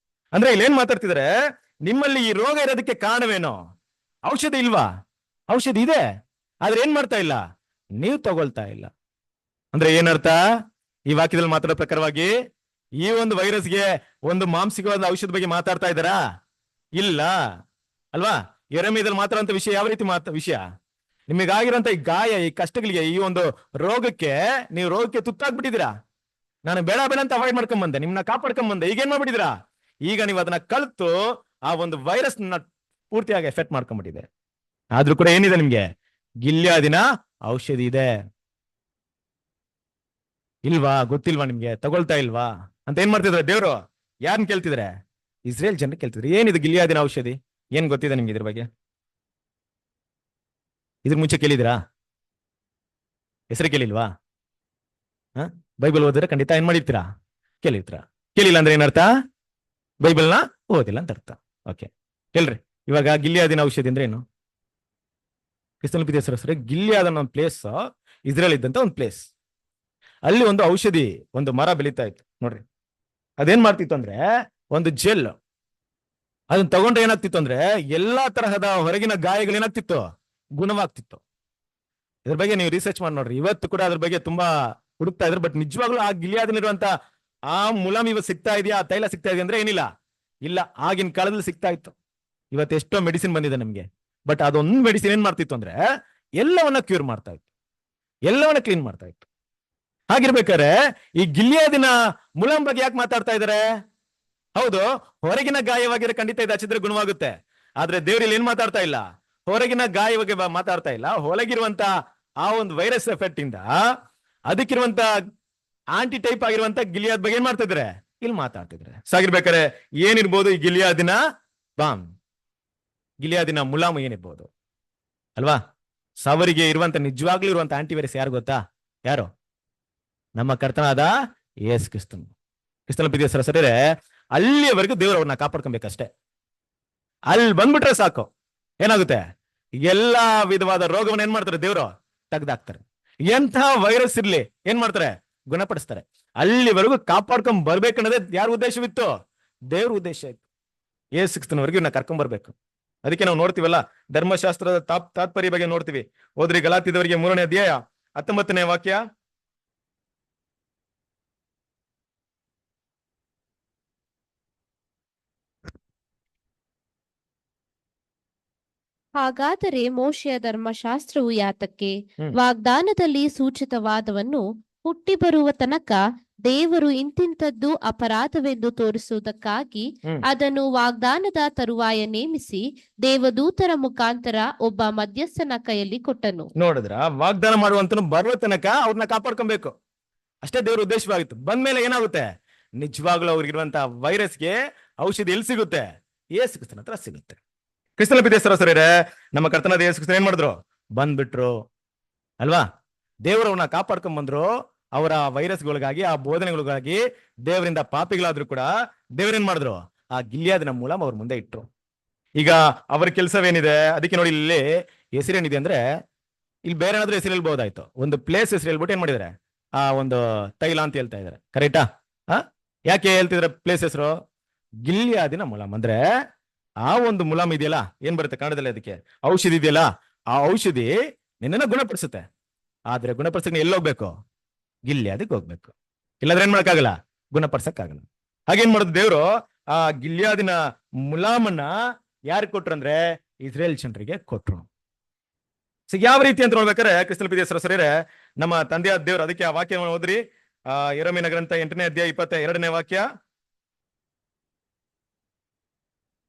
[SPEAKER 1] ಅಂದ್ರೆ ಇಲ್ಲಿ ಏನ್ ಮಾತಾಡ್ತಿದ್ರೆ, ನಿಮ್ಮಲ್ಲಿ ಈ ರೋಗ ಇರೋದಕ್ಕೆ ಕಾರಣವೇನೋ? ಔಷಧಿ ಇಲ್ವಾ? ಔಷಧಿ ಇದೆ, ಆದ್ರೆ ಏನ್ ಮಾಡ್ತಾ ಇಲ್ಲ, ನೀವು ತಗೊಳ್ತಾ ಇಲ್ಲ. ಅಂದ್ರೆ ಏನರ್ಥ? ಈ ವಾಕ್ಯದಲ್ಲಿ ಮಾತಾಡೋ ಪ್ರಕಾರವಾಗಿ ಈ ಒಂದು ವೈರಸ್ಗೆ ಒಂದು ಮಾಂಸಿಕವಾದ ಔಷಧ ಬಗ್ಗೆ ಮಾತಾಡ್ತಾ ಇದ್ದಾರಾ? ಇಲ್ಲ ಅಲ್ವಾ? ಯೆರೆಮೀಯದಲ್ಲಿ ಮಾತಾಡುವಂತ ವಿಷಯ ಯಾವ ರೀತಿ ವಿಷಯ? ನಿಮಗಾಗಿರೋಂತ ಈ ಗಾಯ, ಈ ಕಷ್ಟಗಳಿಗೆ, ಈ ಒಂದು ರೋಗಕ್ಕೆ, ನೀವು ರೋಗಕ್ಕೆ ತುತ್ತಾಗ್ಬಿಟ್ಟಿದ್ದೀರಾ. ನಾನು ಬೇಡ ಬೇಡ ಅಂತ ಅವಾಯ್ಡ್ ಮಾಡ್ಕೊಂಬಂದೆ, ನಿಮ್ನ ಕಾಪಾಡ್ಕೊಂಬಂದೆ. ಈಗ ಏನ್ ಮಾಡ್ಬಿಟ್ಟಿದ್ದೀರಾ? ಈಗ ನೀವು ಅದನ್ನ ಕಲ್ತು ಆ ಒಂದು ವೈರಸ್ ಪೂರ್ತಿಯಾಗಿ ಎಫೆಕ್ಟ್ ಮಾಡ್ಕೊಂಡ್ಬಿಟ್ಟಿದೆ. ಆದ್ರೂ ಕೂಡ ಏನಿದೆ, ನಿಮ್ಗೆ ಗಿಲ್ಯಾದಿನ ಔಷಧಿ ಇದೆ. ಇಲ್ವಾ? ಗೊತ್ತಿಲ್ವಾ ನಿಮ್ಗೆ? ತಗೊಳ್ತಾ ಇಲ್ವಾ ಅಂತ ಏನ್ ಮಾಡ್ತಿದ್ರೆ ದೇವ್ರು? ಯಾರನ್ನ ಕೇಳ್ತಿದ್ರೆ? ಇಸ್ರೇಲ್ ಜನರು ಕೇಳ್ತಿದ್ರೆ. ಏನಿದೆ ಗಿಲ್ಯಾದಿನ ಔಷಧಿ? ಏನ್ ಗೊತ್ತಿದೆ ನಿಮ್ಗೆ ಇದ್ರ ಬಗ್ಗೆ? ಇದ್ರ ಮುಂಚೆ ಕೇಳಿದಿರಾ? ಹೆಸರು ಕೇಳಿಲ್ವಾ? ಬೈಬಲ್ ಓದಿದ್ರೆ ಖಂಡಿತ ಏನ್ ಮಾಡಿರ್ತೀರಾ? ಕೇಳಿರ್ತೀರಾ. ಕೇಳಿಲ್ಲ ಅಂದ್ರೆ ಏನರ್ಥ? ಬೈಬಲ್ನ ಓದಿಲ್ಲ ಅಂತ ಅರ್ಥ. ಓಕೆ, ಹೇಳ್ರಿ. ಇವಾಗ ಗಿಲ್ಯಾದಿನ ಔಷಧಿ ಅಂದ್ರೆ ಏನು? ಕ್ರಿಸ್ತನ ಪ್ರೀತಿಯ ಸಹೋದರರೇ, ಗಿಲ್ಯಾದ್ ಅನ್ನೋ ಒಂದು ಪ್ಲೇಸ್ ಇಸ್ರೇಲ್ ಇದ್ದಂತ ಒಂದು ಪ್ಲೇಸ್. ಅಲ್ಲಿ ಒಂದು ಔಷಧಿ, ಒಂದು ಮರ ಬೆಳೀತಾ ಇತ್ತು ನೋಡ್ರಿ. ಅದೇನ್ ಮಾಡ್ತಿತ್ತು ಅಂದ್ರೆ, ಒಂದು ಜೆಲ್. ಅದನ್ನ ತಗೊಂಡ್ರೆ ಏನಾಗ್ತಿತ್ತು ಅಂದ್ರೆ, ಎಲ್ಲಾ ತರಹದ ಹೊರಗಿನ ಗಾಯಗಳು ಏನಾಗ್ತಿತ್ತು, ಗುಣವಾಗ್ತಿತ್ತು. ಇದ್ರ ಬಗ್ಗೆ ನೀವು ರಿಸರ್ಚ್ ಮಾಡಿ ನೋಡ್ರಿ. ಇವತ್ತು ಕೂಡ ಅದ್ರ ಬಗ್ಗೆ ತುಂಬಾ ಹುಡುಕ್ತಾ ಇದ್ರು. ಬಟ್ ನಿಜವಾಗ್ಲೂ ಆ ಗಿಲ್ಯಾದಿನಿರುವಂತ ಆ ಮುಲಾಮ್ ಇವತ್ತು ಸಿಗ್ತಾ ಇದೆಯಾ, ಆ ತೈಲ ಸಿಗ್ತಾ ಇದೆಯಾ ಅಂದ್ರೆ ಏನಿಲ್ಲ, ಇಲ್ಲ. ಆಗಿನ ಕಾಲದಲ್ಲಿ ಸಿಗ್ತಾ ಇತ್ತು. ಇವತ್ತು ಎಷ್ಟೋ ಮೆಡಿಸಿನ್ ಬಂದಿದೆ ನಮ್ಗೆ. ಬಟ್ ಅದೊಂದು ಮೆಡಿಸಿನ್ ಏನ್ ಮಾಡ್ತಿತ್ತು ಅಂದ್ರೆ, ಎಲ್ಲವನ್ನ ಕ್ಯೂರ್ ಮಾಡ್ತಾ ಇತ್ತು, ಎಲ್ಲವನ್ನ ಕ್ಲೀನ್ ಮಾಡ್ತಾ ಇತ್ತು. ಹಾಗಿರ್ಬೇಕಾದ್ರೆ ಈ ಗಿಲ್ಯಾದಿನ ಮುಲಾಮ್ ಬಗ್ಗೆ ಯಾಕೆ ಮಾತಾಡ್ತಾ ಇದಾರೆ? ಹೌದು, ಹೊರಗಿನ ಗಾಯವಾಗಿರೋ ಖಂಡಿತ ಇದು ಹಚ್ಚಿದ್ರೆ ಗುಣವಾಗುತ್ತೆ. ಆದ್ರೆ ದೇವ್ರಲ್ಲಿ ಏನ್ ಮಾತಾಡ್ತಾ ಇಲ್ಲ, ಹೊರಗಿನ ಗಾಯವಾಗಿ ಮಾತಾಡ್ತಾ ಇಲ್ಲ. ಒಳಗಿರುವಂತ ಆ ಒಂದು ವೈರಸ್ ಎಫೆಕ್ಟ್ ಇಂದ ಅದಕ್ಕಿರುವಂತ ಆಂಟಿ ಟೈಪ್ ಆಗಿರುವಂತ ಗಿಲ್ಯಾದ್ ಬಗ್ಗೆ ಏನ್ ಮಾಡ್ತಾ ಇದ್ರೆ, ಇಲ್ಲಿ ಮಾತಾಡ್ತಿದ್ರೆ. ಸಾಗಿರ್ಬೇಕಾರೆ ಏನಿರ್ಬೋದು ಈ ಗಿಲ್ಯಾದಿನ ಬಾಮ್, ಗಿಲ್ಯಾದಿನ ಮುಲಾಮು ಏನಿರ್ಬೋದು ಅಲ್ವಾ? ಸವರಿಗೆ ಇರುವಂತ ನಿಜವಾಗ್ಲೂ ಇರುವಂತ ಆಂಟಿವೈರಸ್ ಯಾರು ಗೊತ್ತಾ? ಯಾರು? ನಮ್ಮ ಕರ್ತನಾದ ಯೇಸು ಕ್ರಿಸ್ತನು. ಕ್ರಿಸ್ತನ ಪ್ರೀತಿಯ ಸರಸರೇ, ಅಲ್ಲಿಯವರೆಗೂ ದೇವರು ಅವ್ರನ್ನ ಕಾಪಾಡ್ಕೊಬೇಕಷ್ಟೇ. ಅಲ್ಲಿ ಬಂದ್ಬಿಟ್ರೆ ಸಾಕು, ಏನಾಗುತ್ತೆ, ಎಲ್ಲಾ ವಿಧವಾದ ರೋಗವನ್ನ ಏನ್ ಮಾಡ್ತಾರೆ ದೇವರು ತೆಗ್ದಾಕ್ತಾರೆ. ಎಂಥ ವೈರಸ್ ಇರ್ಲಿ ಏನ್ ಮಾಡ್ತಾರೆ, ಗುಣಪಡಿಸ್ತಾರೆ. ಅಲ್ಲಿವರೆಗೂ ಕಾಪಾಡ್ಕೊಂಡ್ ಬರ್ಬೇಕನ್ನೋದೇ ಯಾರ ಉದ್ದೇಶವಿತ್ತು, ದೇವ್ರ ಉದ್ದೇಶ ಇತ್ತು. ಯೇಸು ಕ್ರಿಸ್ತನವರೆಗೂ ಇವ್ನ ಕರ್ಕೊಂಡ್ ಬರ್ಬೇಕು. ಅದಕ್ಕೆ ನಾವು ನೋಡ್ತೀವಲ್ಲ, ಧರ್ಮಶಾಸ್ತ್ರದ ತಾತ್ಪರ್ಯ ಬಗ್ಗೆ ನೋಡ್ತೀವಿ. ಹೋದ್ರಿ ಗಲಾತ್ಯದವರಿಗೆ 3ನೇ ಅಧ್ಯಾಯ 19ನೇ ವಾಕ್ಯ.
[SPEAKER 2] ಹಾಗಾದರೆ ಮೋಶೆಯ ಧರ್ಮಶಾಸ್ತ್ರವು ಯಾತಕ್ಕೆ? ವಾಗ್ದಾನದಲ್ಲಿ ಸೂಚಿತವಾದವನ್ನು ಹುಟ್ಟಿ ಬರುವ ತನಕ ದೇವರು ಇಂತಿಂತದ್ದು ಅಪರಾಧವೆಂದು ತೋರಿಸುವುದಕ್ಕಾಗಿ ಅದನ್ನು ವಾಗ್ದಾನದ ತರುವಾಯ ನೇಮಿಸಿ ದೇವದೂತರ ಮುಖಾಂತರ ಒಬ್ಬ ಮಧ್ಯಸ್ಥನ ಕೈಯಲ್ಲಿ ಕೊಟ್ಟನು.
[SPEAKER 1] ನೋಡಿದ್ರ, ವಾಗ್ದಾನ ಮಾಡುವಂತನು ಬರುವ ತನಕ ಅವ್ರನ್ನ ಕಾಪಾಡ್ಕೊಬೇಕು, ಅಷ್ಟೇ ದೇವ್ರ ಉದ್ದೇಶವಾಗಿತ್ತು. ಬಂದ್ಮೇಲೆ ಏನಾಗುತ್ತೆ, ನಿಜವಾಗ್ಲೂ ಅವ್ರಿಗಿರುವಂತ ವೈರಸ್ಗೆ ಔಷಧಿ ಎಲ್ಲಿ ಸಿಗುತ್ತೆ, ಯೇಸು ಕ್ರಿಸ್ತನ ಹತ್ರ ಸಿಗುತ್ತೆ. ಕ್ರಿಸ್ತನ ಪ್ರೀತಿಯ ಸಹೋದರರೇ, ನಮ್ಮ ಕರ್ತನಾದ ಯೇಸು ಕ್ರಿಸ್ತನು ಏನ್ ಮಾಡಿದ್ರು, ಬಂದ್ಬಿಟ್ರು ಅಲ್ವಾ. ದೇವರವ್ರನ್ನ ಕಾಪಾಡ್ಕೊಂಡ್ ಬಂದ್ರು. ಅವರ ವೈರಸ್ಗಳಿಗಾಗಿ, ಆ ಬೋಧನೆಗಳಿಗಾಗಿ ದೇವರಿಂದ ಪಾಪಿಗಳಾದ್ರೂ ಕೂಡ ದೇವರೇನ್ ಮಾಡಿದ್ರು, ಆ ಗಿಲ್ಯಾದಿನ ಮೂಲ ಅವ್ರ ಮುಂದೆ ಇಟ್ರು. ಈಗ ಅವರ ಕೆಲಸವೇನಿದೆ, ಅದಕ್ಕೆ ನೋಡಿ ಇಲ್ಲಿ ಹೆಸರೇನಿದೆ ಅಂದ್ರೆ, ಇಲ್ಲಿ ಬೇರೆ ಏನಾದ್ರೂ ಹೆಸರು ಹೇಳ್ಬಹುದಾಯ್ತು. ಒಂದು ಪ್ಲೇಸ್ ಹೆಸರು ಹೇಳ್ಬಿಟ್ಟು ಏನ್ ಮಾಡಿದಾರೆ, ಆ ಒಂದು ತೈಲ ಅಂತ ಹೇಳ್ತಾ ಇದಾರೆ. ಕರೆಕ್ಟಾ? ಯಾಕೆ ಹೇಳ್ತಿದ್ರೆ ಪ್ಲೇಸ್ ಹೆಸರು? ಗಿಲ್ಯಾದಿನ ಮುಲಾಮ್ ಅಂದ್ರೆ ಆ ಒಂದು ಮುಲಾಮ್ ಇದೆಯಲ್ಲ, ಏನ್ ಬರುತ್ತೆ ಕನ್ನಡದಲ್ಲಿ, ಅದಕ್ಕೆ ಔಷಧಿ ಇದೆಯಲ್ಲ, ಆ ಔಷಧಿ ನಿನ್ನನ್ನ ಗುಣಪಡಿಸುತ್ತೆ. ಆದ್ರೆ ಗುಣಪಡಿಸಕ್ ಎಲ್ಲಿ ಹೋಗ್ಬೇಕು, ಗಿಲ್ಯಾದಿಗೆ ಹೋಗ್ಬೇಕು. ಇಲ್ಲಾಂದ್ರೆ ಏನ್ ಮಾಡಕ್ಕಾಗಲ್ಲ, ಗುಣಪಡಿಸಕ್ಕಾಗಲ್ಲ. ಹಾಗೇನ್ ಮಾಡೋದು ದೇವ್ರು, ಆ ಗಿಲ್ಯಾದಿನ ಮುಲಾಮನ್ನ ಯಾರು ಕೊಟ್ರು ಅಂದ್ರೆ ಇಸ್ರೇಲ್ ಜನರಿಗೆ ಕೊಟ್ರು. ಸೊ ಯಾವ ರೀತಿ ಅಂತ ನೋಡ್ಬೇಕಾದ್ರೆ ಕ್ರಿಸ್ತನ ಪ್ರೀತಿಯ ಸಹೋದರರೇ, ನಮ್ಮ ತಂದೆಯಾದ ದೇವ್ರು ಅದಕ್ಕೆ ಆ ವಾಕ್ಯವನ್ನು ಓದ್ರಿ. ಯೆರೆಮೀಯನ ಗ್ರಂಥ 8ನೇ ಅಧ್ಯಾಯ 22ನೇ ವಾಕ್ಯ.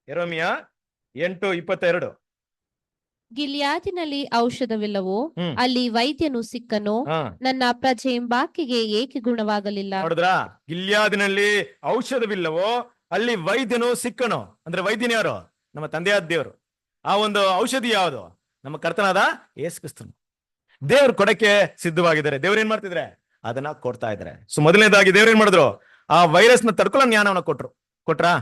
[SPEAKER 1] ಯೆರೆಮೀಯ 8:22.
[SPEAKER 2] ಗಿಲ್ಯಾದಿನಲ್ಲಿ ಔಷಧವಿಲ್ಲವೋ, ಅಲ್ಲಿ ವೈದ್ಯನು ಸಿಕ್ಕನೋ, ನನ್ನ ಪ್ರಜೆ ಎಂಬಾಕೆಗೆ ಏಕೆ ಗುಣವಾಗಲಿಲ್ಲ?
[SPEAKER 1] ನೋಡಿದ್ರ, ಗಿಲ್ಯಾದಿನಲ್ಲಿ ಔಷಧವಿಲ್ಲವೋ ಅಲ್ಲಿ ವೈದ್ಯನು ಸಿಕ್ಕನೋ ಅಂದ್ರೆ ವೈದ್ಯನು ಯಾರು, ನಮ್ಮ ತಂದೆಯಾದ ದೇವರು. ಆ ಒಂದು ಔಷಧಿ ಯಾವುದು, ನಮ್ಮ ಕರ್ತನಾದ ಯೇಸು ಕ್ರಿಸ್ತನು. ದೇವ್ರು ಕೊಡಕ್ಕೆ ಸಿದ್ಧವಾಗಿದ್ದಾರೆ. ದೇವ್ರು ಏನ್ ಮಾಡ್ತಿದ್ರೆ, ಅದನ್ನ ಕೊಡ್ತಾ ಇದ್ದಾರೆ. ಸೊ ಮೊದಲನೇದಾಗಿ ದೇವ್ರು ಏನ್ ಮಾಡಿದ್ರು, ಆ ವೈರಸ್ ನ ತಡ್ಕೊಳ್ಳೋ ಜ್ಞಾನವನ್ನ ಕೊಟ್ರಾ.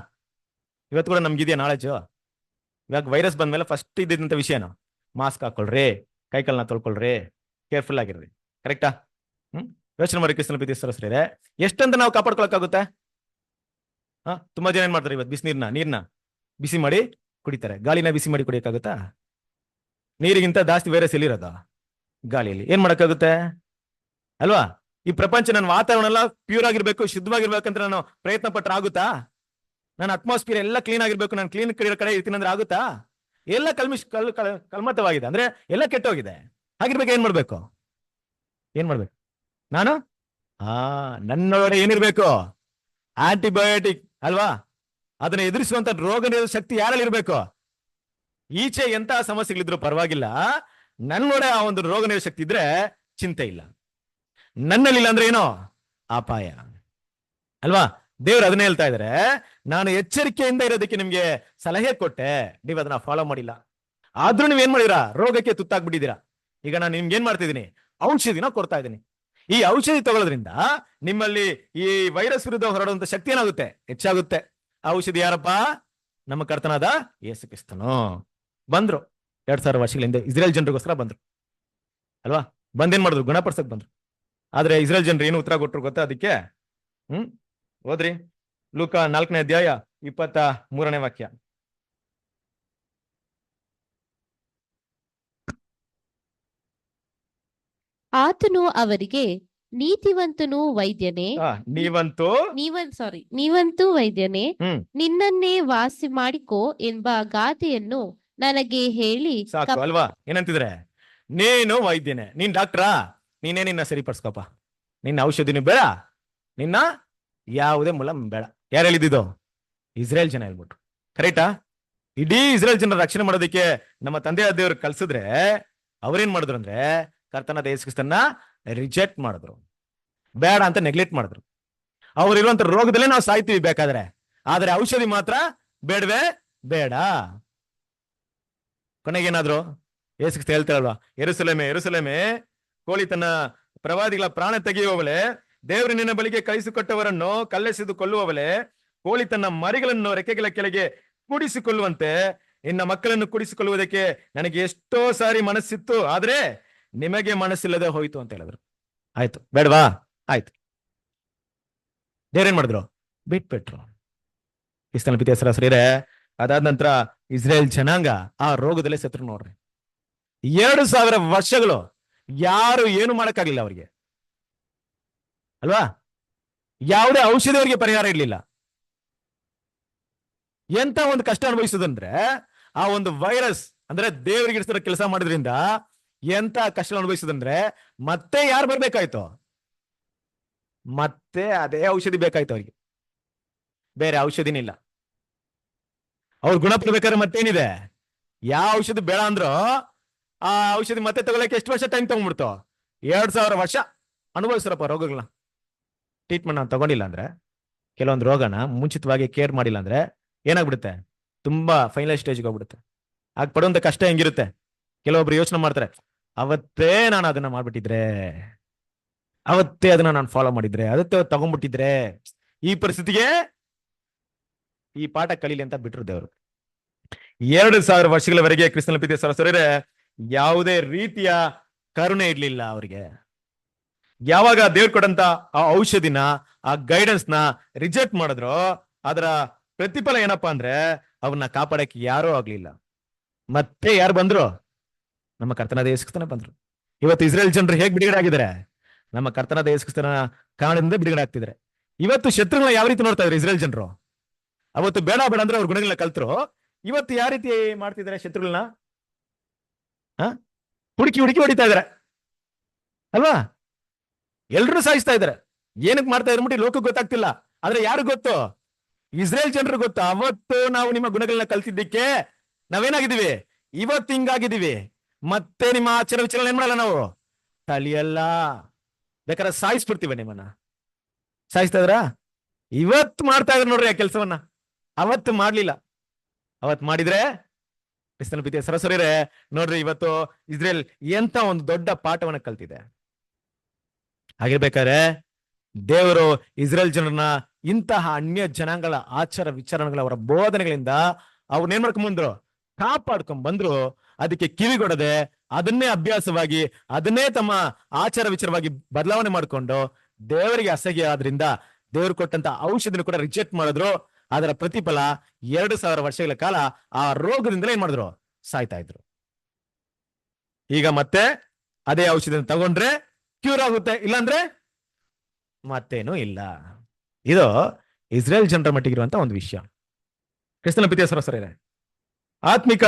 [SPEAKER 1] ಇವತ್ತು ಕೂಡ ನಮ್ಗಿದೆಯಾ ನಾಲೆಜು? ಇವಾಗ ವೈರಸ್ ಬಂದ್ಮೇಲೆ ಫಸ್ಟ್ ಇದ್ದಂತ ವಿಷಯನ ಮಾಸ್ಕ್ ಹಾಕೊಳ್ರಿ, ಕೈಕಾಲನ್ನ ತೊಳ್ಕೊಳ್ರಿ, ಕೇರ್ಫುಲ್ ಆಗಿರ್ರಿ. ಕರೆಕ್ಟಾ? ಯೋಚನೆ ಮಾಡಿ ಕ್ರಿಸ್ತನ ಪ್ರೀತಿಯ ಸಹೋದರರೇ, ಎಷ್ಟಂತ ನಾವು ಕಾಪಾಡ್ಕೊಳಕ್ಕಾಗುತ್ತೆ? ತುಂಬಾ ಜನ ಏನ್ ಮಾಡ್ತಾರೆ, ಇವತ್ತು ನೀರ್ನ ಬಿಸಿ ಮಾಡಿ ಕುಡಿತಾರೆ. ಗಾಳಿನ ಬಿಸಿ ಮಾಡಿ ಕುಡಿಯಕ್ಕಾಗುತ್ತಾ? ನೀರಿಗಿಂತ ಜಾಸ್ತಿ ವೈರಸ್ ಎಲ್ಲಿರೋದು, ಗಾಳಿಯಲ್ಲಿ. ಏನ್ ಮಾಡಕ್ಕಾಗುತ್ತೆ ಅಲ್ವಾ? ಈ ಪ್ರಪಂಚ, ನನ್ನ ವಾತಾವರಣ ಎಲ್ಲ ಪ್ಯೂರ್ ಆಗಿರ್ಬೇಕು, ಶುದ್ಧವಾಗಿರ್ಬೇಕಂತ ನಾನು ಪ್ರಯತ್ನ ಪಟ್ರೆ ಆಗುತ್ತಾ? ನನ್ನ ಅಟ್ಮಾಸ್ಫಿಯರ್ ಎಲ್ಲ ಕ್ಲೀನ್ ಆಗಿರ್ಬೇಕು, ನಾನು ಕ್ಲೀನ್ ಕಡೆ ಇರ್ತೀನಿ ಅಂದ್ರೆ ಆಗುತ್ತಾ? ಎಲ್ಲ ಕಲ್ಮತವಾಗಿದೆ ಅಂದ್ರೆ ಎಲ್ಲ ಕೆಟ್ಟೋಗಿದೆ. ಹಾಗಿರ್ಬೇಕು, ಏನ್ ಮಾಡ್ಬೇಕು ನಾನು? ನನ್ನೊಳಗಡೆ ಏನಿರ್ಬೇಕು, ಆಂಟಿಬಯೋಟಿಕ್ ಅಲ್ವಾ? ಅದನ್ನ ಎದುರಿಸುವಂತ ರೋಗ ನಿರೋಧಕ ಶಕ್ತಿ ಯಾರಲ್ಲಿ ಇರ್ಬೇಕು? ಈಚೆ ಎಂತಹ ಸಮಸ್ಯೆಗಳಿದ್ರು ಪರವಾಗಿಲ್ಲ, ನನ್ನೊಡೆ ಆ ಒಂದು ರೋಗ ನಿರೋಧಕ ಶಕ್ತಿ ಇದ್ರೆ ಚಿಂತೆ ಇಲ್ಲ. ನನ್ನಲ್ಲಿಲ್ಲ ಅಂದ್ರೆ ಏನೋ ಅಪಾಯ ಅಲ್ವಾ? ದೇವ್ರು ಅದನ್ನ ಹೇಳ್ತಾ ಇದಾರೆ, ನಾನು ಎಚ್ಚರಿಕೆಯಿಂದ ಇರೋದಕ್ಕೆ ನಿಮ್ಗೆ ಸಲಹೆ ಕೊಟ್ಟೆ, ನೀವ್ ಅದನ್ನ ಫಾಲೋ ಮಾಡಿಲ್ಲ. ಆದ್ರೂ ನೀವೇನ್ ಮಾಡಿದಿರಾ, ರೋಗಕ್ಕೆ ತುತ್ತಾಗ್ಬಿಟ್ಟಿದ್ದೀರಾ. ಈಗ ನಾನು ನಿಮ್ಗೆ ಏನ್ ಮಾಡ್ತಿದ್ದೀನಿ, ಔಷಧಿನ ಕೊಡ್ತಾ ಇದ್ದೀನಿ. ಈ ಔಷಧಿ ತಗೊಳ್ಳೋದ್ರಿಂದ ನಿಮ್ಮಲ್ಲಿ ಈ ವೈರಸ್ ವಿರುದ್ಧ ಹೊರಡುವಂತ ಶಕ್ತಿ ಏನಾಗುತ್ತೆ, ಹೆಚ್ಚಾಗುತ್ತೆ. ಆ ಔಷಧಿ ಯಾರಪ್ಪ, ನಮ್ಮ ಕರ್ತನಾದ ಯೇಸು ಕ್ರಿಸ್ತನು. ಬಂದ್ರು 2000 ವರ್ಷಗಳ ಹಿಂದೆ ಇಸ್ರೇಲ್ ಜನರಿಗೋಸ್ಕರ ಬಂದ್ರು ಅಲ್ವಾ? ಬಂದೇನ್ ಮಾಡಿದ್ರು, ಗುಣಪಡಿಸಕ್ ಬಂದ್ರು. ಆದ್ರೆ ಇಸ್ರೇಲ್ ಜನರು ಏನು ಉತ್ತರ ಕೊಟ್ರು ಗೊತ್ತಾ ಅದಕ್ಕೆ? ಓದ್ರಿ, ಲೂಕ 4ನೇ ಅಧ್ಯಾಯ 23ನೇ ವಾಕ್ಯ.
[SPEAKER 2] ಆತನು ಅವರಿಗೆ, ನೀತಿವಂತನು ವೈದ್ಯನೇ, ನೀವಂತೂ ವೈದ್ಯನೇ, ನಿನ್ನನ್ನೇ ವಾಸಿ ಮಾಡಿಕೋ ಎಂಬ ಗಾದೆಯನ್ನು ನನಗೆ ಹೇಳಿ
[SPEAKER 1] ಸಾಕು ಅಲ್ವಾ? ಏನಂತಿದ್ರೆ, ನೀನು ವೈದ್ಯನೇ, ನೀನ್ ಡಾಕ್ಟ್ರಾ, ನೀನೇ ನಿನ್ನ ಸರಿಪಡಿಸ್ಕೊಪ್ಪ, ನಿನ್ನ ಔಷಧಿನೂ ಬೇಡ, ನಿನ್ನ ಯಾವುದೇ ಮೂಲ ಬೇಡ. ಯಾರು ಹೇಳಿದ್ದು? ಇಸ್ರೇಲ್ ಜನ ಹೇಳ್ಬಿಟ್ರು. ಕರೆಕ್ಟಾ? ಇಡೀ ಇಸ್ರೇಲ್ ಜನ ರಕ್ಷಣೆ ಮಾಡೋದಕ್ಕೆ ನಮ್ಮ ತಂದೆಯ ದೇವರು ಕಲ್ಸಿದ್ರೆ ಅವ್ರೇನ್ ಮಾಡಿದ್ರು ಅಂದ್ರೆ, ಕರ್ತನಾದ ಯೇಸು ಕ್ರಿಸ್ತನ್ನ ರಿಜೆಕ್ಟ್ ಮಾಡಿದ್ರು, ಬೇಡ ಅಂತ ನೆಗ್ಲೆಕ್ಟ್ ಮಾಡಿದ್ರು. ಅವ್ರಿರುವಂತ ರೋಗದಲ್ಲೇ ನಾವು ಸಾಯ್ತೀವಿ ಬೇಕಾದ್ರೆ, ಆದ್ರೆ ಔಷಧಿ ಮಾತ್ರ ಬೇಡವೇ ಬೇಡ. ಕೊನೆಗೇನಾದ್ರು ಯೇಸು ಕ್ರಿಸ್ತ ಹೇಳ್ತಾರಲ್ವಾ, ಯೆರೂಸಲೇಮೇ ಯೆರೂಸಲೇಮೇ, ಕೋಳಿ ತನ್ನ ಪ್ರವಾದಿಗಳ ಪ್ರಾಣ ತೆಗೆಯುವವಳೆ, ದೇವರು ನಿನ್ನ ಬಳಿಗೆ ಕಳಿಸಿಕೊಟ್ಟವರನ್ನು ಕಲ್ಲೆಸೆದು ಕೊಲ್ಲುವವಳೆ, ಕೋಳಿ ತನ್ನ ಮರಿಗಳನ್ನು ರೆಕ್ಕೆಗಳ ಕೆಳಗೆ ಕೂಡಿಸಿಕೊಳ್ಳುವಂತೆ ನಿನ್ನ ಮಕ್ಕಳನ್ನು ಕೂಡಿಸಿಕೊಳ್ಳುವುದಕ್ಕೆ ನನಗೆ ಎಷ್ಟೋ ಸಾರಿ ಮನಸ್ಸಿತ್ತು, ಆದ್ರೆ ನಿಮಗೆ ಮನಸ್ಸಿಲ್ಲದೆ ಹೋಯ್ತು ಅಂತ ಹೇಳಿದ್ರು. ಆಯ್ತು, ಬೇಡವಾ? ಆಯ್ತು. ದೇವ್ರೇನ್ ಮಾಡಿದ್ರು? ಬಿಟ್ಬಿಟ್ರು. ಕ್ರಿಸ್ತನ ಪ್ರೀತಿಯ ಸಹೋದರರೇ, ಅದಾದ ನಂತರ ಇಸ್ರೇಲ್ ಜನಾಂಗ ಆ ರೋಗದಲ್ಲೇ ಸತ್ರು ನೋಡ್ರಿ. 2000 ವರ್ಷಗಳು ಯಾರು ಏನು ಮಾಡಕ್ಕಾಗ್ಲಿಲ್ಲ ಅವ್ರಿಗೆ, ಅಲ್ವಾ? ಯಾವುದೇ ಔಷಧಿ ಅವರಿಗೆ ಪರಿಹಾರ ಇರ್ಲಿಲ್ಲ. ಎಂತ ಒಂದು ಕಷ್ಟ ಅನುಭವಿಸುದಂದ್ರೆ, ಆ ಒಂದು ವೈರಸ್ ಅಂದ್ರೆ ದೇವರಿಗೆ ಇಡಿಸಿದ ಕೆಲಸ ಮಾಡೋದ್ರಿಂದ ಎಂತ ಕಷ್ಟ ಅನುಭವಿಸುದಂದ್ರೆ, ಮತ್ತೆ ಯಾರು ಬರ್ಬೇಕಾಯ್ತು? ಮತ್ತೆ ಅದೇ ಔಷಧಿ ಬೇಕಾಯ್ತು ಅವ್ರಿಗೆ, ಬೇರೆ ಔಷಧಿನಿಲ್ಲ. ಅವ್ರು ಗುಣಪಡ್ಬೇಕಾದ್ರೆ ಮತ್ತೇನಿದೆ? ಯಾವ ಔಷಧಿ ಬೇಡ ಅಂದ್ರೂ ಆ ಔಷಧಿ ಮತ್ತೆ ತಗೊಳಕ್ಕೆ ಎಷ್ಟು ವರ್ಷ ಟೈಮ್ ತಗೊಂಡ್ಬಿಡ್ತು? 2000 ವರ್ಷ ಅನುಭವಿಸ್ರಪ್ಪ ರೋಗಗಳನ್ನ. ಟ್ರೀಟ್ಮೆಂಟ್ ನಾವು ತಗೊಂಡಿಲ್ಲ ಅಂದ್ರೆ, ಕೆಲವೊಂದು ರೋಗನ ಮುಂಚಿತವಾಗಿ ಕೇರ್ ಮಾಡಿಲ್ಲ ಅಂದ್ರೆ ಏನಾಗ್ಬಿಡುತ್ತೆ? ತುಂಬಾ ಫೈನಲ್ ಸ್ಟೇಜ್ಗೆ ಹೋಗ್ಬಿಡುತ್ತೆ. ಆಗ ಪಡುವಂತ ಕಷ್ಟ ಹೆಂಗಿರುತ್ತೆ? ಕೆಲವೊಬ್ರು ಯೋಚನೆ ಮಾಡ್ತಾರೆ, ಅವತ್ತೇ ನಾನು ಅದನ್ನ ಮಾಡ್ಬಿಟ್ಟಿದ್ರೆ, ಅವತ್ತೇ ಅದನ್ನ ನಾನು ಫಾಲೋ ಮಾಡಿದ್ರೆ, ಅದಕ್ಕೆ ತಗೊಂಡ್ಬಿಟ್ಟಿದ್ರೆ ಈ ಪರಿಸ್ಥಿತಿಗೆ ಈ ಪಾಠ ಕಲೀಲಿ ಅಂತ ಬಿಟ್ರು ದೇವರು. 2000 ವರ್ಷಗಳವರೆಗೆ ಕ್ರಿಸ್ತನ ಪ್ರೀತಿಯ ಸಹೋದರರೇ ಯಾವುದೇ ರೀತಿಯ ಕರುಣೆ ಇರ್ಲಿಲ್ಲ ಅವರಿಗೆ. ಯಾವಾಗ ದೇವ್ರು ಕೊಟ್ಟಂತ ಆ ಔಷಧಿನ, ಆ ಗೈಡೆನ್ಸ್ ನ ರಿಜೆಕ್ಟ್ ಮಾಡಿದ್ರು, ಅದರ ಪ್ರತಿಫಲ ಏನಪ್ಪಾ ಅಂದ್ರೆ ಅವನ್ನ ಕಾಪಾಡಕ್ಕೆ ಯಾರೂ ಆಗ್ಲಿಲ್ಲ. ಮತ್ತೆ ಯಾರು ಬಂದ್ರು? ನಮ್ಮ ಕರ್ತನಾದ ಯೇಸು ಕ್ರಿಸ್ತನೇ ಬಂದ್ರು. ಇವತ್ತು ಇಸ್ರೇಲ್ ಜನರು ಹೇಗ್ ಬಿಡುಗಡೆ ಆಗಿದ್ದಾರೆ? ನಮ್ಮ ಕರ್ತನಾದ ಯೇಸು ಕ್ರಿಸ್ತನ ಕಾರಣದಿಂದ ಬಿಡುಗಡೆ ಆಗ್ತಿದ್ದಾರೆ. ಇವತ್ತು ಶತ್ರುಗಳನ್ನ ಯಾವ ರೀತಿ ನೋಡ್ತಾ ಇದ್ರು ಇಸ್ರೇಲ್ ಜನರು? ಅವತ್ತು ಬೇಡ ಬೇಡ ಅಂದ್ರೆ ಅವ್ರ ಗುಣಗಳನ್ನ ಕಲ್ತರು. ಇವತ್ತು ಯಾವ ರೀತಿ ಮಾಡ್ತಿದ್ದಾರೆ ಶತ್ರುಗಳನ್ನ? ಹುಡುಕಿ ಹೊಡಿತಾ ಇದಾರೆ ಅಲ್ವಾ? ಎಲ್ರು ಸಾಯಿಸ್ತಾ ಇದಾರೆ. ಏನಕ್ಕೆ ಮಾಡ್ತಾ ಇದ್ರು ಲೋಕಕ್ಕೆ ಗೊತ್ತಾಗ್ತಿಲ್ಲ, ಆದ್ರೆ ಯಾರು ಗೊತ್ತು? ಇಸ್ರೇಲ್ ಜನರು ಗೊತ್ತು. ಅವತ್ತು ನಾವು ನಿಮ್ಮ ಗುಣಗಳನ್ನ ಕಲ್ತಿದ್ದಕ್ಕೆ ನಾವೇನಾಗಿದ್ದೀವಿ, ಇವತ್ತು ಹಿಂಗಾಗಿದ್ದೀವಿ. ಮತ್ತೆ ನಿಮ್ಮ ಆಚಾರ ವಿಚಾರ ಏನ್ ಮಾಡಲ್ಲ ನಾವು, ತಲಿಯಲ್ಲ. ಬೇಕಾದ್ರೆ ಸಾಯಿಸ್ಬಿಡ್ತೀವಿ ನಿಮ್ಮನ್ನ. ಸಾಯಿಸ್ತಾ ಇದ್ರ? ಇವತ್ತು ಮಾಡ್ತಾ ಇದ್ರು ನೋಡ್ರಿ ಆ ಕೆಲಸವನ್ನ. ಅವತ್ತು ಮಾಡ್ಲಿಲ್ಲ. ಅವತ್ ಮಾಡಿದ್ರೆ ಕ್ರಿಸ್ತನ ಪ್ರೀತಿಯ ಸಹೋದರರೇ ನೋಡ್ರಿ, ಇವತ್ತು ಇಸ್ರೇಲ್ ಎಂತ ಒಂದು ದೊಡ್ಡ ಪಾಠವನ್ನ ಕಲ್ತಿದೆ. ಹಾಗಿರ್ಬೇಕಾದ್ರೆ ದೇವರು ಇಸ್ರೇಲ್ ಜನರನ್ನ ಇಂತಹ ಅನ್ಯ ಜನಾಂಗಗಳ ಆಚಾರ ವಿಚಾರಗಳ ಅವರ ಬೋಧನೆಗಳಿಂದ ಅವ್ರನ್ನೇನ್ ಮಾಡ್ಕೊಂಡ್ ಬಂದ್ರು? ಕಾಪಾಡ್ಕೊಂಡ್ ಬಂದ್ರು. ಅದಕ್ಕೆ ಕಿವಿಗೊಡದೆ ಅದನ್ನೇ ಅಭ್ಯಾಸವಾಗಿ ಅದನ್ನೇ ತಮ್ಮ ಆಚಾರ ವಿಚಾರವಾಗಿ ಬದಲಾವಣೆ ಮಾಡಿಕೊಂಡು ದೇವರಿಗೆ ಅಸಹ್ಯ ಆದ್ರಿಂದ ದೇವರು ಕೊಟ್ಟಂತ ಔಷಧಿನ ಕೂಡ ರಿಜೆಕ್ಟ್ ಮಾಡಿದ್ರು. ಅದರ ಪ್ರತಿಫಲ 2000 ವರ್ಷಗಳ ಕಾಲ ಆ ರೋಗದಿಂದಲೇ ಏನ್ ಮಾಡಿದ್ರು? ಸಾಯ್ತಾ ಇದ್ರು. ಈಗ ಮತ್ತೆ ಅದೇ ಔಷಧಿನ ತಗೊಂಡ್ರೆ ಕ್ಯೂರ್ ಆಗುತ್ತೆ, ಇಲ್ಲಾಂದ್ರೆ ಮತ್ತೇನು ಇಲ್ಲ. ಇದು ಇಸ್ರೇಲ್ ಜನರ ಮಟ್ಟಿಗಿರುವಂತ ಒಂದು ವಿಷಯ. ಕ್ರಿಸ್ತನ ಪ್ರೀತಿಯ ಸಹೋದರರೇ, ಆತ್ಮಿಕ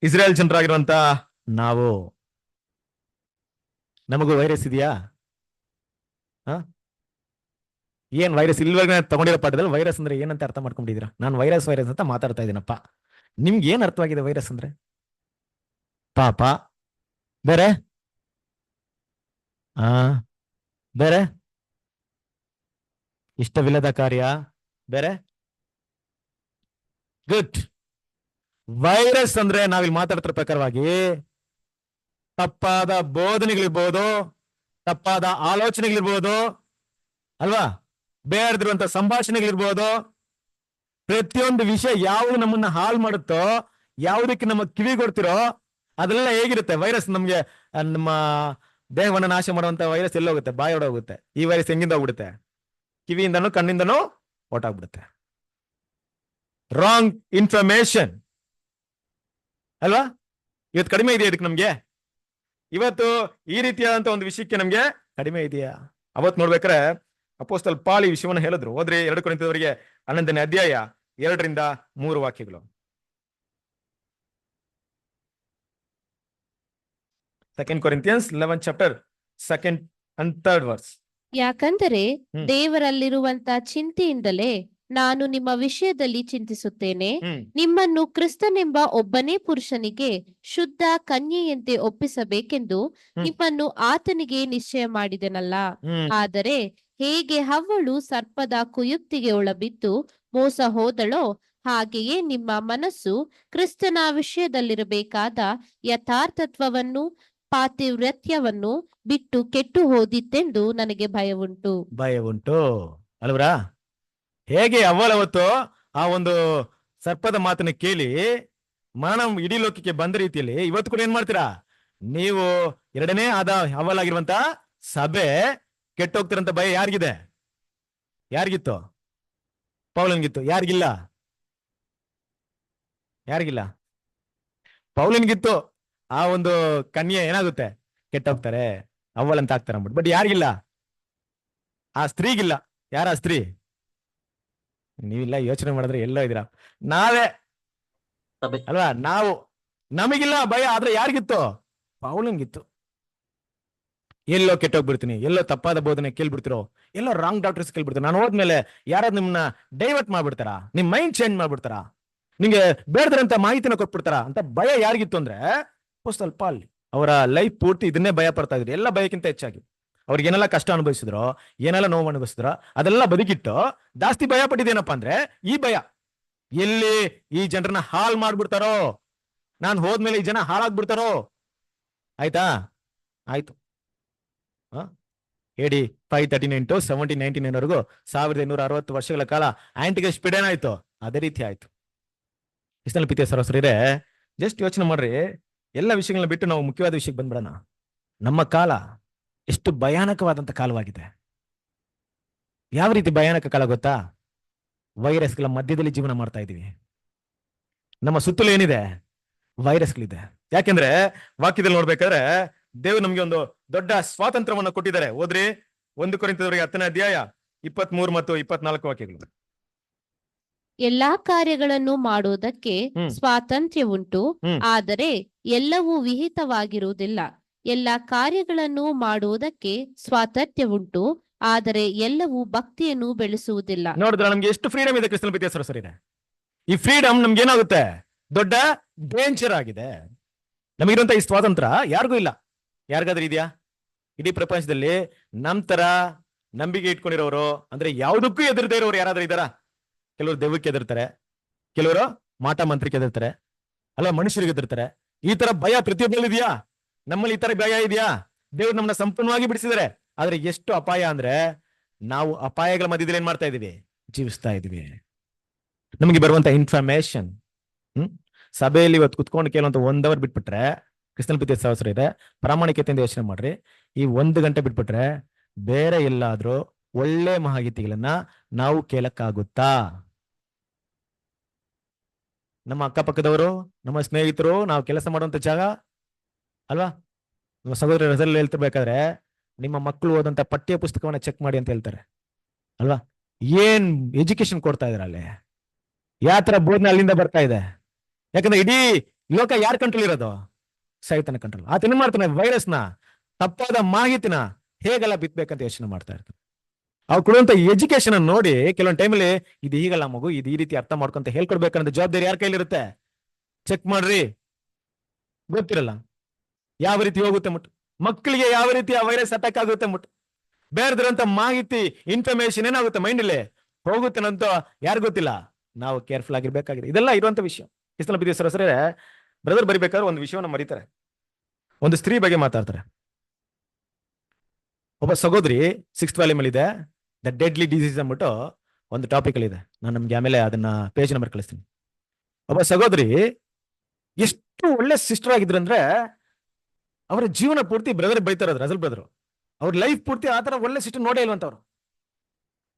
[SPEAKER 1] ಇಸ್ರೇಲ್ ಜನರಾಗಿರುವಂತ ನಾವು, ನಮಗೂ ವೈರಸ್ ಇದೆಯಾ? ಏನ್ ವೈರಸ್ ಇಲ್ವಾಗ ತಗೊಂಡಿರೋ ಪಾಠದಲ್ಲಿ ವೈರಸ್ ಅಂದ್ರೆ ಏನಂತ ಅರ್ಥ ಮಾಡ್ಕೊಂಡಿದ್ದೀರಾ? ನಾನು ವೈರಸ್ ಅಂತ ಮಾತಾಡ್ತಾ ಇದ್ದೀನಪ್ಪ. ನಿಮ್ಗೆ ಏನ್ ಅರ್ಥವಾಗಿದೆ ವೈರಸ್ ಅಂದ್ರೆ? ಪಾಪ ಬೇರೆ, ಬೇರೆ ಇಷ್ಟವಿಲ್ಲದ ಕಾರ್ಯ ಬೇರೆ. ಗುಡ್. ವೈರಸ್ ಅಂದ್ರೆ ನಾವಿಲ್ಲಿ ಮಾತಾಡ್ತಿರೋ ಪ್ರಕಾರವಾಗಿ ತಪ್ಪಾದ ಬೋಧನೆಗಳಿರ್ಬೋದು, ತಪ್ಪಾದ ಆಲೋಚನೆಗಳಿರ್ಬೋದು ಅಲ್ವಾ, ಬೇಡದಿರುವಂತ ಸಂಭಾಷಣೆಗಳಿರ್ಬೋದು. ಪ್ರತಿಯೊಂದು ವಿಷಯ ಯಾವುದು ನಮ್ಮನ್ನ ಹಾಳು ಮಾಡುತ್ತೋ, ಯಾವುದಕ್ಕೆ ನಮ್ಮ ಕಿವಿ ಕೊಡ್ತಿರೋ ಅದೆಲ್ಲ ಹೇಗಿರುತ್ತೆ? ವೈರಸ್ ನಮ್ಗೆ ನಮ್ಮ ದೇಹವನ್ನು ನಾಶ ಮಾಡುವಂತ ವೈರಸ್ ಎಲ್ಲೋಗುತ್ತೆ? ಬಾಯಿ ಹೊಡೋಗುತ್ತೆ. ಈ ವೈರಸ್ ಹೆಂಗಿಂದ ಹೋಗ್ಬಿಡುತ್ತೆ? ಕಿವಿಯಿಂದನೂ ಕಣ್ಣಿಂದನೂ ಹೊರಟಾಗ್ಬಿಡುತ್ತೆ. ರಾಂಗ್ ಇನ್ಫಾರ್ಮೇಶನ್ ಅಲ್ವಾ? ಇವತ್ತು ಕಡಿಮೆ ಇದೆಯಾ ಇದಕ್ಕೆ ನಮ್ಗೆ? ಇವತ್ತು ಈ ರೀತಿಯಾದಂತ ಒಂದು ವಿಷಯಕ್ಕೆ ನಮ್ಗೆ ಕಡಿಮೆ ಇದೆಯಾ? ಅವತ್ತು ನೋಡ್ಬೇಕಾರೆ ಅಪೊಸ್ತಲ ಪಾಲ್ ಈ ವಿಷಯವನ್ನು ಹೇಳಿದ್ರು. ಹೋದ್ರೆ 2 ಕೊರಿಂಥದವರಿಗೆ 11ನೇ ಅಧ್ಯಾಯ 2ರಿಂದ 3 ವಾಕ್ಯಗಳು. 2 Corinthians 11 chapter 2nd and 3rd verse.
[SPEAKER 2] ಯಾಕಂದರೆ ದೇವರಲ್ಲಿರುವಂತ ಚಿಂತೆಯಿಂದಲೇ ನಾನು ನಿಮ್ಮ ವಿಷಯದಲ್ಲಿ ಚಿಂತಿಸುತ್ತೇನೆ. ನಿಮ್ಮನ್ನು ಕ್ರಿಸ್ತನೆಂಬ ಒಬ್ಬನೇ ಪುರುಷನಿಗೆ ಶುದ್ಧ ಕನ್ಯೆಯಂತೆ ಒಪ್ಪಿಸಬೇಕೆಂದು ನಿಮ್ಮನ್ನು ಆತನಿಗೆ ನಿಶ್ಚಯ ಮಾಡಿದೆನಲ್ಲ. ಆದರೆ ಹೇಗೆ ಹವ್ವಳು ಸರ್ಪದ ಕುಯುಕ್ತಿಗೆ ಒಳಬಿದ್ದು ಮೋಸ ಹೋದಳೋ, ಹಾಗೆಯೇ ನಿಮ್ಮ ಮನಸ್ಸು ಕ್ರಿಸ್ತನ ವಿಷಯದಲ್ಲಿರಬೇಕಾದ ಯಥಾರ್ಥತ್ವವನ್ನು ಪಾತಿವ್ರತ್ಯವನ್ನು ಬಿಟ್ಟು ಕೆಟ್ಟು ಹೋದಿತ್ತೆಂದು ನನಗೆ ಭಯವುಂಟು.
[SPEAKER 1] ಭಯ ಉಂಟು ಅಲ್ವರಾ? ಹೇಗೆ ಅವತ್ತು ಆ ಒಂದು ಸರ್ಪದ ಮಾತನ್ನ ಕೇಳಿ ಮರಣ ಇಡೀ ಲೋಕಕ್ಕೆ ಬಂದ ರೀತಿಯಲ್ಲಿ ಇವತ್ತು ಕೂಡ ಏನ್ ಮಾಡ್ತೀರಾ ನೀವು? ಎರಡನೇ ಅವಲಾಗಿರುವಂತ ಸಭೆ ಕೆಟ್ಟೋಗ್ತಿರಂತ ಭಯ ಯಾರಿಗಿದೆ? ಯಾರಿಗಿತ್ತು? ಪೌಲನ್ಗಿತ್ತು. ಯಾರಿಗಿಲ್ಲ? ಯಾರಿಗಿಲ್ಲ? ಪೌಲನ್ಗಿತ್ತು. ಆ ಒಂದು ಕನ್ಯೆ ಏನಾಗುತ್ತೆ? ಕೆಟ್ಟೋಗ್ತಾರೆ, ಅವಲಂತ ಆಗ್ತಾರೆ ಅಂದ್ಬಿಟ್ಟು. ಬಟ್ ಯಾರಿಗಿಲ್ಲ? ಆ ಸ್ತ್ರೀಗಿಲ್ಲ. ಯಾರ ಸ್ತ್ರೀ? ನೀವಿಲ್ಲ, ಯೋಚನೆ ಮಾಡಿದ್ರೆ ಎಲ್ಲೋ ಇದೀರಾ. ನಾವೇ ಅಲ್ವಾ? ನಮಗಿಲ್ಲ ಭಯ, ಆದ್ರೆ ಯಾರಿಗಿತ್ತು? ಪೌಲನ್ಗಿತ್ತು. ಎಲ್ಲೋ ಕೆಟ್ಟೋಗ್ಬಿಡ್ತೀನಿ, ಎಲ್ಲೋ ತಪ್ಪಾದ ಬೋಧನೆ ಕೇಳ್ಬಿಡ್ತಿರೋ, ಎಲ್ಲೋ ರಾಂಗ್ ಡಾಕ್ಟರ್ಸ್ ಕೇಳ್ಬಿಡ್ತಾರೆ. ನಾನು ಹೋದ್ಮೇಲೆ ಯಾರಾದ್ರೂ ನಿಮ್ನ ಡೈವರ್ಟ್ ಮಾಡ್ಬಿಡ್ತಾರ, ನಿಮ್ ಮೈಂಡ್ ಚೇಂಜ್ ಮಾಡ್ಬಿಡ್ತಾರ, ನಿಂಗೆ ಬೇಡದ್ರಂತ ಮಾಹಿತಿನ ಕೊಟ್ಬಿಡ್ತಾರ ಅಂತ ಭಯ ಯಾರಿಗಿತ್ತು ಅಂದ್ರೆ ಅಪೊಸ್ತಲ ಪಾಲ್. ಅವರ ಲೈಫ್ ಪೂರ್ತಿ ಇದನ್ನೇ ಭಯ ಪಡ್ತಾ ಇದ್ರು. ಎಲ್ಲ ಭಯಕ್ಕಿಂತ ಹೆಚ್ಚಾಗಿ ಅವ್ರಿಗೆ ಏನೆಲ್ಲ ಕಷ್ಟ ಅನುಭವಿಸಿದ್ರು, ಏನೆಲ್ಲ ನೋವು ಅನುಭವಿಸಿದ್ರು, ಅದೆಲ್ಲ ಬದುಕಿಟ್ಟು ಜಾಸ್ತಿ ಭಯ ಪಟ್ಟಿದ್ದೇನಪ್ಪ ಅಂದ್ರೆ ಈ ಭಯ. ಎಲ್ಲಿ ಈ ಜನರನ್ನ ಹಾಳು ಮಾಡ್ಬಿಡ್ತಾರೋ, ನಾನ್ ಹೋದ್ಮೇಲೆ ಈ ಜನ ಹಾಳಾಗ್ಬಿಡ್ತಾರೋ. ಆಯ್ತಾ? ಆಯ್ತು. AD 539 to 1799 ವರೆಗೂ 1860 ವರ್ಷಗಳ ಕಾಲ ಆಂಟಿಗಸ್ ಏನಾಯ್ತು? ಅದೇ ರೀತಿ ಆಯ್ತು. ಇಷ್ಟೆಲ್ಲ ಪಿತೆ ಸರಸ್ವರಿರೇ, ಜಸ್ಟ್ ಯೋಚನೆ ಮಾಡ್ರಿ. ಎಲ್ಲ ವಿಷಯಗಳನ್ನ ಬಿಟ್ಟು ನಾವು ಮುಖ್ಯವಾದ ವಿಷಯಕ್ಕೆ ಬಂದ್ಬಿಡೋಣ. ನಮ್ಮ ಕಾಲ ಎಷ್ಟು ಭಯಾನಕವಾದಂತ ಕಾಲವಾಗಿದೆ. ಯಾವ ರೀತಿ ಭಯಾನಕ ಕಾಲ ಗೊತ್ತಾ? ವೈರಸ್ಗಳ ಮಧ್ಯದಲ್ಲಿ ಜೀವನ ಮಾಡ್ತಾ ಇದೀವಿ. ನಮ್ಮ ಸುತ್ತಲೂ ಏನಿದೆ? ವೈರಸ್ಗಳಿದೆ. ಯಾಕೆಂದ್ರೆ ವಾಕ್ಯದಲ್ಲಿ ನೋಡ್ಬೇಕಾದ್ರೆ ದೇವರು ನಮ್ಗೆ ಒಂದು ದೊಡ್ಡ ಸ್ವಾತಂತ್ರ್ಯವನ್ನು ಕೊಟ್ಟಿದ್ದಾರೆ. ಓದ್ರಿ 1 ಕೊರಿಂಥದವರಿಗೆ 10ನೇ ಅಧ್ಯಾಯ 23 ಮತ್ತು 24 ವಾಕ್ಯಗಳು.
[SPEAKER 2] ಎಲ್ಲಾ ಕಾರ್ಯಗಳನ್ನು ಮಾಡುವುದಕ್ಕೆ ಸ್ವಾತಂತ್ರ್ಯವುಂಟು, ಆದರೆ ಎಲ್ಲವೂ ವಿಹಿತವಾಗಿರುವುದಿಲ್ಲ. ಎಲ್ಲಾ ಕಾರ್ಯಗಳನ್ನು ಮಾಡುವುದಕ್ಕೆ ಸ್ವಾತಂತ್ರ್ಯವುಂಟು, ಆದರೆ ಎಲ್ಲವೂ ಭಕ್ತಿಯನ್ನು ಬೆಳೆಸುವುದಿಲ್ಲ.
[SPEAKER 1] ನೋಡಿದ್ರೆ ನಮ್ಗೆ ಎಷ್ಟು ಫ್ರೀಡಮ್ ಇದೆ ಕ್ರಿಸ್ತನ ಪ್ರೀತಿಯ ಸರಸರಿದೆ. ಈ ಫ್ರೀಡಮ್ ನಮ್ಗೆ ಏನಾಗುತ್ತೆ? ದೊಡ್ಡ ಡೇಂಜರ್ ಆಗಿದೆ. ನಮಗಿರುವಂತ ಈ ಸ್ವಾತಂತ್ರ್ಯ ಯಾರಿಗೂ ಇಲ್ಲ. ಯಾರಿಗಾದ್ರೂ ಇದೆಯಾ? ಇಡೀ ಪ್ರಪಂಚದಲ್ಲಿ ನಮ್ ತರ ನಂಬಿಕೆ ಇಟ್ಕೊಂಡಿರೋರು, ಅಂದ್ರೆ ಯಾವುದಕ್ಕೂ ಎದುರ್ದೇ ಇರೋರು ಯಾರಾದ್ರೂ ಇದಾರ? ಕೆಲವರು ದೆವ್ವಕ್ಕೆ ಎದುರ್ತಾರೆ, ಕೆಲವರು ಮಾಟ ಮಂತ್ರಕ್ಕೆ ಎದುರ್ತಾರೆ, ಅಲ್ಲ ಮನುಷ್ಯರಿಗೆ ಎದುರ್ತಾರೆ. ಈ ತರ ಭಯ ಪ್ರತಿಯೊಬ್ಬರಲ್ಲಿ ಇದೆಯಾ? ನಮ್ಮಲ್ಲಿ ಈ ತರ ಭಯ ಇದೆಯಾ? ದೇವ್ರು ನಮ್ಮನ್ನ ಸಂಪೂರ್ಣವಾಗಿ ಬಿಡಿಸಿದರೆ. ಆದ್ರೆ ಎಷ್ಟು ಅಪಾಯ ಅಂದ್ರೆ ನಾವು ಅಪಾಯಗಳ ಮಧ್ಯದಲ್ಲಿ ಏನ್ ಮಾಡ್ತಾ ಇದೀವಿ? ಜೀವಿಸ್ತಾ ಇದೀವಿ. ನಮಗೆ ಬರುವಂತ ಇನ್ಫಾರ್ಮೇಶನ್ ಸಭೆಯಲ್ಲಿ ಇವತ್ತು ಕುತ್ಕೊಂಡು ಕೇಳುವಂತ 1 ಅವರ್ ಬಿಟ್ಬಿಟ್ರೆ, ಕ್ರಿಸ್ತನ ಪ್ರೀತಿಯ ಸಹೋದರ ಇದೆ, ಪ್ರಾಮಾಣಿಕತೆಯಿಂದ ಯೋಚನೆ ಮಾಡ್ರಿ. ಈ 1 ಗಂಟೆ ಬಿಟ್ಬಿಟ್ರೆ ಬೇರೆ ಎಲ್ಲಾದ್ರೂ ಒಳ್ಳೆ ಮಾಹಿತಿಗಳನ್ನ ನಾವು ಕೇಳಕ್ಕಾಗುತ್ತಾ? ನಮ್ಮ ಅಕ್ಕಪಕ್ಕದವರು, ನಮ್ಮ ಸ್ನೇಹಿತರು, ನಾವು ಕೆಲಸ ಮಾಡುವಂತ ಜಾಗ ಅಲ್ವಾ? ನಮ್ಮ ಸಹೋದರ ರಸಲ್ ಹೇಳ್ತಿರ್ಬೇಕಾದ್ರೆ ನಿಮ್ಮ ಮಕ್ಕಳು ಓದಂತ ಪಠ್ಯ ಪುಸ್ತಕವನ್ನ ಚೆಕ್ ಮಾಡಿ ಅಂತ ಹೇಳ್ತಾರೆ ಅಲ್ವಾ? ಏನ್ ಎಜುಕೇಶನ್ ಕೊಡ್ತಾ ಇದಾರೆ ಅಲ್ಲಿ? ಯಾವ ತರ ಬೋಧನೆ ಅಲ್ಲಿಂದ ಬರ್ತಾ ಇದೆ? ಯಾಕಂದ್ರೆ ಇಡೀ ಲೋಕ ಯಾರ್ ಕಂಟ್ರೋಲ್ ಇರೋದು? ಸೈತನ ಕಂಟ್ರೋಲ್. ಆತ ಏನ್ ಮಾಡ್ತಾನೆ? ವೈರಸ್ನ, ತಪ್ಪಾದ ಮಾಹಿತಿನ ಹೇಗೆಲ್ಲ ಬಿತ್ಬೇಕಂತ ಯೋಚನೆ ಮಾಡ್ತಾ ಇರ್ತಾನೆ. ಅವ್ರು ಕೊಡುವಂತ ಎಜುಕೇಶನ್ ನೋಡಿ ಕೆಲವೊಂದು ಟೈಮಲ್ಲಿ ಇದು ಹೀಗಲ್ಲ ಮಗು, ಇದು ಈ ರೀತಿ ಅರ್ಥ ಮಾಡ್ಕೊಂತ ಹೇಳ್ಕೊಡ್ಬೇಕನ್ನೋ ಜವಾಬ್ದಾರಿ ಯಾರ ಕೈಲಿರುತ್ತೆ? ಚೆಕ್ ಮಾಡ್ರಿ. ಗೊತ್ತಿರಲ್ಲ ಯಾವ ರೀತಿ ಹೋಗುತ್ತೆ ಮುಟ್ಟು, ಮಕ್ಕಳಿಗೆ ಯಾವ ರೀತಿ ಆ ವೈರಸ್ ಅಟ್ಯಾಕ್ ಆಗುತ್ತೆ ಮುಟ್ಟು, ಬೇರೆದ್ರಂತ ಮಾಹಿತಿ ಇನ್ಫಾರ್ಮೇಶನ್ ಏನಾಗುತ್ತೆ ಮೈಂಡಲ್ಲಿ ಹೋಗುತ್ತೆ ಅಂತ ಯಾರು ಗೊತ್ತಿಲ್ಲ. ನಾವು ಕೇರ್ಫುಲ್ ಆಗಿರ್ಬೇಕಾಗಿದೆ. ಇದೆಲ್ಲ ಇರುವಂತ ವಿಷಯ. ಕ್ರಿಸ್ತನ ಪ್ರೀತಿಯ ಸಹೋದರರೇ, ಬ್ರದರ್ ಬರಿಬೇಕಾದ್ರೆ ಒಂದು ವಿಷಯವನ್ನ ಮರೀತಾರೆ. ಒಂದು ಸ್ತ್ರೀ ಬಗ್ಗೆ ಮಾತಾಡ್ತಾರೆ. ಒಬ್ಬ ಸಹೋದರಿ 6th ವಾಲ್ಯೂಮ್ ಅಲ್ಲಿ ಇದೆ, ದ ಡೆಡ್ಲಿ ಡಿಸೀಸ್ ಅಂದ್ಬಿಟ್ಟು ಒಂದು ಟಾಪಿಕ್ ಅಲ್ಲಿ ಇದೆ. ನಾನು ನಮ್ಗೆ ಆಮೇಲೆ ಅದನ್ನ ಪೇಜ್ ನಂಬರ್ ಕಳಿಸ್ತೀನಿ. ಒಬ್ಬ ಸಹೋದರಿ ಎಷ್ಟು ಒಳ್ಳೆ ಸಿಸ್ಟರ್ ಆಗಿದ್ರು ಅಂದ್ರೆ ಅವರ ಜೀವನ ಪೂರ್ತಿ ಬ್ರದರ್ ಬೈತಾ ಇರೋದು, ರಸಲ್ ಬ್ರದರ್. ಅವ್ರ ಲೈಫ್ ಪೂರ್ತಿ ಆತರ ಒಳ್ಳೆ ಸಿಸ್ಟರ್ ನೋಡೇ ಇಲ್ವಂತವ್ರು.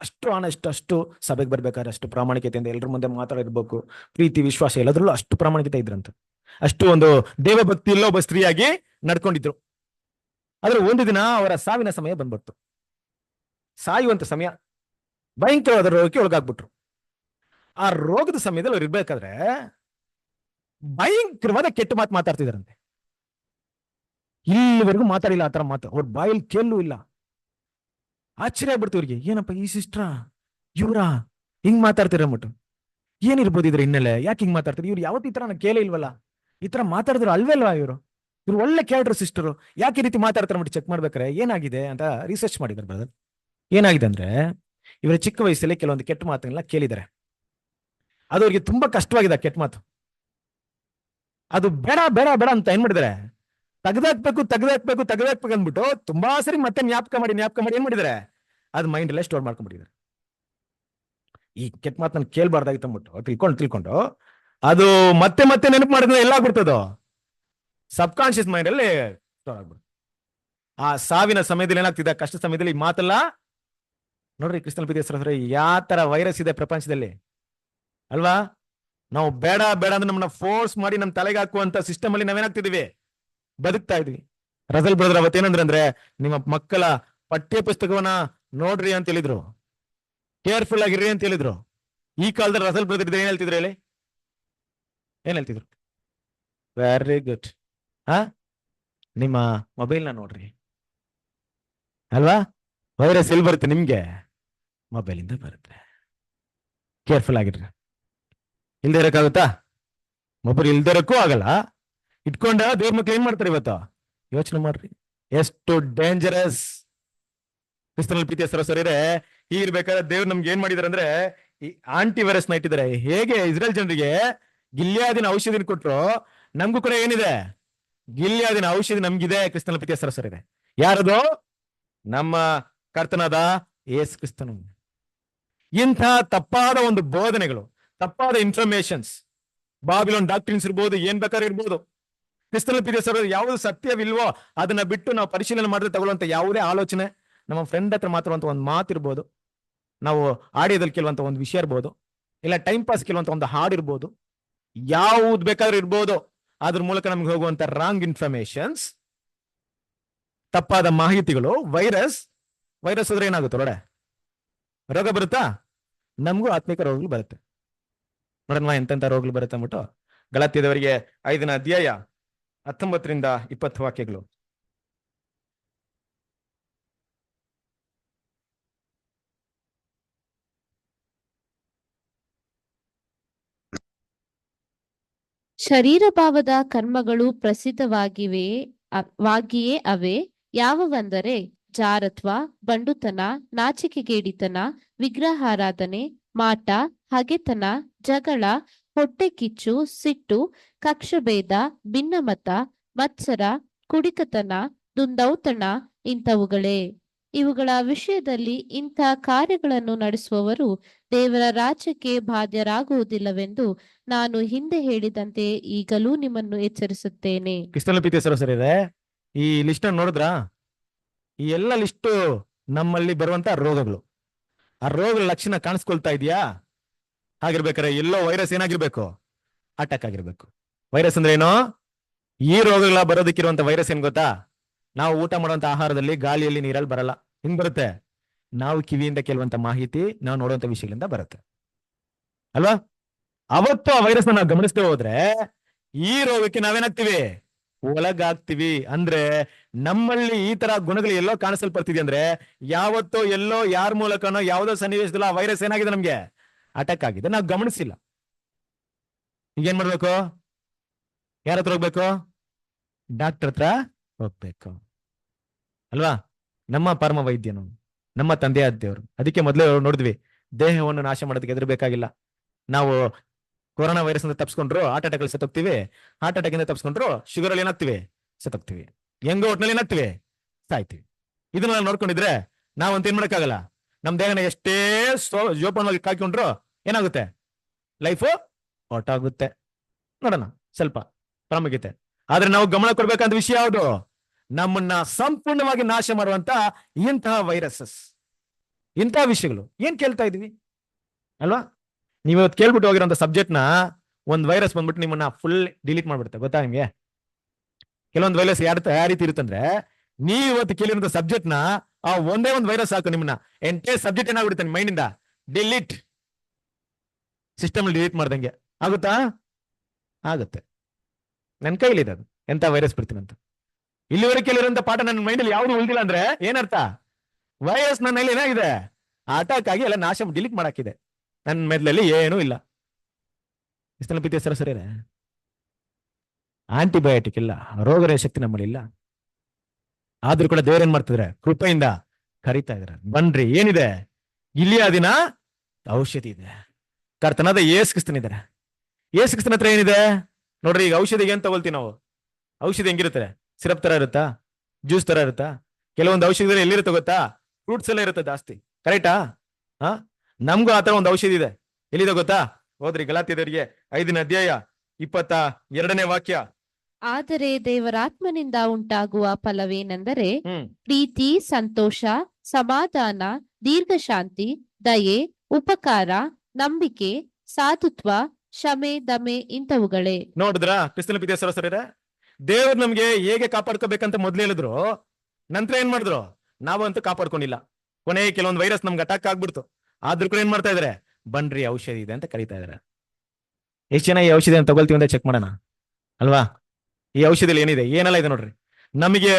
[SPEAKER 1] ಅಷ್ಟು ಆನೆಸ್ಟ್, ಅಷ್ಟು ಸಭೆಗೆ ಬರ್ಬೇಕಾದ್ರೆ ಅಷ್ಟು ಪ್ರಾಮಾಣಿಕತೆಯಿಂದ ಎಲ್ಲರ ಮುಂದೆ ಮಾತಾಡಿರ್ಬೇಕು, ಪ್ರೀತಿ ವಿಶ್ವಾಸ ಎಲ್ಲದ್ರಲ್ಲೂ ಅಷ್ಟು ಪ್ರಾಮಾಣಿಕತೆ ಇದ್ರಂತ. ಅಷ್ಟು ಒಂದು ದೇವಭಕ್ತಿ ಇಲ್ಲ ಒಬ್ಬ ಸ್ತ್ರೀಯಾಗಿ ನಡ್ಕೊಂಡಿದ್ರು. ಆದ್ರೆ ಒಂದು ದಿನ ಅವರ ಸಾವಿನ ಸಮಯ ಬಂದ್ಬಿಡ್ತು. ಸಾಯುವಂತ ಸಮಯ, ಭಯಂಕರವಾದ ರೋಗಕ್ಕೆ ಒಳಗಾಗ್ಬಿಟ್ರು. ಆ ರೋಗದ ಸಮಯದಲ್ಲಿ ಅವ್ರು ಇರ್ಬೇಕಾದ್ರೆ ಭಯಂಕರವಾದ ಕೆಟ್ಟ ಮಾತು ಮಾತಾಡ್ತಿದಾರಂತೆ. ಇಲ್ಲಿವರೆಗೂ ಮಾತಾಡಿಲ್ಲ ಆ ತರ ಮಾತು, ಅವ್ರ ಬಾಯಲ್ಲಿ ಕೇಳೂ ಇಲ್ಲ. ಆಶ್ಚರ್ಯ ಆಗ್ಬಿಡ್ತು ಇವ್ರಿಗೆ. ಏನಪ್ಪ ಈ ಸಿಸ್ಟ್ರಾ, ಇವ್ರಾ ಹಿಂಗ್ ಮಾತಾಡ್ತಿರಬಿಟ್ಟು, ಏನಿರ್ಬೋದು ಇದ್ರ ಹಿನ್ನೆಲೆ? ಯಾಕೆ ಹಿಂಗ್ ಮಾತಾಡ್ತಾರೆ ಇವ್ರು? ಯಾವತ್ತು ಈ ತರ ನಾನು ಕೇಳೇ ಇಲ್ವಲ್ಲ, ಈ ತರ ಮಾತಾಡಿದ್ರು ಅಲ್ವಲ್ವಾ ಇವ್ರು ಒಳ್ಳೆ ಕ್ಯಾರೆಕ್ಟರ್ ಸಿಸ್ಟರು, ಯಾಕೆ ಈ ರೀತಿ ಮಾತಾಡ್ತಾರೆ ಅಂದ್ಬಿಟ್ಟು ಚೆಕ್ ಮಾಡ್ಬೇಕಾರೆ ಏನಾಗಿದೆ ಅಂತ ರಿಸರ್ಚ್ ಮಾಡಿದ್ದಾರೆ ಬ್ರದರ್. ಏನಾಗಿದೆ ಅಂದ್ರೆ ಇವರ ಚಿಕ್ಕ ವಯಸ್ಸಲ್ಲಿ ಕೆಲವೊಂದು ಕೆಟ್ಟ ಮಾತನ್ನೆಲ್ಲ ಕೇಳಿದ್ದಾರೆ. ಅದು ಅವ್ರಿಗೆ ತುಂಬಾ ಕಷ್ಟವಾಗಿದೆ ಕೆಟ್ಟ ಮಾತು. ಅದು ಬೇಡ ಬೇಡ ಬೇಡ ಅಂತ ಏನ್ ಮಾಡಿದ್ದಾರೆ,
[SPEAKER 4] ತೆಗೆದಾಕ್ಬೇಕು ಅಂದ್ಬಿಟ್ಟು ತುಂಬಾ ಸರಿ ಮತ್ತೆ ಜ್ಞಾಪಕ ಮಾಡಿ ಏನ್ ಮಾಡಿದಾರೆ, ಅದು ಮೈಂಡ್ ಅಲ್ಲೇ ಸ್ಟೋರ್ ಮಾಡ್ಕೊಂಡ್ಬಿಟ್ಟಿದ್ದಾರೆ. ಈ ಕೆಟ್ಟ ಮಾತನ್ನ ಕೇಳ್ಬಾರ್ದಾಗಿತ್ತು ಅಂದ್ಬಿಟ್ಟು ತಿಳ್ಕೊಂಡು ಅದು ಮತ್ತೆ ನೆನಪು ಮಾಡಿದ್ರೆ ಎಲ್ಲ ಆಗ್ಬಿಡ್ತದೋ, ಸಬ್ ಕಾನ್ಶಿಯಸ್ ಮೈಂಡ್ ಅಲ್ಲಿ ಸ್ಟೋರ್ ಆಗ್ಬಿಡುತ್ತೆ. ಆ ಸಾವಿನ ಸಮಯದಲ್ಲಿ ಏನಾಗ್ತಿದೆ, ಕಷ್ಟ ಸಮಯದಲ್ಲಿ ಈ ಮಾತಲ್ಲ ನೋಡ್ರಿ. ಕ್ರಿಸ್ತನ ಪ್ರೀತಿಯ ಯಾವ ತರ ವೈರಸ್ ಇದೆ ಪ್ರಪಂಚದಲ್ಲಿ ಅಲ್ವಾ? ನಾವು ಬೇಡ ಅಂದ್ರೆ ನಮ್ಮನ್ನ ಫೋರ್ಸ್ ಮಾಡಿ ನಮ್ಮ ತಲೆಗೆ ಹಾಕುವಂತ ಸಿಸ್ಟಮ್ ಅಲ್ಲಿ ನಾವೇನಾಗ್ತಿದೀವಿ, ಬದುಕ್ತಾ ಇದೀವಿ. ರಸಲ್ ಬ್ರದರ್ ಅವತ್ತೇನಂದ್ರೆ ನಿಮ್ಮ ಮಕ್ಕಳ ಪಠ್ಯ ಪುಸ್ತಕವನ್ನ ನೋಡ್ರಿ ಅಂತ ಹೇಳಿದ್ರು, ಕೇರ್ಫುಲ್ ಆಗಿರ್ರಿ ಅಂತ ಹೇಳಿದ್ರು. ಈ ಕಾಲದಲ್ಲಿ ರಸಲ್ ಬ್ರದರ್ ಇದ್ರೆ ಏನ್ ಹೇಳ್ತಿದ್ರು ಹೇಳಿ, ಏನ್ ಹೇಳ್ತಿದ್ರು? Very good. ನಿಮ್ಮ ಮೊಬೈಲ್ನ ನೋಡ್ರಿ ಅಲ್ವಾ? ವೈರಸ್ ಎಲ್ಲಿ ಬರುತ್ತೆ ನಿಮ್ಗೆ? ಮೊಬೈಲ್ ಇಂದ ಬರುತ್ತೆ. ಕೇರ್ಫುಲ್ ಆಗಿರ್ರಿ. ಇಲ್ದೇ ಇರಕ್ಕಾಗುತ್ತಾ? ಮೊಬೈಲ್ ಇಲ್ದೇ ಇರಕ್ಕೂ ಆಗಲ್ಲ. ಇಟ್ಕೊಂಡ ದೇವ್ರ ಮಕ್ಳು ಏನ್ ಮಾಡ್ತಾರೆ ಇವತ್ತು? ಯೋಚನೆ ಮಾಡ್ರಿ, ಎಷ್ಟು ಡೇಂಜರಸ್. ಕ್ರಿಸ್ತನಲ್ಲಿ ಪ್ರೀತಿಯ ಸರಸರಿರೆ, ಹೀಗಿರ್ಬೇಕಾದ್ರೆ ದೇವ್ರು ನಮ್ಗೆ ಏನ್ ಮಾಡಿದಾರೆ ಅಂದ್ರೆ ಈ ಆಂಟಿ ವೈರಸ್ ನ ಇಟ್ಟಿದ್ದಾರೆ. ಹೇಗೆ ಇಸ್ರೇಲ್ ಜನರಿಗೆ ಗಿಲ್ಯಾದಿನ ಔಷಧಿನ ಕೊಟ್ರು, ನಮ್ಗೂ ಕೂಡ ಏನಿದೆ? ಗಿಲ್ಯಾದಿನ ಔಷಧಿ ನಮ್ಗಿದೆ. ಕ್ರಿಸ್ತನಲ್ಲಿ ಪ್ರೀತಿಯ ಸರಸರಿದೆ. ಯಾರದು? ನಮ್ಮ ಕರ್ತನಾದ ಯೇಸು ಕ್ರಿಸ್ತನು. ಇಂಥ ತಪ್ಪಾದ ಒಂದು ಬೋಧನೆಗಳು, ತಪ್ಪಾದ ಇನ್ಫಾರ್ಮೇಶನ್ಸ್, ಬಾಬಿಲೋನ್ ಡಾಕ್ಟ್ರಿನ್ಸ್ ಇರ್ಬೋದು, ಏನ್ ಬೇಕಾದ್ರೂ ಇರ್ಬೋದು. ಕ್ರಿಸ್ತನಲ್ಲಿ ಪ್ರೀತಿಯ ಸಹೋದರರೇ, ಯಾವುದು ಸತ್ಯವಿಲ್ವೋ ಅದನ್ನ ಬಿಟ್ಟು ನಾವು ಪರಿಶೀಲನೆ ಮಾಡಿದ್ರೆ ತಗೊಳ್ಳುವಂತ ಯಾವುದೇ ಆಲೋಚನೆ, ನಮ್ಮ ಫ್ರೆಂಡ್ ಹತ್ರ ಮಾತಾಡುವಂತ ಒಂದು ಮಾತಿರ್ಬೋದು, ನಾವು ಆಡಿಯೋದಲ್ಲಿ ಕೇಳುವಂತ ಒಂದು ವಿಷಯ ಇರ್ಬೋದು, ಇಲ್ಲ ಟೈಮ್ ಪಾಸ್ ಕೇಳುವಂತ ಒಂದು ಹಾಡು ಇರ್ಬೋದು, ಯಾವ್ದು ಬೇಕಾದ್ರೂ ಇರ್ಬೋದು. ಅದ್ರ ಮೂಲಕ ನಮ್ಗೆ ಹೋಗುವಂತ ರಾಂಗ್ ಇನ್ಫಾರ್ಮೇಶನ್ಸ್, ತಪ್ಪಾದ ಮಾಹಿತಿಗಳು, ವೈರಸ್ ಹೋದ್ರೆ ಏನಾಗುತ್ತೆ ಒಳಗಡೆ? ರೋಗ ಬರುತ್ತಾ? ನಮಗೂ ಆತ್ಮಿಕ ರೋಗಗಳು ಬರುತ್ತೆ. ನೋಡೋಣ ಎಂತೆಂತ ರೋಗಗಳು ಬರುತ್ತೆ ಅಂದ್ಬಿಟ್ಟು ಗಲಾತ್ಯದವರಿಗೆ 5ನೇ ಅಧ್ಯಾಯ 19ರಿಂದ 20 ವಾಕ್ಯಗಳು.
[SPEAKER 2] ಶರೀರ ಭಾವದ ಕರ್ಮಗಳು ವಾಗಿಯೇ ಅವೇ. ಯಾವುವೆಂದರೆ ಜಾರತ್ವ, ಬಂಡುತನ, ನಾಚಿಕೆಗೇಡಿತನ, ವಿಗ್ರಹಾರಾಧನೆ, ಮಾಟ, ಹಗೆತನ, ಜಗಳ, ಹೊಟ್ಟೆಕಿಚ್ಚು, ಸಿಟ್ಟು, ಕಕ್ಷಭೇದ, ಭಿನ್ನಮತ, ಮತ್ಸರ, ಕುಡಿಕತನ, ದುಂದೌತಣ ಇಂಥವುಗಳೇ. ಇವುಗಳ ವಿಷಯದಲ್ಲಿ ಇಂಥ ಕಾರ್ಯಗಳನ್ನು ನಡೆಸುವವರು ದೇವರ ರಾಜ್ಯಕ್ಕೆ ಬಾಧ್ಯರಾಗುವುದಿಲ್ಲವೆಂದು ನಾನು ಹಿಂದೆ ಹೇಳಿದಂತೆ ಈಗಲೂ ನಿಮ್ಮನ್ನು ಎಚ್ಚರಿಸುತ್ತೇನೆ.
[SPEAKER 4] ಕ್ರಿಸ್ತನ ಪ್ರೀತಿಯ ಸಹೋದರರೇ, ಈ ಲಿಸ್ಟ್ ನೋಡಿದ್ರಾ? ಈ ಎಲ್ಲ ಲಿಸ್ಟು ನಮ್ಮಲ್ಲಿ ಬರುವಂತ ರೋಗಗಳು. ಆ ರೋಗಗಳ ಲಕ್ಷಣ ಕಾಣಿಸ್ಕೊಳ್ತಾ ಇದೆಯಾ? ಹಾಗಿರ್ಬೇಕಾರೆ ಎಲ್ಲೋ ವೈರಸ್ ಏನಾಗಿರ್ಬೇಕು? ಅಟ್ಯಾಕ್ ಆಗಿರ್ಬೇಕು. ವೈರಸ್ ಅಂದ್ರೆ ಏನೋ? ಈ ರೋಗಗಳ ಬರೋದಕ್ಕಿರುವಂತ ವೈರಸ್ ಏನ್ ಗೊತ್ತಾ? ನಾವು ಊಟ ಮಾಡುವಂತ ಆಹಾರದಲ್ಲಿ, ಗಾಳಿಯಲ್ಲಿ, ನೀರಲ್ಲಿ ಬರಲ್ಲ. ಹಿಂಗ್ ಬರುತ್ತೆ? ನಾವು ಕಿವಿಯಿಂದ ಕೇಳುವಂತ ಮಾಹಿತಿ, ನಾವು ನೋಡುವಂತ ವಿಷಯಗಳಿಂದ ಬರುತ್ತೆ ಅಲ್ವಾ? ಅವತ್ತು ಆ ವೈರಸ್ ನಾವು ಗಮನಿಸ್ತೇ ಹೋದ್ರೆ ಈ ರೋಗಕ್ಕೆ ನಾವೇನಾಗ್ತೀವಿ? ಒಳಗಾಗ್ತೀವಿ. ಅಂದ್ರೆ ನಮ್ಮಲ್ಲಿ ಈ ತರ ಗುಣಗಳು ಎಲ್ಲೋ ಕಾಣಿಸಲ್ಪಡ್ತಿದೆ ಅಂದ್ರೆ ಯಾವತ್ತೋ ಎಲ್ಲೋ ಯಾರ ಮೂಲಕನೋ ಯಾವುದೋ ಸನ್ನಿವೇಶದಲ್ಲ ಆ ವೈರಸ್ ಏನಾಗಿದೆ ನಮ್ಗೆ ಅಟ್ಯಾಕ್ ಆಗಿದೆ, ನಾವು ಗಮನಿಸಿಲ್ಲ. ಈಗ ಏನ್ ಮಾಡ್ಬೇಕು? ಯಾರ ಹತ್ರ ಹೋಗ್ಬೇಕು? ಡಾಕ್ಟರ್ ಹತ್ರ ಹೋಗ್ಬೇಕು ಅಲ್ವಾ? ನಮ್ಮ ಪರಮ ವೈದ್ಯನು, ನಮ್ಮ ತಂದೆಯಾದ ದೇವರು. ಅದಕ್ಕೆ ಮೊದಲೇ ನೋಡಿದ್ವಿ, ದೇಹವನ್ನು ನಾಶ ಮಾಡೋದಕ್ಕೆ ಹೆದರ್ಬೇಕಾಗಿಲ್ಲ. ನಾವು ಕೊರೋನಾ ವೈರಸ್ ಅಂತ ತಪ್ಪಿಸ್ಕೊಂಡ್ರು ಹಾರ್ಟ್ ಅಟ್ಯಾಕ್ ಅಲ್ಲಿ ಸತ್ತೋಗ್ತೀವಿ, ಹಾರ್ಟ್ ಅಟ್ಯಾಕ್ ಇಂದ ತಪ್ಪಿಸ್ಕೊಂಡ್ರು ಶುಗರ್ ಅಲ್ಲಿ ಏನಾಗ್ತಿವಿ? ಸತ್ತೋಗ್ತೀವಿ. ಹೆಂಗೋ ಒಟ್ನಲ್ಲಿ ಏನಾಗ್ತಿವಿ? ಸಾಯ್ತೀವಿ. ಇದನ್ನ ನೋಡ್ಕೊಂಡಿದ್ರೆ ನಾವಂತ ಏನ್ ಮಾಡಕ್ಕಾಗಲ್ಲ. ನಮ್ ದೇಹನ ಎಷ್ಟೇ ಜೋಪಾನವಾಗಿ ಕಾಯ್ಕೊಂಡ್ರು ಏನಾಗುತ್ತೆ? ಲೈಫು ಹೊರಟಾಗುತ್ತೆ. ನೋಡೋಣ ಸ್ವಲ್ಪ ಪ್ರಾಮುಖ್ಯತೆ. ಆದ್ರೆ ನಾವು ಗಮನ ಕೊಡ್ಬೇಕಂತ ವಿಷಯ ಯಾವುದು? ನಮ್ಮನ್ನ ಸಂಪೂರ್ಣವಾಗಿ ನಾಶ ಮಾಡುವಂತ ಇಂತಹ ವೈರಸಸ್, ಇಂತಹ ವಿಷಯಗಳು ಏನ್ ಕೇಳ್ತಾ ಇದೀವಿ ಅಲ್ವಾ? ನೀವು ಇವತ್ತು ಕೇಳ್ಬಿಟ್ಟು ಹೋಗಿರೋಂಥ ಸಬ್ಜೆಕ್ಟ್ನ ಒಂದ್ ವೈರಸ್ ಬಂದ್ಬಿಟ್ಟು ನಿಮ್ಮನ್ನ ಫುಲ್ ಡಿಲೀಟ್ ಮಾಡ್ಬಿಡುತ್ತೆ. ಗೊತ್ತಾ ನಿಮ್ಗೆ? ಕೆಲವೊಂದು ವೈರಸ್ ಯಾವ ರೀತಿ ಇರುತ್ತಂದ್ರೆ, ನೀವು ಇವತ್ತು ಕೇಳಿರೋಂಥ ಸಬ್ಜೆಕ್ಟ್ನ ಆ ಒಂದೇ ಒಂದು ವೈರಸ್ ಸಾಕು, ನಿಮ್ಮನ್ನ ಎಂಟೇ ಸಬ್ಜೆಕ್ಟ್ ಏನಾಗ್ಬಿಡುತ್ತೆ ಮೈಂಡ್ ಇಂದ ಡಿಲೀಟ್, ಸಿಸ್ಟಮ್ ಡಿಲೀಟ್ ಮಾಡ್ದಂಗೆ ಆಗುತ್ತಾ? ಆಗುತ್ತೆ. ನನ್ನ ಕೈಲಿದೆ ಅದು ಎಂತ ವೈರಸ್ ಬಿಡ್ತೀನಿ ಅಂತ. ಇಲ್ಲಿವರೆಗೆ ಕೇಳಿರೋಂಥ ಪಾಠ ನನ್ನ ಮೈಂಡಲ್ಲಿ ಯಾವ್ದು ಉಳಿದಿಲ್ಲ ಅಂದ್ರೆ ಏನರ್ಥ? ವೈರಸ್ ನನ್ನ ಮೇಲೆ ಏನಾಗಿದೆ? ಅಟ್ಯಾಕ್ ಆಗಿ ಎಲ್ಲ ನಾಶ ಡಿಲೀಟ್ ಮಾಡಾಕಿದೆ. ನನ್ನ ಮೆದ್ಲಲ್ಲಿ ಏನೂ ಇಲ್ಲ. ಇಷ್ಟೆಲ್ಲ ಪ್ರೀತಿಯ ಸರಸರಿಯರೇ, ಆಂಟಿಬಯೋಟಿಕ್ ಇಲ್ಲ, ರೋಗದ ಶಕ್ತಿ ನಮ್ಮಲ್ಲಿ ಇಲ್ಲ. ಆದ್ರೂ ಕೂಡ ದೇವರೇನ್ ಮಾಡ್ತಿದ್ರೆ ಕೃಪೆಯಿಂದ ಕರೀತಾ ಇದಾರೆ, ಬನ್ರಿ. ಏನಿದೆ? ಇಲ್ಲಿಯ ದಿನ ಔಷಧಿ ಇದೆ. ಕರ್ತನಾದ ಯೇಸು ಕ್ರಿಸ್ತನಿದ್ದಾರೆ. ಯೇಸು ಕ್ರಿಸ್ತನ ಹತ್ರ ಏನಿದೆ ನೋಡ್ರಿ. ಈಗ ಔಷಧಿಗೆ ಏನ್ ತಗೊಳ್ತೀವಿ ನಾವು? ಔಷಧಿ ಹೆಂಗಿರುತ್ತೆ? ಸಿರಪ್ ತರ ಇರುತ್ತಾ, ಜ್ಯೂಸ್ ತರ ಇರುತ್ತಾ? ಕೆಲವೊಂದು ಔಷಧಿಗಳು ಎಲ್ಲಿರುತ್ತೆ ಗೊತ್ತಾ? ಫ್ರೂಟ್ಸ್ ಎಲ್ಲ ಇರುತ್ತೆ ಜಾಸ್ತಿ, ಕರೆಕ್ಟಾ? ಹಾ, ನಮ್ಗೂ ಆತರ ಒಂದು ಔಷಧಿ ಇದೆ, ಎಲ್ಲಿದೆ ಗೊತ್ತಾ? ಹೋದ್ರಿ ಗಲಾತ್ಯದವರಿಗೆ 5ನೇ ಅಧ್ಯಾಯ 22ನೇ ವಾಕ್ಯ.
[SPEAKER 2] ಆದರೆ ದೇವರಾತ್ಮನಿಂದ ಉಂಟಾಗುವ ಫಲವೇನೆಂದರೆ
[SPEAKER 4] ಹ್ಮ್
[SPEAKER 2] ಪ್ರೀತಿ, ಸಂತೋಷ, ಸಮಾಧಾನ, ದೀರ್ಘಶಾಂತಿ, ದಯೆ, ಉಪಕಾರ, ನಂಬಿಕೆ, ಸಾಧುತ್ವ, ಕ್ಷಮೆ, ದಮೆ ಇಂಥವುಗಳೇ.
[SPEAKER 4] ನೋಡಿದ್ರ ಕ್ರಿಸ್ತನ ಪ್ರೀತಿಯ ಸರಸರೇ, ದೇವ್ರು ನಮ್ಗೆ ಹೇಗೆ ಕಾಪಾಡ್ಕೋಬೇಕಂತ ಮೊದ್ಲು ಹೇಳಿದ್ರು, ನಂತರ ಏನ್ ಮಾಡಿದ್ರು? ನಾವಂತೂ ಕಾಪಾಡ್ಕೊಂಡಿಲ್ಲ. ಕೊನೆ ಕೆಲವೊಂದು ವೈರಸ್ ನಮ್ಗೆ ಅಟ್ಯಾಕ್ ಆಗ್ಬಿಡ್ತು, ಆದ್ರೂ ಕೂಡ ಏನ್ ಮಾಡ್ತಾ ಇದಾರೆ? ಬನ್ರಿ ಔಷಧಿ ಇದೆ ಅಂತ ಕರೀತಾ ಇದಾರೆ. ಎಷ್ಟು ಜನ ಈ ಔಷಧಿ ತಗೊಳ್ತೀವಿ ಅಂತ ಚೆಕ್ ಮಾಡೋಣ ಅಲ್ವಾ? ಈ ಔಷಧಿಯಲ್ಲಿ ಏನಿದೆ, ಏನೆಲ್ಲ ಇದೆ ನೋಡ್ರಿ. ನಮಗೆ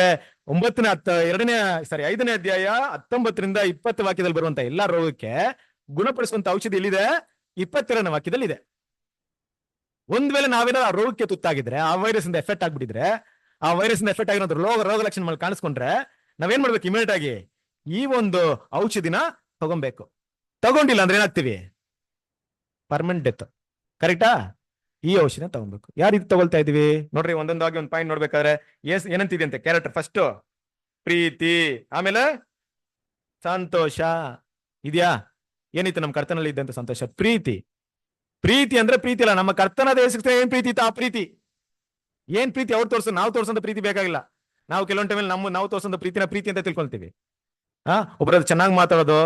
[SPEAKER 4] 5ನೇ ಅಧ್ಯಾಯ 19ರಿಂದ 20 ವಾಕ್ಯದಲ್ಲಿ ಬರುವಂತ ಎಲ್ಲಾ ರೋಗಕ್ಕೆ ಗುಣಪಡಿಸುವಂತ ಔಷಧಿ ಎಲ್ಲಿದೆ? 22ನೇ ವಾಕ್ಯದಲ್ಲಿ ಇದೆ. ಒಂದ್ ವೇಳೆ ನಾವೇನೋ ಆ ರೋಗಕ್ಕೆ ತುತ್ತಾಗಿದ್ರೆ, ಆ ವೈರಸ್ ಇಂದ ಎಫೆಕ್ಟ್ ಆಗ್ಬಿಟ್ಟಿದ್ರೆ, ಆ ವೈರಸ್ ಇಂದ ಎಫೆಕ್ಟ್ ಆಗಿರೋ ರೋಗ ಲಕ್ಷಣಗಳು ಕಾಣಿಸ್ಕೊಂಡ್ರೆ ನಾವೇನ್ ಮಾಡ್ಬೇಕು? ಇಮಿಡಿಯೇಟ್ ಆಗಿ ಈ ಒಂದು ಔಷಧಿನ ತಗೊಬೇಕು. ತಗೊಂಡಿಲ್ಲ ಅಂದ್ರೆ ಏನಾಗ್ತೀವಿ? ಪರ್ಮನೆಂಟ್ ಡೆತ್, ಕರೆಕ್ಟಾ? ಈ ಔಷಧಿನ ತಗೊಬೇಕು. ಯಾವ ರೀತಿ ತಗೊಳ್ತಾ ಇದೀವಿ ನೋಡ್ರಿ, ಒಂದೊಂದಾಗಿ ಒಂದು ಪಾಯಿಂಟ್ ನೋಡ್ಬೇಕಾದ್ರೆ ಏನಂತಿದೆ ಅಂತ ಕ್ಯಾರೆಕ್ಟರ್. ಫಸ್ಟ್ ಪ್ರೀತಿ, ಆಮೇಲೆ ಸಂತೋಷ. ಇದೆಯಾ? ಏನಿತ್ತು ನಮ್ಮ ಕರ್ತನಲ್ಲಿ ಇದ್ದಂತ ಸಂತೋಷ? ಪ್ರೀತಿ. ಪ್ರೀತಿ ಅಂದ್ರೆ ಪ್ರೀತಿ ಅಲ್ಲ, ನಮ್ಮ ಕರ್ತನಾದ ಯೇಸು ಕ್ರಿಸ್ತನ ಏನ್ ಪ್ರೀತಿ ಇತ್ತು ಆ ಪ್ರೀತಿ. ಏನ್ ಪ್ರೀತಿ ಅವ್ರು ತೋರ್ಸೋ, ನಾವು ತೋರ್ಸೋಂತ ಪ್ರೀತಿ ಬೇಕಾಗಿಲ್ಲ. ನಾವು ಕೆಲವೊಂದು ಟೈಮಲ್ಲಿ ನಾವು ತೋರ್ಸೋಂತ ಪ್ರೀತಿನ ಪ್ರೀತಿ ಅಂತ ತಿಳ್ಕೊಳ್ತೀವಿ. ಒಬ್ಬರ ಚೆನ್ನಾಗಿ ಮಾತಾಡೋದು,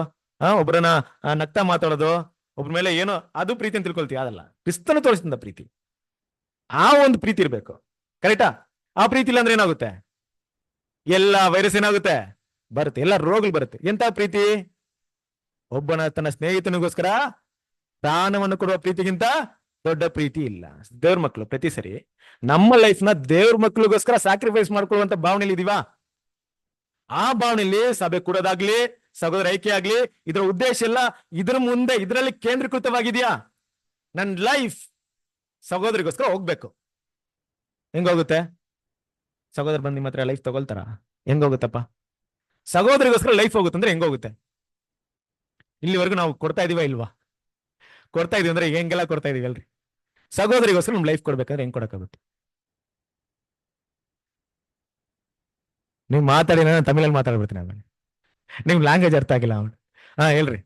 [SPEAKER 4] ಒಬ್ಬರನ್ನ ನಗ್ತಾ ಮಾತಾಡೋದು, ಒಬ್ರ ಮೇಲೆ ಏನೋ ಅದು ಪ್ರೀತಿ ಅಂತ ತಿಳ್ಕೊಳ್ತೀವಿ. ಅದಲ್ಲ, ಕ್ರಿಸ್ತನ ತೋರಿಸಿದ ಪ್ರೀತಿ. ಆ ಒಂದು ಪ್ರೀತಿ ಇರ್ಬೇಕು, ಕರೆಕ್ಟಾ? ಆ ಪ್ರೀತಿ ಇಲ್ಲ ಅಂದ್ರೆ ಏನಾಗುತ್ತೆ? ಎಲ್ಲ ವೈರಸ್ ಏನಾಗುತ್ತೆ? ಬರುತ್ತೆ, ಎಲ್ಲ ರೋಗಗಳು ಬರುತ್ತೆ. ಎಂತ ಪ್ರೀತಿ? ಒಬ್ಬನ ತನ್ನ ಸ್ನೇಹಿತನಿಗೋಸ್ಕರ ಪ್ರಾಣವನ್ನು ಕೊಡುವ ಪ್ರೀತಿಗಿಂತ ದೊಡ್ಡ ಪ್ರೀತಿ ಇಲ್ಲ. ದೇವ್ರ ಮಕ್ಕಳು ಪ್ರತಿ ಸರಿ ನಮ್ಮ ಲೈಫ್ ನ ದೇವ್ರ ಮಕ್ಕಳಿಗೋಸ್ಕರ ಸ್ಯಾಕ್ರಿಫೈಸ್ ಮಾಡ್ಕೊಳ್ಳುವಂತ ಭಾವನೆಯಲ್ಲಿ ಇದೀವಾ? ಆ ಭಾವನೆಯಲ್ಲಿ ಸಭೆ ಕೂಡೋದಾಗ್ಲಿ, ಸಹೋದರ ಐಕ್ಯ ಆಗ್ಲಿ, ಇದರ ಉದ್ದೇಶ ಎಲ್ಲ ಇದ್ರ ಮುಂದೆ ಇದರಲ್ಲಿ ಕೇಂದ್ರೀಕೃತವಾಗಿದೆಯಾ? ನನ್ನ ಲೈಫ್ ಸಹೋದರಿಗೋಸ್ಕರ ಹೋಗ್ಬೇಕು. ಹೆಂಗೋಗುತ್ತೆ? ಸಹೋದರ ಬಂದು ನಿಮ್ಮ ಹತ್ರ ಲೈಫ್ ತಗೊಳ್ತಾರ? ಹೆಂಗೋಗುತ್ತಪ್ಪ? ಸಹೋದರಿಗೋಸ್ಕರ ಲೈಫ್ ಹೋಗುತ್ತಂದ್ರೆ ಹೆಂಗೋಗುತ್ತೆ? ಇಲ್ಲಿವರೆಗೂ ನಾವು ಕೊಡ್ತಾ ಇದೀವ ಇಲ್ವಾ? ಕೊಡ್ತಾ ಇದೀವಿ ಅಂದ್ರೆ ಹೆಂಗೆಲ್ಲ ಕೊಡ್ತಾ ಇದೀವಿ ಅಲ್ರಿ? ಸಹೋದರಿಗೋಸ್ಕರ ನಮ್ ಲೈಫ್ ಕೊಡ್ಬೇಕಾದ್ರೆ ಹೆಂಗ್ ಕೊಡಕ್ಕಾಗುತ್ತೆ? ನೀವ್ ಮಾತಾಡಿ, ನಾನು ತಮಿಳಲ್ಲಿ ಮಾತಾಡ್ಬಿಡ್ತೀನಿ ಆಮೇಲೆ. ನಿಮ್ ಲ್ಯಾಂಗ್ವೇಜ್ ಅರ್ಥ ಆಗಿಲ್ಲ ಅವ್ನು. ಹೇಳ್ರಿ,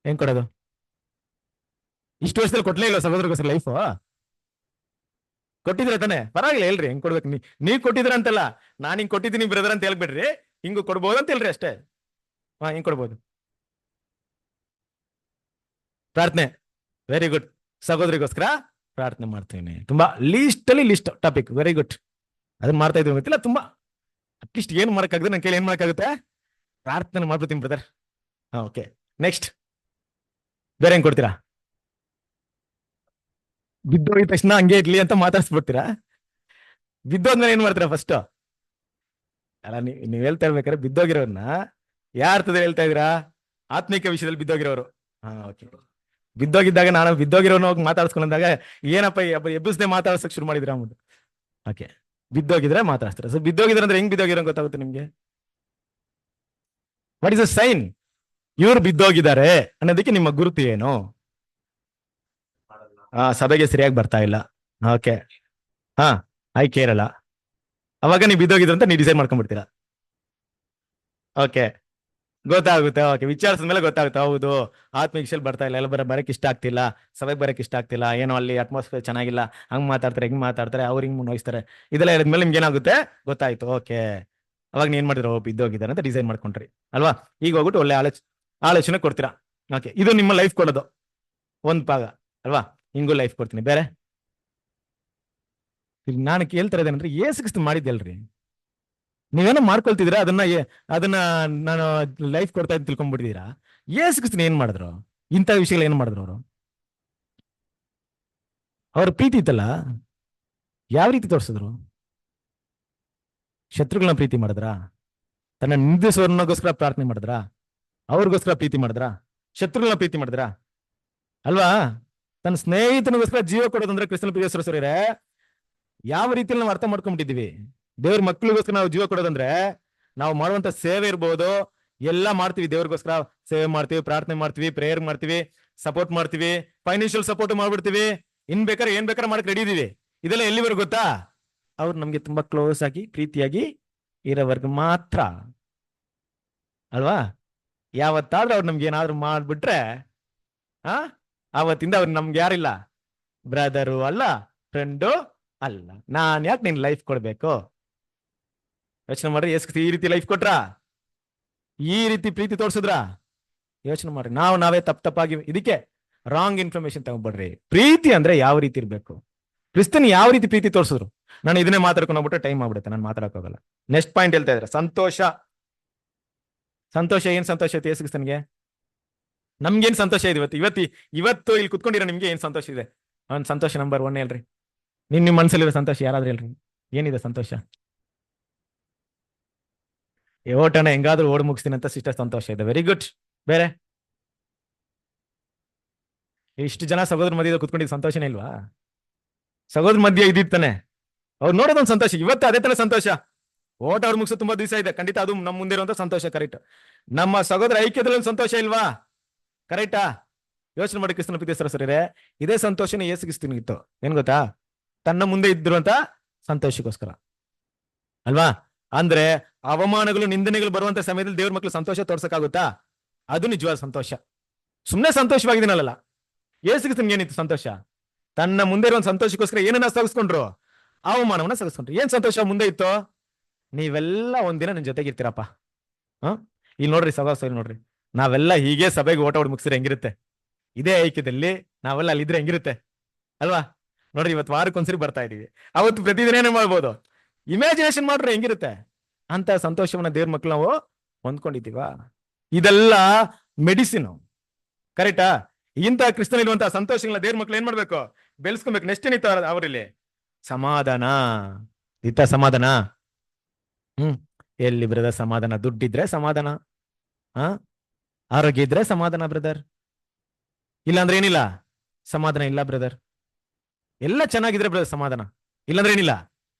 [SPEAKER 4] ಹೆಂಗ್ ಕೊಡೋದು? ಇಷ್ಟು ವರ್ಷದಲ್ಲಿ ಕೊಡ್ಲೇ ಇಲ್ಲ ಸಹೋದರಿಗೋಸ್ಕರ ಲೈಫ್? ಕೊಟ್ಟಿದ್ರೆ ತಾನೆ? ಪರವಾಗಿಲ್ಲ, ಹೇಳ್ರಿ ಹೆಂಗ್ ಕೊಡ್ಬೇಕು. ನೀವ್ ಕೊಟ್ಟಿದ್ರ ಅಂತಲ್ಲ, ನಾನ್ ಹಿಂಗ್ ಕೊಟ್ಟಿದ್ದೀನಿ ಬ್ರದರ್ ಅಂತ ಹೇಳ್ಬಿಡ್ರಿ, ಹಿಂಗು ಕೊಡ್ಬೋದು ಅಂತ ಹೇಳ್ರಿ ಅಷ್ಟೇ. ಹಿಂಗ್ ಕೊಡ್ಬೋದು. ಪ್ರಾರ್ಥನೆ, ವೆರಿ ಗುಡ್. ಸಹೋದರಿಗೋಸ್ಕರ ಪ್ರಾರ್ಥನೆ ಮಾಡ್ತೀನಿ. ತುಂಬಾ ಲಿಸ್ಟ್ ಟಾಪಿಕ್, ವೆರಿ ಗುಡ್. ಅದನ್ನ ಮಾಡ್ತಾ ಇದ್ವಿ ಗೊತ್ತಿಲ್ಲ, ತುಂಬಾ ಅಟ್ಲೀಸ್ಟ್ ಏನ್ ಮಾಡಕ್ಕಾಗುತ್ತೆ ನನ್ನ ಕೈಲಿ ಏನ್ ಮಾಡಕ್ಕಾಗುತ್ತೆ? ಪ್ರಾರ್ಥನೆ ಮಾಡ್ಬಿಡ್ತೀನಿ ಬ್ರದರ್. ಓಕೆ, ನೆಕ್ಸ್ಟ್ ಬೇರೆ ಹೆಂಗ್ ಕೊಡ್ತೀರಾ? ಬಿದ್ದೋಗಿದ ತಕ್ಷಣ ಹಂಗೆ ಇರ್ಲಿ ಅಂತ ಮಾತಾಡ್ಸ್ಬಿಡ್ತೀರಾ? ಬಿದ್ದೋದ್ಮೇಲೆ ಏನ್ ಮಾಡ್ತೀರಾ ಫಸ್ಟ್? ಅಲ್ಲ, ನೀವ್ ಹೇಳ್ತಾ ಇರ್ಬೇಕಾದ್ರೆ ಬಿದ್ದೋಗಿರೋರ್ನ ಯಾವ ಅರ್ಥದಲ್ಲಿ ಹೇಳ್ತಾ ಇದೀರಾ? ಆತ್ಮಿಕ ವಿಷಯದಲ್ಲಿ ಬಿದ್ದೋಗಿರೋರು. ಓಕೆ. ಬಿದ್ದೋಗಿದ್ದಾಗ ನಾನು ಬಿದ್ದೋಗಿರೋನ ಹೋಗಿ ಮಾತಾಡ್ಸ್ಕೊಂಡಾಗ ಏನಪ್ಪ ಎಬ್ಬಿಸದೆ ಮಾತಾಡ್ಸಕ್ ಶುರು ಮಾಡಿದ್ರ ಅಂದ್ಬಿಟ್ಟು. ಓಕೆ, ಬಿದ್ದೋಗಿದ್ರೆ ಮಾತಾಡ್ತಾರೆ. ಸೊ ಬಿದ್ದೋಗಿದ್ರೆ ಅಂದ್ರೆ ಹೆಂಗ್ ಬಿದ್ದೋಗಿರೋ ಗೊತ್ತಾಗುತ್ತೆ ನಿಮ್ಗೆ? ವಾಟ್ ಇಸ್ ಅ ಸೈನ್ ಇವ್ರು ಬಿದ್ದೋಗಿದ್ದಾರೆ ಅನ್ನೋದಕ್ಕೆ ನಿಮ್ಮ ಗುರುತು ಏನು? ಸಭೆಗೆ ಸರಿಯಾಗಿ ಬರ್ತಾ ಇಲ್ಲ, ಓಕೆ, ಆಯ್ಕೆ ಇರಲ್ಲ, ಅವಾಗ ನೀವು ಬಿದ್ದೋಗಿದ್ರು ಅಂತ ನೀವು ಡಿಸೈಡ್ ಮಾಡ್ಕೊಂಡ್ಬಿಡ್ತೀರಾ. ಓಕೆ, ಗೊತ್ತಾಗುತ್ತೆ. ಓಕೆ, ವಿಚಾರಿಸಿದ್ಮೇಲೆ ಗೊತ್ತಾಗುತ್ತೆ, ಹೌದು ಆತ್ಮಿಕ ವಿಷಯ ಬರ್ತಾ ಇಲ್ಲ, ಎಲ್ಲ ಬರಕ್ ಇಷ್ಟ ಆಗ್ತಿಲ್ಲ, ಸಭೆಗೆ ಬರಕ್ ಇಷ್ಟ ಆಗ್ತಿಲ್ಲ, ಏನೋ ಅಲ್ಲಿ ಅಟ್ಮಾಸ್ಫಿಯರ್ ಚೆನ್ನಾಗಿಲ್ಲ, ಹಂಗ್ ಮಾತಾಡ್ತಾರೆ, ಹಿಂಗ್ ಮಾತಾಡ್ತಾರೆ, ಅವ್ರು ಹಿಂಗ್ ನೋಯಿಸ್ತಾರೆ, ಇದೆಲ್ಲ ಹೇಳಿದ್ಮೇಲೆ ನಿಮ್ಗೆ ಏನಾಗುತ್ತೆ? ಗೊತ್ತಾಯ್ತು. ಓಕೆ, ಅವಾಗ ನೀನ್ ಮಾಡಿದ್ರು ಬಿದ್ದೋಗಿದ್ದಾರೆ ಅಂತ ಡಿಸೈಡ್ ಮಾಡ್ಕೊಂಡ್ರಿ ಅಲ್ವಾ? ಈಗ ಹೋಗ್ಬಿಟ್ಟು ಒಳ್ಳೆ ಆಲೋಚನೆ ಕೊಡ್ತೀರಾ. ಓಕೆ, ಇದು ನಿಮ್ಮ ಲೈಫ್ ಕೊಡೋದು ಒಂದ್ ಭಾಗ ಅಲ್ವಾ? ಹಿಂಗೂ ಲೈಫ್ ಕೊಡ್ತೀನಿ. ಬೇರೆ ನಾನು ಕೇಳ್ತಾ ಇದ್ದೇನೆ, ಯೇಸು ಕ್ರಿಸ್ತ ಮಾಡಿದ್ದಲ್ರಿ, ನೀವೇನೋ ಮಾಡ್ಕೊಳ್ತಿದ್ದೀರಾ, ಅದನ್ನ ನಾನು ಲೈಫ್ ಕೊಡ್ತಾ ಇದ್ದು ತಿಳ್ಕೊಂಡ್ಬಿಟ್ಟಿದ್ದೀರಾ? ಯೇಸು ಕ್ರಿಸ್ತನ ಏನ್ ಮಾಡಿದ್ರು? ಇಂಥ ವಿಷಯಗಳು ಏನ್ ಮಾಡಿದ್ರು ಅವರು? ಅವ್ರ ಪ್ರೀತಿ ಇತ್ತಲ್ಲ, ಯಾವ ರೀತಿ ತೋರಿಸಿದ್ರು? ಶತ್ರುಗಳನ್ನ ಪ್ರೀತಿ ಮಾಡಿದ್ರಾ? ತನ್ನ ನಿಂದಿಸುವವರಿಗೋಸ್ಕರ ಪ್ರಾರ್ಥನೆ ಮಾಡಿದ್ರಾ? ಅವ್ರಿಗೋಸ್ಕರ ಪ್ರೀತಿ ಮಾಡಿದ್ರಾ? ಶತ್ರುಗಳನ್ನ ಪ್ರೀತಿ ಮಾಡಿದ್ರಾ? ಅಲ್ವಾ? ತನ್ನ ಸ್ನೇಹಿತನಿಗೋಸ್ಕರ ಜೀವ ಕೊಡೋದಂದ್ರೆ ಕ್ರಿಸ್ತನ ಪ್ರಿಯ ಸಹೋದರರೇ, ಯಾವ ರೀತಿಯಲ್ಲಿ ನಾವು ಅರ್ಥ ಮಾಡ್ಕೊಂಡ್ಬಿಟ್ಟಿದೀವಿ? ದೇವ್ರ ಮಕ್ಳಿಗೋಸ್ಕರ ನಾವು ಜೀವ ಕೊಡೋದಂದ್ರೆ ನಾವು ಮಾಡುವಂತ ಸೇವೆ ಇರ್ಬೋದು, ಎಲ್ಲಾ ಮಾಡ್ತೀವಿ, ದೇವ್ರಿಗೋಸ್ಕರ ಸೇವೆ ಮಾಡ್ತೀವಿ, ಪ್ರಾರ್ಥನೆ ಮಾಡ್ತೀವಿ, ಪ್ರೇಯರ್ ಮಾಡ್ತೀವಿ, ಸಪೋರ್ಟ್ ಮಾಡ್ತೀವಿ, ಫೈನಾನ್ಷಿಯಲ್ ಸಪೋರ್ಟ್ ಮಾಡ್ಬಿಡ್ತೀವಿ, ಏನ್ ಬೇಕಾದ್ರೆ ಮಾಡಕ್ ರೆಡಿ ಇದೀವಿ. ಇದೆಲ್ಲ ಎಲ್ಲಿವರೆಗೂ ಗೊತ್ತಾ? ಅವ್ರು ನಮ್ಗೆ ತುಂಬಾ ಕ್ಲೋಸ್ ಆಗಿ ಪ್ರೀತಿಯಾಗಿ ಇರೋವರೆಗೂ ಮಾತ್ರ ಅಲ್ವಾ. ಯಾವತ್ತಾದ್ರೂ ಅವ್ರು ನಮ್ಗೆ ಏನಾದ್ರು ಮಾಡ್ಬಿಟ್ರೆ ಆವತ್ತಿಂದ ಅವ್ರು ನಮ್ಗೆ ಯಾರಿಲ್ಲ, ಬ್ರದರು ಅಲ್ಲ, ಫ್ರೆಂಡು ಅಲ್ಲ. ನಾನ್ ಯಾಕೆ ನಿನ್ ಲೈಫ್ ಕೊಡ್ಬೇಕು? ಯೋಚನೆ ಮಾಡ್ರಿ, ಈ ರೀತಿ ಲೈಫ್ ಕೊಟ್ರ, ಈ ರೀತಿ ಪ್ರೀತಿ ತೋರ್ಸಿದ್ರ? ಯೋಚನೆ ಮಾಡ್ರಿ. ನಾವೇ ತಪ್ಪಾಗಿ ಇದಕ್ಕೆ ರಾಂಗ್ ಇನ್ಫಾರ್ಮೇಶನ್ ತಗೊಂಡ್ಬಿಡ್ರಿ. ಪ್ರೀತಿ ಅಂದ್ರೆ ಯಾವ ರೀತಿ ಇರ್ಬೇಕು, ಕ್ರಿಸ್ತನ್ ಯಾವ ರೀತಿ ಪ್ರೀತಿ ತೋರ್ಸಿದ್ರು. ನಾನು ಇದನ್ನೇ ಮಾತಾಡ್ಕೊಂಡು ಹೋಗ್ಬಿಟ್ರೆ ಟೈಮ್ ಆಗ್ಬಿಡುತ್ತೆ, ನಾನು ಮಾತಾಡಕ್ಕಾಗಲ್ಲ. ನೆಕ್ಸ್ಟ್ ಪಾಯಿಂಟ್ ಹೇಳ್ತಾ ಇದ್ರೆ ಸಂತೋಷ. ಸಂತೋಷ ಏನ್ ಸಂತೋಷ ಐತಿ ಯೇಸು ಕ್ರಿಸ್ತನ್ಗೆ? ನಮ್ಗೇನ್ ಸಂತೋಷ ಇದೆ ಇವತ್ತು ಇಲ್ಲಿ ಕುತ್ಕೊಂಡಿರೋ ನಿಮ್ಗೆ ಏನ್ ಸಂತೋಷ ಇದೆ? ಅವ್ನ್ ಸಂತೋಷ ನಂಬರ್ 1 ಹೇಳ್ರಿ. ನಿಮ್ ಮನ್ಸಲ್ಲಿರೋ ಸಂತೋಷ ಯಾರಾದ್ರೂ ಹೇಳ್ರಿ, ಏನಿದೆ ಸಂತೋಷ? ಓಟನ ಹೆಂಗಾದ್ರೂ ಓಡ್ ಮುಗಿಸ್ತೀನಿ ಅಂತ ಸಿಸ್ಟರ್ ಸಂತೋಷ ಇದೆ. Very good. ಬೇರೆ ಇಷ್ಟು ಜನ ಸಹೋದರ ಮಧ್ಯೆ ಕುತ್ಕೊಂಡಿದ್ದು ಸಂತೋಷನೇ ಇಲ್ವಾ? ಸಹೋದರ ಮಧ್ಯೆ ಇದ್ದಿತ್ತಾನೆ ಅವ್ರು ನೋಡೋದೊಂದು ಸಂತೋಷ. ಇವತ್ತು ಅದೇ ತರ ಸಂತೋಷ. ಓಟ ಅವ್ರು ಮುಗಿಸೋ ತುಂಬಾ ದಿವಸ ಇದೆ, ಖಂಡಿತ ಅದು ನಮ್ಮ ಮುಂದೆ ಇರುವಂತ ಸಂತೋಷ. ಕರೆಕ್ಟ್. ನಮ್ಮ ಸಹೋದರ ಐಕ್ಯದಲ್ಲಿ ಒಂದು ಸಂತೋಷ ಇಲ್ವಾ? ಕರೆಕ್ಟಾ? ಯೋಚನೆ ಮಾಡಿ ಕ್ರಿಸ್ತನ ಪ್ರೀತಿಸ್ತಾರ ಸರಿ. ಇದೇ ಸಂತೋಷನೇ ಯೇಸು ಕ್ರಿಸ್ತನಿಗಿತ್ತು. ಏನ್ ಗೊತ್ತಾ? ತನ್ನ ಮುಂದೆ ಇದ್ದಿರುವಂತ ಸಂತೋಷಕ್ಕೋಸ್ಕರ ಅಲ್ವಾ. ಅಂದ್ರೆ ಅವಮಾನಗಳು, ನಿಂದನೆಗಳು ಬರುವಂತ ಸಮಯದಲ್ಲಿ ದೇವ್ರ ಮಕ್ಳು ಸಂತೋಷ ತೋರ್ಸಕ್ಕಾಗುತ್ತಾ? ಅದು ನಿಜವಾದ ಸಂತೋಷ. ಸುಮ್ಮನೆ ಸಂತೋಷವಾಗಿದ್ದೀನಲ್ಲ. ಯೇಸು ಕ್ರಿಸ್ತನ್ಗೆ ಏನಿತ್ತು ಸಂತೋಷ? ತನ್ನ ಮುಂದೆ ಇರೋ ಸಂತೋಷಕ್ಕೋಸ್ಕರ ಏನನ್ನ ಸಹಿಸ್ಕೊಂಡ್ರು? ಅವಮಾನವನ್ನ ಸಹಿಸ್ಕೊಂಡ್ರು. ಏನ್ ಸಂತೋಷ ಮುಂದೆ ಇತ್ತು? ನೀವೆಲ್ಲ ಒಂದಿನ ನನ್ನ ಜೊತೆಗಿರ್ತೀರಪ್ಪ. ಇಲ್ಲಿ ನೋಡ್ರಿ ಸಹೋದರ, ನೋಡ್ರಿ, ನಾವೆಲ್ಲ ಹೀಗೆ ಸಭೆಗೆ ಓಟ ಹೊಡ್ ಮುಗಿಸಿದ್ರೆ ಹೆಂಗಿರುತ್ತೆ? ಇದೇ ಐಕ್ಯದಲ್ಲಿ ನಾವೆಲ್ಲ ಅಲ್ಲಿದ್ರೆ ಹೆಂಗಿರುತ್ತೆ ಅಲ್ವಾ? ನೋಡ್ರಿ, ಇವತ್ತು ವಾರಕ್ಕೊಂದ್ಸರಿ ಬರ್ತಾ ಇದೀವಿ, ಅವತ್ತು ಪ್ರತಿದಿನ ಏನೇ ಮಾಡ್ಬೋದು. ಇಮ್ಯಾಜಿನೇಷನ್ ಮಾಡ್ರೆ ಹೆಂಗಿರುತ್ತೆ? ಅಂತ ಸಂತೋಷವನ್ನ ದೇವ್ರ ಮಕ್ಳು ನಾವು ಹೊಂದ್ಕೊಂಡಿದ್ದೀವ? ಇದೆಲ್ಲ ಮೆಡಿಸಿನ್. ಕರೆಕ್ಟಾ? ಇಂಥ ಕ್ರಿಸ್ತನ್ ಇರುವಂತಹ ಸಂತೋಷಗಳನ್ನ ದೇವ್ರ ಮಕ್ಳು ಏನ್ ಮಾಡ್ಬೇಕು? ಬೆಳೆಸ್ಕೊಬೇಕು. ನೆಕ್ಸ್ಟ್ ಏನಿತ್ತು ಅವರಲ್ಲಿ? ಸಮಾಧಾನ. ಇತ್ತ ಸಮಾಧಾನ. ಎಲ್ಲಿ ಬ್ರದರ್ ಸಮಾಧಾನ? ದುಡ್ಡಿದ್ರೆ ಸಮಾಧಾನ, ಆರೋಗ್ಯ ಇದ್ರೆ ಸಮಾಧಾನ ಬ್ರದರ್. ಇಲ್ಲಾಂದ್ರೆ ಏನಿಲ್ಲ ಸಮಾಧಾನ ಇಲ್ಲ ಬ್ರದರ್. ಎಲ್ಲ ಚೆನ್ನಾಗಿದ್ರೆ ಬ್ರದರ್ ಸಮಾಧಾನ, ಇಲ್ಲಾಂದ್ರೆ ಏನಿಲ್ಲ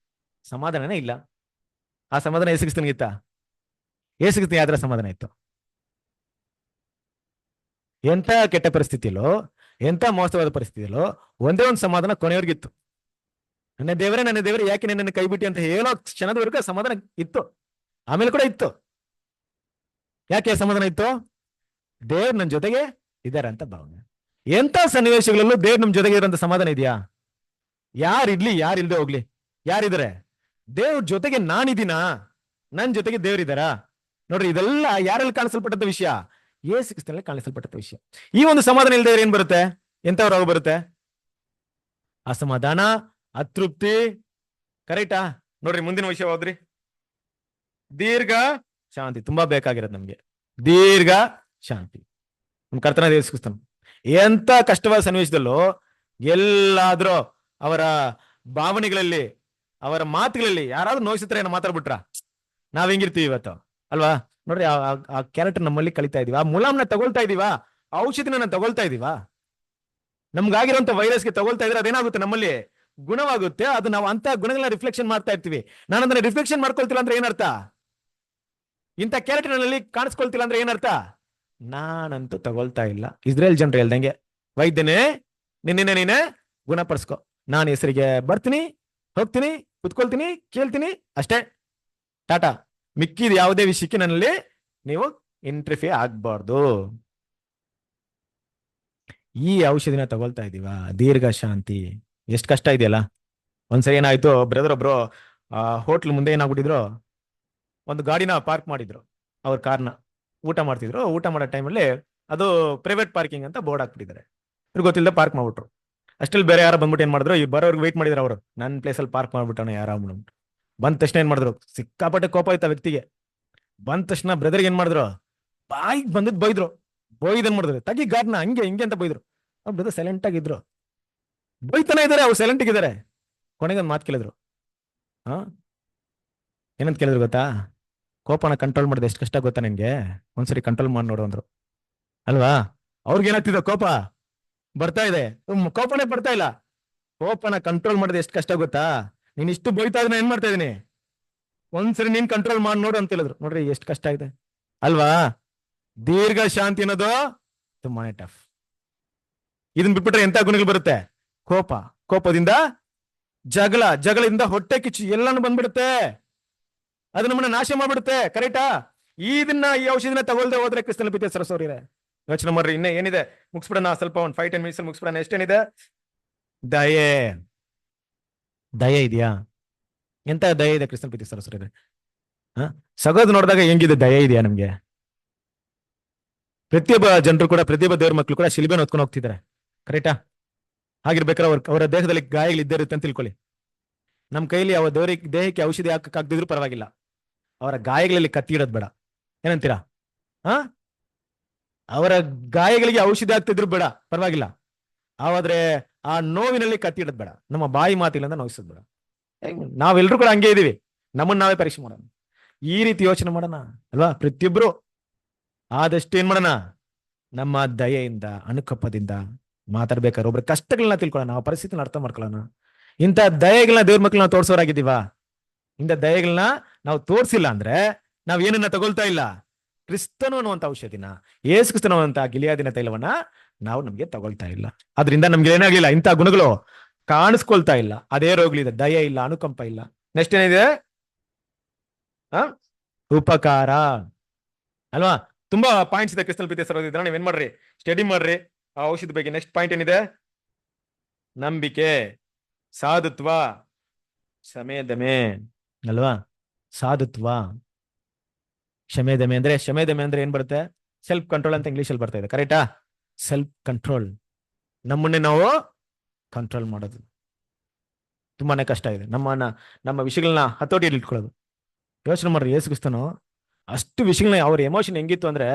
[SPEAKER 4] ಸಮಾಧಾನನೇ ಇಲ್ಲ. ಆ ಸಮಾಧಾನ ಯೇಸು ಕ್ರಿಸ್ತನಿಗಿತ್ತ? ಯೇಸು ಕ್ರಿಸ್ತನಿಗೆ ಯಾವ್ದ್ರ ಸಮಾಧಾನ ಇತ್ತು? ಎಂತ ಕೆಟ್ಟ ಪರಿಸ್ಥಿತಿಯಲ್ಲೋ, ಎಂತ ಮೋಸವಾದ ಪರಿಸ್ಥಿತಿಯಲ್ಲೋ ಒಂದೇ ಒಂದು ಸಮಾಧಾನ ಕೊನೆಯವರೆಗಿತ್ತು. ನನ್ನ ದೇವರೇ ಯಾಕೆ ನನ್ನನ್ನು ಕೈ ಬಿಟ್ಟಿ ಅಂತ ಹೇಳೋ ಕ್ಷಣದವರೆಗೂ ಸಮಾಧಾನ ಇತ್ತು. ಆಮೇಲೆ ಕೂಡ ಇತ್ತು. ಯಾಕೆ ಸಮಾಧಾನ ಇತ್ತು? ದೇವ್ರು ನನ್ನ ಜೊತೆಗೆ ಇದ್ದಾರೆ ಅಂತ ಭಾವನೆ. ಎಂತ ಸನ್ನಿವೇಶಗಳಲ್ಲೂ ದೇವ್ರು ನಮ್ ಜೊತೆಗೆ ಇರೋಂಥ ಸಮಾಧಾನ ಇದೆಯಾ? ಯಾರಿರ್ಲಿ, ಯಾರಿಲ್ದೆ ಹೋಗ್ಲಿ, ಯಾರಿದ್ದಾರೆ? ದೇವ್ರ ಜೊತೆಗೆ ನಾನಿದ್ದೀನಾ? ನನ್ ಜೊತೆಗೆ ದೇವ್ರಿದಾರಾ? ನೋಡ್ರಿ, ಇದೆಲ್ಲ ಯಾರಲ್ಲಿ ಕಾಣಿಸಲ್ಪಟ್ಟಂತ ವಿಷಯ? ಯೇಸು ಕ್ರಿಸ್ತನಲ್ಲಿ ಕಾಣಿಸಲ್ಪಟ್ಟಂತ ವಿಷಯ. ಈ ಒಂದು ಸಮಾಧಾನ ಇಲ್ದೇ ಏನ್ ಬರುತ್ತೆ? ಎಂತ ರೋಗ ಬರುತ್ತೆ? ಅಸಮಾಧಾನ, ಅತೃಪ್ತಿ. ಕರೆಕ್ಟಾ? ನೋಡ್ರಿ, ಮುಂದಿನ ವಿಷಯ ಹೋದ್ರಿ. ದೀರ್ಘ ಶಾಂತಿ ತುಂಬಾ ಬೇಕಾಗಿರೋದು ನಮ್ಗೆ. ದೀರ್ಘ ಶಾಂತಿ ನಮ್ ಕರ್ತನ ಯೇಸು ಕ್ರಿಸ್ತನು ಎಂತ ಕಷ್ಟವಾದ ಸನ್ನಿವೇಶದಲ್ಲೂ ಎಲ್ಲಾದ್ರೂ ಅವರ ಭಾವನೆಗಳಲ್ಲಿ, ಅವರ ಮಾತುಗಳಲ್ಲಿ ಯಾರಾದ್ರೂ ನೋಯಿಸಿದ್ರೆ ಏನೋ ಮಾತಾಡ್ಬಿಟ್ರ ನಾವ್ ಹೆಂಗಿರ್ತೀವಿ ಇವತ್ತು ಅಲ್ವಾ? ನೋಡ್ರಿ, ಆ ಕ್ಯಾರೆಕ್ಟರ್ ನಮ್ಮಲ್ಲಿ ಕಲಿತಾ ಇದೀವ, ಆ ಮುಲಾಮ್ನ ತಗೊಳ್ತಾ ಇದೀವ, ಔಷಧಿನ ತಗೊಳ್ತಾ ಇದೀವ. ನಮ್ಗಾಗಿರೋಂಥ ವೈರಸ್ಗೆ ತಗೊಳ್ತಾ ಇದ್ರೆ ಅದೇನಾಗುತ್ತೆ? ನಮ್ಮಲ್ಲಿ ಗುಣವಾಗುತ್ತೆ. ಅದು ನಾವು ಅಂತ ಗುಣಗಳನ್ನ ರಿಫ್ಲೆಕ್ಷನ್ ಮಾಡ್ತಾ ಇರ್ತೀವಿ. ನಾನು ಅದನ್ನ ರಿಫ್ಲೆಕ್ಷನ್ ಮಾಡ್ಕೊಳ್ತಿಲ್ಲ ಅಂದ್ರೆ ಏನರ್ಥ? ಇಂಥ ಕ್ಯಾರೆಕ್ಟರ್ನಲ್ಲಿ ಕಾಣಿಸ್ಕೊಳ್ತಿಲ್ಲ ಅಂದ್ರೆ ಏನರ್ಥ? ನಾನಂತೂ ತಗೊಳ್ತಾ ಇಲ್ಲ. ಇಸ್ರೇಲ್ ಜನರು ಹೇಳ್ದಂಗೆ, ವೈದ್ಯನೇ ನೀನೇ ಗುಣಪಡಿಸ್ಕೊ, ನಾನು ಹೆಸರಿಗೆ ಬರ್ತೀನಿ, ಹೋಗ್ತೀನಿ, ಕುತ್ಕೊಳ್ತೀನಿ, ಕೇಳ್ತೀನಿ, ಅಷ್ಟೇ, ಟಾಟಾ. ಮಿಕ್ಕಿದ ಯಾವುದೇ ವಿಷಯಕ್ಕೆ ನನ್ನಲ್ಲಿ ನೀವು ಇಂಟರ್ಫಿಯರ್ ಆಗ್ಬಾರ್ದು. ಈ ಔಷಧಿನ ತಗೊಳ್ತಾ ಇದೀವ, ದೀರ್ಘ ಶಾಂತಿ. ಎಷ್ಟು ಕಷ್ಟ ಇದೆಯಲ್ಲ. ಒಂದ್ಸರಿ ಏನಾಯ್ತು, ಬ್ರದರ್ ಒಬ್ರು ಹೋಟ್ಲ್ ಮುಂದೆ ಏನಾಗ್ಬಿಟ್ಟಿದ್ರು, ಒಂದು ಗಾಡಿನ ಪಾರ್ಕ್ ಮಾಡಿದ್ರು. ಅವ್ರ ಕಾರ್ನ ಊಟ ಮಾಡ್ತಿದ್ರು. ಊಟ ಮಾಡೋ ಟೈಮಲ್ಲಿ ಅದು ಪ್ರೈವೇಟ್ ಪಾರ್ಕಿಂಗ್ ಅಂತ ಬೋರ್ಡ್ ಹಾಕ್ಬಿಟ್ಟಿದ್ದಾರೆ. ಇವ್ರು ಗೊತ್ತಿಲ್ಲದೆ ಪಾರ್ಕ್ ಮಾಡ್ಬಿಟ್ರು. ಅಷ್ಟಲ್ಲಿ ಬೇರೆ ಯಾರೋ ಬಂದ್ಬಿಟ್ಟು ಏನ್ ಮಾಡಿದ್ರು, ಈ ಬರೋರ್ಗೆ ವೆಯ್ಟ್ ಮಾಡಿದ್ರು. ಅವರು ನನ್ನ ಪ್ಲೇಸಲ್ಲಿ ಪಾರ್ಕ್ ಮಾಡ್ಬಿಟ್ಟವನ ಯಾರ ಬಂದ ತಕ್ಷಣ ಏನ್ ಮಾಡಿದ್ರು, ಸಿಕ್ಕಾಪಟ್ಟೆ ಕೋಪ ಆಯ್ತು ಆ ವ್ಯಕ್ತಿಗೆ. ಬಂದ ತಕ್ಷಣ ಬ್ರದರ್ಗೆ ಏನ್ ಮಾಡಿದ್ರು, ಬಾಯಿಗೆ ಬಂದದ್ ಬೈದ್ರು. ಬೈದನ್ ಮಾಡಿದ್ರು, ತಗಿ ಗಾಡ್ನ ಹಂಗೆ ಹಿಂಗೆ ಅಂತ ಬೈದ್ರು. ಅವ್ರು ಬ್ರದರ್ ಸೈಲೆಂಟ್ ಆಗಿದ್ರು. ಬೈತಾನೆ ಇದಾರೆ, ಅವ್ರು ಸೈಲೆಂಟ್ ಆಗಿದ್ದಾರೆ. ಕೊನೆಗೆ ಒಂದು ಮಾತು ಕೇಳಿದ್ರು. ಏನಂತ ಕೇಳಿದ್ರು ಗೊತ್ತಾ? ಕೋಪನ ಕಂಟ್ರೋಲ್ ಮಾಡೋದು ಎಷ್ಟು ಕಷ್ಟ ಗೊತ್ತಾ ನಿನ್ಗೆ? ಒಂದ್ಸರಿ ಕಂಟ್ರೋಲ್ ಮಾಡಿ ನೋಡು ಅಂದ್ರು. ಅಲ್ವಾ? ಅವ್ರಿಗೆ ಏನಾಗ್ತಿದೆ, ಕೋಪ ಬರ್ತಾ ಇದೆ, ಕೋಪನೇ ಬರ್ತಾ ಇಲ್ಲ. ಕೋಪನ ಕಂಟ್ರೋಲ್ ಮಾಡೋದು ಎಷ್ಟು ಕಷ್ಟ ಗೊತ್ತಾ? ನೀನ್ ಇಷ್ಟು ಬೈತಾ ಇದ್ರೆ ಏನ್ ಮಾಡ್ತಾ ಇದೀನಿ, ಒಂದ್ಸರಿ ನೀನ್ ಕಂಟ್ರೋಲ್ ಮಾಡಿ ನೋಡು ಅಂತ ಹೇಳಿದ್ರು. ನೋಡ್ರಿ ಎಷ್ಟು ಕಷ್ಟ ಇದೆ ಅಲ್ವಾ? ದೀರ್ಘ ಶಾಂತಿ ಅನ್ನೋದು ತುಂಬಾನೇ ಟಫ್. ಇದನ್ ಬಿಟ್ಬಿಟ್ರೆ ಎಂತ ಗುಣಗಳು ಬರುತ್ತೆ? ಕೋಪದಿಂದ ಜಗಳದಿಂದ ಹೊಟ್ಟೆ ಕಿಚ್ಚು ಎಲ್ಲಾನು ಬಂದ್ಬಿಡುತ್ತೆ. ಅದು ನಮ್ಮನ್ನ ನಾಶ ಮಾಡ್ಬಿಡುತ್ತೆ. ಕರೆಕ್ಟಾ? ಈ ಔಷಧಿನ ತಗೊಳ್ದೆ ಹೋದ್ರೆ ಕ್ರಿಸ್ತನ ಪ್ರೀತಿಯ ಸರಸೋರಿದೆ. ಯೋಚನೆ ಮಾಡ್ರಿ, ಇನ್ನೇ ಏನಿದೆ ಮುಗಿಸ್ಬಿಡೋಣ. ಸ್ವಲ್ಪ ಒಂದು 5-10 ಮಿನಿಟ್ಸ್ ಮುಗಿಸ್ಬಿಡೋಣ. ಎಷ್ಟೇನಿದೆ? ದಯೆ ಇದೆಯಾ? ಎಂತ ದಯೆ ಇದೆ ಕ್ರಿಸ್ತನ ಪ್ರೀತಿ ಸರಸೋರಿದೆ? ಸಗೋದ್ ನೋಡಿದಾಗ ಹೆಂಗಿದೆ? ದಯೆ ಇದೆಯಾ ನಮ್ಗೆ? ಪ್ರತಿಯೊಬ್ಬ ಜನರು ಕೂಡ, ಪ್ರತಿಯೊಬ್ಬ ದೇವ್ರ ಮಕ್ಕಳು ಕೂಡ ಶಿಲ್ಬೆನ ಹೊತ್ಕೊಂಡು ಹೋಗ್ತಿದ್ದಾರೆ. ಕರೆಕ್ಟಾ? ಹಾಗಿರ್ಬೇಕಾದ್ರೆ ಅವರ ದೇಹದಲ್ಲಿ ಗಾಯಗಳು ಇದ್ದೇ ಇರುತ್ತೆ ಅಂತ ತಿಳ್ಕೊಳ್ಳಿ. ನಮ್ಮ ಕೈಲಿ ಅವರ ದೇಹಕ್ಕೆ ಔಷಧಿ ಹಾಕಕ್ಕಾಗದಿದ್ರು ಪರವಾಗಿಲ್ಲ, ಅವರ ಗಾಯಗಳಲ್ಲಿ ಕತ್ತಿ ಇಡೋದ್ ಬೇಡ. ಏನಂತೀರಾ? ಅವರ ಗಾಯಗಳಿಗೆ ಔಷಧಿ ಆಗ್ತಿದ್ರು ಬೇಡ, ಪರವಾಗಿಲ್ಲ. ಆದ್ರೆ ಆ ನೋವಿನಲ್ಲಿ ಕತ್ತಿ ಇಡೋದ್ ಬೇಡ. ನಮ್ಮ ಬಾಯಿ ಮಾತಿಲ್ಲ ನೋಯಿಸೋದ್ ಬೇಡ. ನಾವೆಲ್ಲರೂ ಕೂಡ ಹಂಗೆ ಇದೀವಿ. ನಮ್ಮನ್ನ ನಾವೇ ಪರೀಕ್ಷೆ ಮಾಡೋಣ. ಈ ರೀತಿ ಯೋಚನೆ ಮಾಡೋಣ ಅಲ್ವಾ? ಪ್ರತಿಯೊಬ್ರು ಆದಷ್ಟು ಏನ್ ಮಾಡೋಣ? ನಮ್ಮ ದಯೆಯಿಂದ, ಅನುಕಂಪದಿಂದ ಮಾತಾಡ್ಬೇಕಾದ್ರೆ ಒಬ್ರ ಕಷ್ಟಗಳನ್ನ ತಿಳ್ಕೊಳ್ಳೋಣ, ನಾವು ಪರಿಸ್ಥಿತಿನ ಅರ್ಥ ಮಾಡ್ಕೊಳ್ಳೋಣ. ಇಂಥ ದಯೆಗಳನ್ನ ದೇವ್ರ ಮಕ್ಕಳು ನಾವು ತೋರ್ಸೋರಾಗಿದ್ದೀವ? ಇಂಥ ದಯೆಗಳನ್ನ ನಾವು ತೋರ್ಸಿಲ್ಲ ಅಂದ್ರೆ ನಾವ್ ಏನನ್ನ ತಗೊಳ್ತಾ ಇಲ್ಲ? ಕ್ರಿಸ್ತನು ಅನ್ನುವಂತ ಔಷಧಿನ, ಯೇಸು ಕ್ರಿಸ್ತನು ಅನ್ನುವಂತ ಗಿಲಿಯಾದಿನ ತೈಲವನ್ನ ನಾವು ನಮ್ಗೆ ತಗೊಳ್ತಾ ಇಲ್ಲ. ಅದರಿಂದ ನಮ್ಗೆ ಏನಾಗ್ಲಿಲ್ಲ, ಇಂಥ ಗುಣಗಳು ಕಾಣಿಸ್ಕೊಳ್ತಾ ಇಲ್ಲ. ಅದೇ ರೋಗಗಳಿದೆ, ದಯೆ ಇಲ್ಲ, ಅನುಕಂಪ ಇಲ್ಲ. ನೆಕ್ಸ್ಟ್ ಏನಿದೆ? ಉಪಕಾರ ಅಲ್ವಾ? ತುಂಬಾ ಪಾಯಿಂಟ್ಸ್ ಇದೆ ಕ್ರಿಸ್ತನ ಪ್ರೀತಿಯ ಸಹೋದರರೇ, ನೀವೇನ್ ಮಾಡ್ರಿ? ಸ್ಟಡಿ ಮಾಡ್ರಿ ಆ ಔಷಧಿ ಬಗ್ಗೆ. ನೆಕ್ಸ್ಟ್ ಪಾಯಿಂಟ್ ಏನಿದೆ? ನಂಬಿಕೆ, ಸಾಧುತ್ವ, ಶಮೆದಮೆ ಅಲ್ವಾ? ಸಾಧುತ್ವ, ಶಮೆದಮೆ ಅಂದ್ರೆ ಏನ್ ಬರುತ್ತೆ? ಸೆಲ್ಫ್ ಕಂಟ್ರೋಲ್ ಅಂತ ಇಂಗ್ಲಿಷ್ ಅಲ್ಲಿ ಬರ್ತಾ ಇದೆ. ಕರೆಕ್ಟಾ? Self control. ನಮ್ಮನ್ನೇ ನಾವು ಕಂಟ್ರೋಲ್ ಮಾಡೋದು ತುಂಬಾನೇ ಕಷ್ಟ ಇದೆ. ನಮ್ಮ ವಿಷಯಗಳನ್ನ ಹತೋಟಿಯಲ್ಲಿ ಇಟ್ಕೊಳ್ಳೋದು. ಯೋಚನೆ ಮಾಡ್ರಿ, ಯೇಸು ಕ್ರಿಸ್ತನು ಅಷ್ಟು ವಿಷಯಗಳನ್ನ, ಅವ್ರ ಎಮೋಷನ್ ಹೆಂಗಿತ್ತು ಅಂದ್ರೆ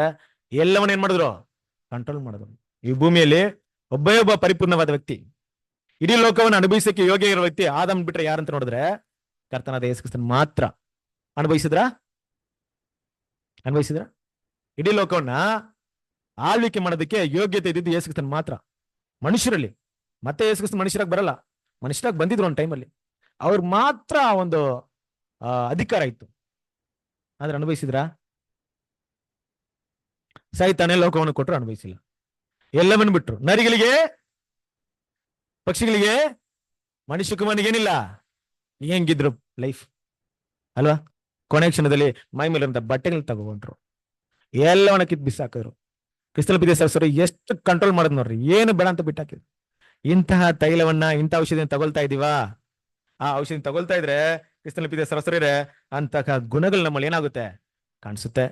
[SPEAKER 4] ಎಲ್ಲವನ್ನ ಏನ್ ಮಾಡಿದ್ರು? ಕಂಟ್ರೋಲ್ ಮಾಡಿದ್ರು. ಈ ಭೂಮಿಯಲ್ಲಿ ಒಬ್ಬ ಪರಿಪೂರ್ಣವಾದ ವ್ಯಕ್ತಿ, ಇಡೀ ಲೋಕವನ್ನು ಅನುಭವಿಸಕ್ಕೆ ಯೋಗ್ಯ ಇರೋ ವ್ಯಕ್ತಿ ಆದಮ್ ಬಿಟ್ರೆ ಯಾರಂತ ನೋಡಿದ್ರೆ ಕರ್ತನಾದ ಯೇಸು ಕ್ರಿಸ್ತನ್ ಮಾತ್ರ. ಅನುಭವಿಸಿದ್ರ? ಇಡೀ ಲೋಕವನ್ನ ಆಳ್ವಿಕೆ ಮಾಡೋದಕ್ಕೆ ಯೋಗ್ಯತೆ ಇದ್ದಿದ್ದು ಯೇಸು ಕ್ರಿಸ್ತನ್ ಮಾತ್ರ ಮನುಷ್ಯರಲ್ಲಿ. ಮತ್ತೆ ಯೇಸು ಕ್ರಿಸ್ತನ್ ಮನುಷ್ಯರಾಗಿ ಬರಲ್ಲ, ಮನುಷ್ಯರಾಗಿ ಬಂದಿದ್ರು ಒಂದು ಟೈಮಲ್ಲಿ. ಅವ್ರ ಮಾತ್ರ ಒಂದು ಅಧಿಕಾರ ಇತ್ತು. ಆದ್ರೆ ಅನುಭವಿಸಿದ್ರ? ಸೈತಾನೇ ಲೋಕವನ್ನು ಕೊಟ್ಟರು, ಅನುಭವಿಸಿಲ್ಲ. ಎಲ್ಲವನ್ನ ಬಿಟ್ರು. ನರಿಗಳಿಗೆ, ಪಕ್ಷಿಗಳಿಗೆ, ಮನುಷ್ಯ ಕುಮಾರನಿಗೆ ಏನಿಲ್ಲ. ಹೆಂಗಿದ್ರು ಲೈಫ್ ಅಲ್ವಾ? ಕೊನೆ ಕ್ಷಣದಲ್ಲಿ ಮೈ ಮೇಲಿರುವಂತ ಬಟ್ಟೆಗಳನ್ನ ತಗೊಂಡ್ರು, ಎಲ್ಲವನ್ನ ಕಿತ್ ಬಿಸಾಕಿದ್ರು. ಕ್ರಿಸ್ತನ ಪ್ರೀತಿಯ ಸಹೋದರರೇ, ಎಷ್ಟು ಕಂಟ್ರೋಲ್ ಮಾಡೋದು ನೋಡ್ರಿ. ಏನು ಬೇಡ ಅಂತ ಬಿಟ್ಟಾಕಿದ್ರು. ಇಂತಹ ತೈಲವನ್ನ, ಇಂಥ ಔಷಧಿನ ತಗೊಳ್ತಾ ಇದೀವಾ? ಆ ಔಷಧಿ ತಗೊಳ್ತಾ ಇದ್ರೆ ಕ್ರಿಸ್ತನ ಪ್ರೀತಿಯ ಸಹೋದರರೇ, ಅಂತಹ ಗುಣಗಳು ನಮ್ಮಲ್ಲಿ ಏನಾಗುತ್ತೆ? ಕಾಣಿಸುತ್ತೆ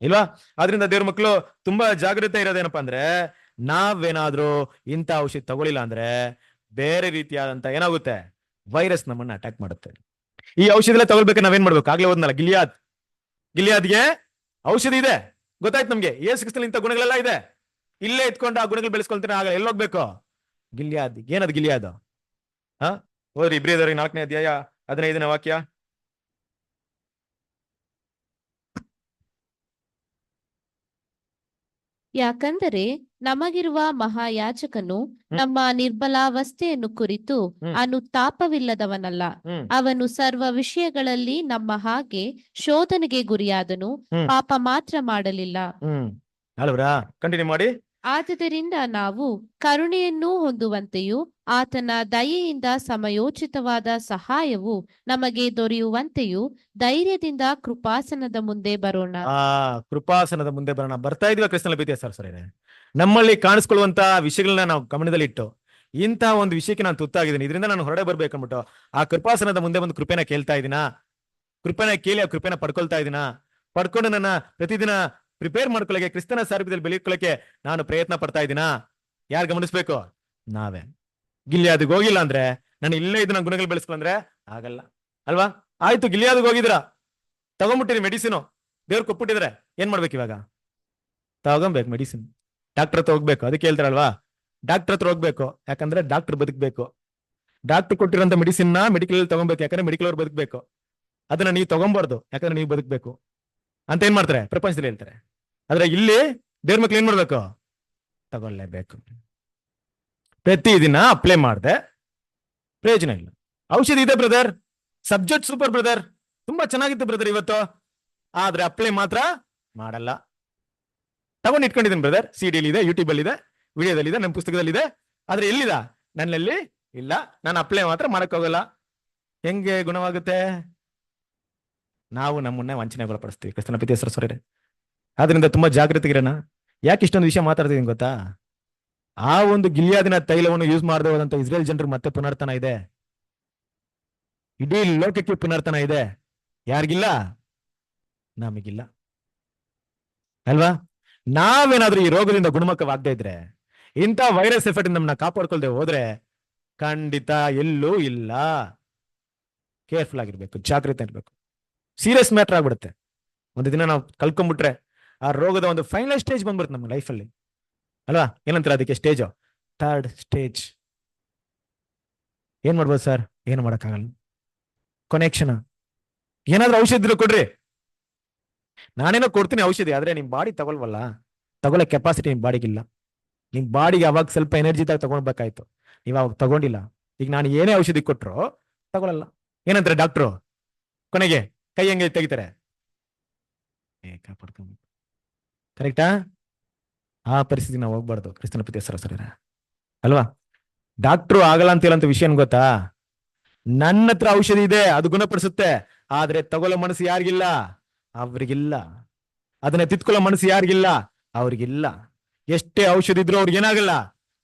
[SPEAKER 4] ಇಲ್ವಾ? ಆದ್ರಿಂದ ದೇವ್ರ ಮಕ್ಕಳು ತುಂಬಾ ಜಾಗೃತೆ ಇರೋದೇನಪ್ಪಾ ಅಂದ್ರೆ, ನಾವೇನಾದ್ರೂ ಇಂಥ ಔಷಧಿ ತಗೊಳ್ಳಿಲ್ಲ ಅಂದ್ರೆ ಬೇರೆ ರೀತಿಯಾದಂತ ಏನಾಗುತ್ತೆ? ವೈರಸ್ ನಮ್ಮನ್ನ ಅಟ್ಯಾಕ್ ಮಾಡುತ್ತೆ. ಈ ಔಷಧಿ ಎಲ್ಲ ತಗೊಳ್ಬೇಕು, ನಾವೇನ್ ಮಾಡ್ಬೇಕು? ಆಗ್ಲೇ ಹೋದ್ನಲ್ಲ, ಗಿಲಿಯಾದ್ಗೆ ಔಷಧಿ ಇದೆ, ಗೊತ್ತಾಯ್ತು ನಮ್ಗೆ. ಯೇಸು ಕ್ರಿಸ್ತನಲ್ಲಿ ಇಂಥ ಗುಣಗಳೆಲ್ಲ ಇದೆ. ಇಲ್ಲೇ ಇಟ್ಕೊಂಡು ಆ ಗುಣಗಳು ಬೆಳೆಸ್ಕೊಳ್ತಾರೆ. ಆಗ ಎಲ್ಲೋಗ್ಬೇಕು? ಗಿಲಿಯಾದ್. ಏನದು ಗಿಲಿಯಾದ್? ಓದ್ರಿ ಇಬ್ರಿಯದವರಿಗೆ 4ನೇ ಅಧ್ಯಾಯ 15ನೇ ವಾಕ್ಯ.
[SPEAKER 2] ಯಾಕಂದರೆ ನಮಗಿರುವ ಮಹಾಯಾಜಕನು ನಮ್ಮ ನಿರ್ಬಲಾವಸ್ಥೆಯನ್ನು ಕುರಿತು ಅನುತಾಪವಿಲ್ಲದವನಲ್ಲ. ಅವನು ಸರ್ವ ವಿಷಯಗಳಲ್ಲಿ ನಮ್ಮ ಹಾಗೆ ಶೋಧನೆಗೆ ಗುರಿಯಾದನು, ಪಾಪ ಮಾತ್ರ ಮಾಡಲಿಲ್ಲ.
[SPEAKER 4] ಅಲ್ವರಾ? ಕಂಟಿನ್ಯೂ ಮಾಡಿ.
[SPEAKER 2] ಆದುದರಿಂದ ನಾವು ಕರುಣೆಯನ್ನು ಹೊಂದುವಂತೆಯೂ ಆತನ ದಯೆಯಿಂದ ಸಮಯೋಚಿತವಾದ ಸಹಾಯವು ನಮಗೆ ದೊರೆಯುವಂತೆಯೂ ಧೈರ್ಯದಿಂದ ಕೃಪಾಸನದ ಮುಂದೆ ಬರೋಣ.
[SPEAKER 4] ಕೃಪಾಸನದ ಮುಂದೆ ಬರೋಣ. ಬರ್ತಾ ಇದೀವ ಕ್ರಿಸ್ತನ ಪ್ರೀತಿಯ ಸಹೋದರರೇ. ನಮ್ಮಲ್ಲಿ ಕಾಣಿಸ್ಕೊಳ್ಳುವಂತ ವಿಷಯಗಳನ್ನ ನಾವು ಗಮನದಲ್ಲಿಟ್ಟು, ಇಂತಹ ಒಂದು ವಿಷಯಕ್ಕೆ ನಾನು ತುತ್ತಾಗಿದ್ದೀನಿ, ಇದರಿಂದ ನಾನು ಹೊರಡೆ ಬರ್ಬೇಕಂದ್ಬಿಟ್ಟು ಆ ಕೃಪಾಸನದ ಮುಂದೆ ಒಂದು ಕೃಪೆನ ಕೇಳ್ತಾ ಇದೀನಾ? ಕೃಪೆನ ಕೇಳಿ ಆ ಕೃಪೆನ ಪಡ್ಕೊಳ್ತಾ ಇದೀನಾ? ಪಡ್ಕೊಂಡು ನನ್ನ ಪ್ರತಿದಿನ ಪ್ರಿಪೇರ್ ಮಾಡ್ಕೊಳ್ಳಕ್ಕೆ, ಕ್ರಿಸ್ತನ ಸಾರೂಪ್ಯದಲ್ಲಿ ಬೆಳೆಯುಕೊಳ್ಳಕ್ಕೆ ನಾನು ಪ್ರಯತ್ನ ಪಡ್ತಾ ಇದ್ದೀನಾ? ಯಾರು ಗಮನಿಸ್ಬೇಕು? ನಾವೇ. ಗಿಲಿಯಾದಿಗೆ ಹೋಗಿಲ್ಲ ಅಂದ್ರೆ, ನಾನು ಇಲ್ಲೇ ಇದನ್ನ ಗುಣಗಳು ಬೆಳೆಸ್ಕೊಂಡ್ರೆ ಆಗಲ್ಲ ಅಲ್ವಾ? ಆಯ್ತು, ಗಿಲಿಯಾದಿಗೆ ಹೋಗಿದ್ರ, ತಗೊಂಡ್ಬಿಟ್ಟಿರಿ ಮೆಡಿಸಿನ್, ದೇವ್ರು ಕೊಟ್ಬಿಟ್ಟಿದ್ರೆ ಏನ್ ಮಾಡ್ಬೇಕು ಇವಾಗ? ತಗೊಂಬೇಕು ಮೆಡಿಸಿನ್. ಡಾಕ್ಟರ್ ಹತ್ರ ಹೋಗ್ಬೇಕು. ಅದಕ್ಕೆ ಹೇಳ್ತಾರಲ್ವಾ, ಡಾಕ್ಟರ್ ಹತ್ರ ಹೋಗ್ಬೇಕು. ಯಾಕಂದ್ರೆ ಡಾಕ್ಟರ್ ಬದುಕಬೇಕು. ಡಾಕ್ಟರ್ ಕೊಟ್ಟಿರೋಂಥ ಮೆಡಿಸಿನ್ ಮೆಡಿಕಲ್ ತಗೊಬೇಕು. ಯಾಕಂದ್ರೆ ಮೆಡಿಕಲ್ ಅವ್ರು ಬದುಕಬೇಕು. ಅದನ್ನ ನೀವು ತಗೊಂಬಾರ್ದು, ಯಾಕಂದ್ರೆ ನೀವು ಬದುಕಬೇಕು ಅಂತ ಏನ್ ಮಾಡ್ತಾರೆ ಪ್ರಪಂಚದಲ್ಲಿ ಹೇಳ್ತಾರೆ. ಆದ್ರೆ ಇಲ್ಲಿ ದೇವ್ರ ಮಕ್ಳು ಏನ್ ಮಾಡ್ಬೇಕು? ತಗೊಳ್ಳೇಬೇಕು. ಪ್ರತಿದಿನ ಅಪ್ಲೈ ಮಾಡದೆ ಪ್ರಯೋಜನ ಇಲ್ಲ. ಔಷಧಿ ಇದೆ ಬ್ರದರ್, ಸಬ್ಜೆಕ್ಟ್ ಸೂಪರ್ ಬ್ರದರ್, ತುಂಬಾ ಚೆನ್ನಾಗಿತ್ತು ಬ್ರದರ್ ಇವತ್ತು, ಆದ್ರೆ ಅಪ್ಲೈ ಮಾತ್ರ ಮಾಡಲ್ಲ. ತಗೊಂಡು ಇಟ್ಕೊಂಡಿದ್ದೀನಿ ಬ್ರದರ್, CD-ಲಿ ಇದೆ, YouTube ಅಲ್ಲಿ ಇದೆ, ವಿಡಿಯೋದಲ್ಲಿ ಇದೆ, ನಮ್ಮ ಪುಸ್ತಕದಲ್ಲಿ ಇದೆ. ಆದ್ರೆ ಎಲ್ಲಿದ? ನನ್ನಲ್ಲಿ ಇಲ್ಲ, ನಾನು ಅಪ್ಲೈ ಮಾತ್ರ ಮಾಡಕ್ ಹೋಗಲ್ಲ. ಹೆಂಗೆ ಗುಣವಾಗುತ್ತೆ? ನಾವು ನಮ್ಮನ್ನೇ ವಂಚನೆಗೊಳಪಡಿಸ್ತೀವಿ ಕ್ರಿಸ್ತನ ಪ್ರೀತಿಯ ಸಹೋದರರೇ. ಆದ್ರಿಂದ ತುಂಬಾ ಜಾಗೃತಿಗಿರೋಣ. ಯಾಕೆ ಇಷ್ಟೊಂದು ವಿಷಯ ಮಾತಾಡ್ತಿದ್ದೀನಿ ಗೊತ್ತಾ? ಆ ಒಂದು ಗಿಲ್ಯಾದಿನ ತೈಲವನ್ನು ಯೂಸ್ ಮಾಡದೆ ಹೋದಂತ ಇಸ್ರೇಲ್ ಜನರಿಗೆ ಮತ್ತೆ ಪುನರ್ತನ ಇದೆ. ಇಡೀ ಲೋಕಕ್ಕೆ ಪುನರ್ತನ ಇದೆ. ಯಾರಿಗಿಲ್ಲ? ನಮಗಿಲ್ಲ ಅಲ್ವಾ? ನಾವೇನಾದ್ರೂ ಈ ರೋಗದಿಂದ ಗುಣಮುಖವಾಗದೇ ಇದ್ರೆ, ಇಂಥ ವೈರಸ್ ಎಫೆಕ್ಟ್ ನಮ್ಮನ್ನ ಕಾಪಾಡ್ಕೊಳ್ದೆ ಹೋದ್ರೆ ಖಂಡಿತ ಎಲ್ಲೂ ಇಲ್ಲ. ಕೇರ್ಫುಲ್ ಆಗಿರ್ಬೇಕು, ಜಾಗೃತಿ ಇರ್ಬೇಕು. ಸೀರಿಯಸ್ ಮ್ಯಾಟರ್ ಆಗ್ಬಿಡುತ್ತೆ. ಒಂದು ದಿನ ನಾವು ಕಲ್ಕೊಂಡ್ಬಿಟ್ರೆ ಆ ರೋಗದ ಒಂದು ಫೈನಲ್ ಸ್ಟೇಜ್ ಬಂದ್ಬಿಡುತ್ತೆ ನಮ್ಮ ಲೈಫಲ್ಲಿ ಅಲ್ವಾ? ಏನಂತಾರೆ ಅದಕ್ಕೆ? Stage, third stage. ಏನ್ ಮಾಡ್ಬೋದು ಸರ್? ಏನು ಮಾಡಕ್ಕಾಗಲ್ಲ. ಕೊನೆ ಕ್ಷಣ. ಏನಾದ್ರೂ ಔಷಧಿ ಇದ್ರೆ ಕೊಡ್ರಿ. ನಾನೇನೋ ಕೊಡ್ತೀನಿ ಔಷಧಿ, ಆದ್ರೆ ನಿಮ್ ಬಾಡಿ ತಗೊಳ್ವಲ್ಲ. ತಗೊಳ್ಳೋ ಕೆಪಾಸಿಟಿ ನಿಮ್ ಬಾಡಿಗಿಲ್ಲ. ನಿಮ್ ಬಾಡಿಗೆ ಅವಾಗ ಸ್ವಲ್ಪ ಎನರ್ಜಿ ತಗೊಳ್ಬೇಕಾಯ್ತು, ನೀವ್ ಅವಾಗ ತಗೊಂಡಿಲ್ಲ. ಈಗ ನಾನು ಏನೇ ಔಷಧಿ ಕೊಟ್ರು ತಗೊಳಲ್ಲ. ಏನಂತಾರೆ ಡಾಕ್ಟ್ರು? ಕೊನೆಗೆ ಕೈ ಹೆಂಗೆ ತೆಗಿತಾರೆ? ಕಾಪಾಡ್ಕೊಬೇಕು. ಕರೆಕ್ಟಾ? ಆ ಪರಿಸ್ಥಿತಿ ನಾವು ಹೋಗ್ಬಾರ್ದು ಕ್ರಿಸ್ತನ ಪ್ರೀತಿಯ ಸಹೋದರರೇ ಅಲ್ವಾ? ಡಾಕ್ಟ್ರು ಆಗಲ್ಲ ಅಂತ ಹೇಳಂತ ವಿಷಯ ಏನ್ ಗೊತ್ತಾ? ನನ್ನ ಹತ್ರ ಔಷಧಿ ಇದೆ, ಅದು ಗುಣಪಡಿಸುತ್ತೆ. ಆದ್ರೆ ತಗೊಳ್ಳೋ ಮನಸ್ಸು ಯಾರಿಗಿಲ್ಲ? ಅವ್ರಿಗಿಲ್ಲ. ಅದನ್ನ ತಿತ್ಕೊಳ್ಳೋ ಮನಸ್ಸು ಯಾರಿಗಿಲ್ಲ? ಅವ್ರಿಗಿಲ್ಲ. ಎಷ್ಟೇ ಔಷಧಿ ಇದ್ರೂ ಅವ್ರಿಗೆ ಏನಾಗಲ್ಲ?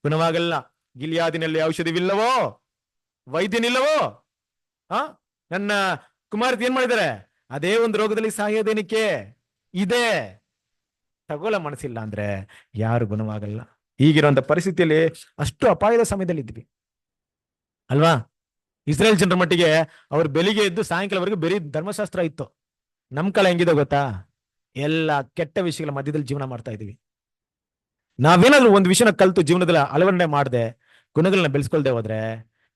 [SPEAKER 4] ಗುಣವಾಗಲ್ಲ. ಗಿಲ್ಯಾದಿನಲ್ಲಿ ಔಷಧಿವಿಲ್ಲವೋ? ವೈದ್ಯನಿಲ್ಲವೋ? ನನ್ನ ಕುಮಾರತಿ ಏನ್ ಮಾಡಿದ್ದಾರೆ? ಅದೇ ಒಂದು ರೋಗದಲ್ಲಿ ಸಾಯೋದೇನಕ್ಕೆ ಇದೆ. ತಗೊಳ್ಳೋ ಮನಸ್ಸಿಲ್ಲ ಅಂದ್ರೆ ಯಾರು ಗುಣವಾಗಲ್ಲ. ಈಗಿರುವಂತ ಪರಿಸ್ಥಿತಿಯಲ್ಲಿ ಅಷ್ಟು ಅಪಾಯದ ಸಮಯದಲ್ಲಿ ಇದ್ವಿ ಅಲ್ವಾ? ಇಸ್ರೇಲ್ ಜನರ ಮಟ್ಟಿಗೆ ಅವ್ರು ಬೆಳಿಗ್ಗೆ ಎದ್ದು ಸಾಯಂಕಾಲವರೆಗೂ ಬರೀ ಧರ್ಮಶಾಸ್ತ್ರ ಇತ್ತು. ನಮ್ ಕಾಲ ಹೆಂಗಿದೆ ಗೊತ್ತಾ? ಎಲ್ಲ ಕೆಟ್ಟ ವಿಷಯಗಳ ಮಧ್ಯದಲ್ಲಿ ಜೀವನ ಮಾಡ್ತಾ ಇದೀವಿ. ನಾವೇನಾದ್ರೂ ಒಂದು ವಿಷಯನ ಕಲ್ತು ಜೀವನದಲ್ಲಿ ಅಳವಡಿಕೆ ಮಾಡದೆ ಗುಣಗಳನ್ನ ಬೆಳೆಸ್ಕೊಳ್ದೆ ಹೋದ್ರೆ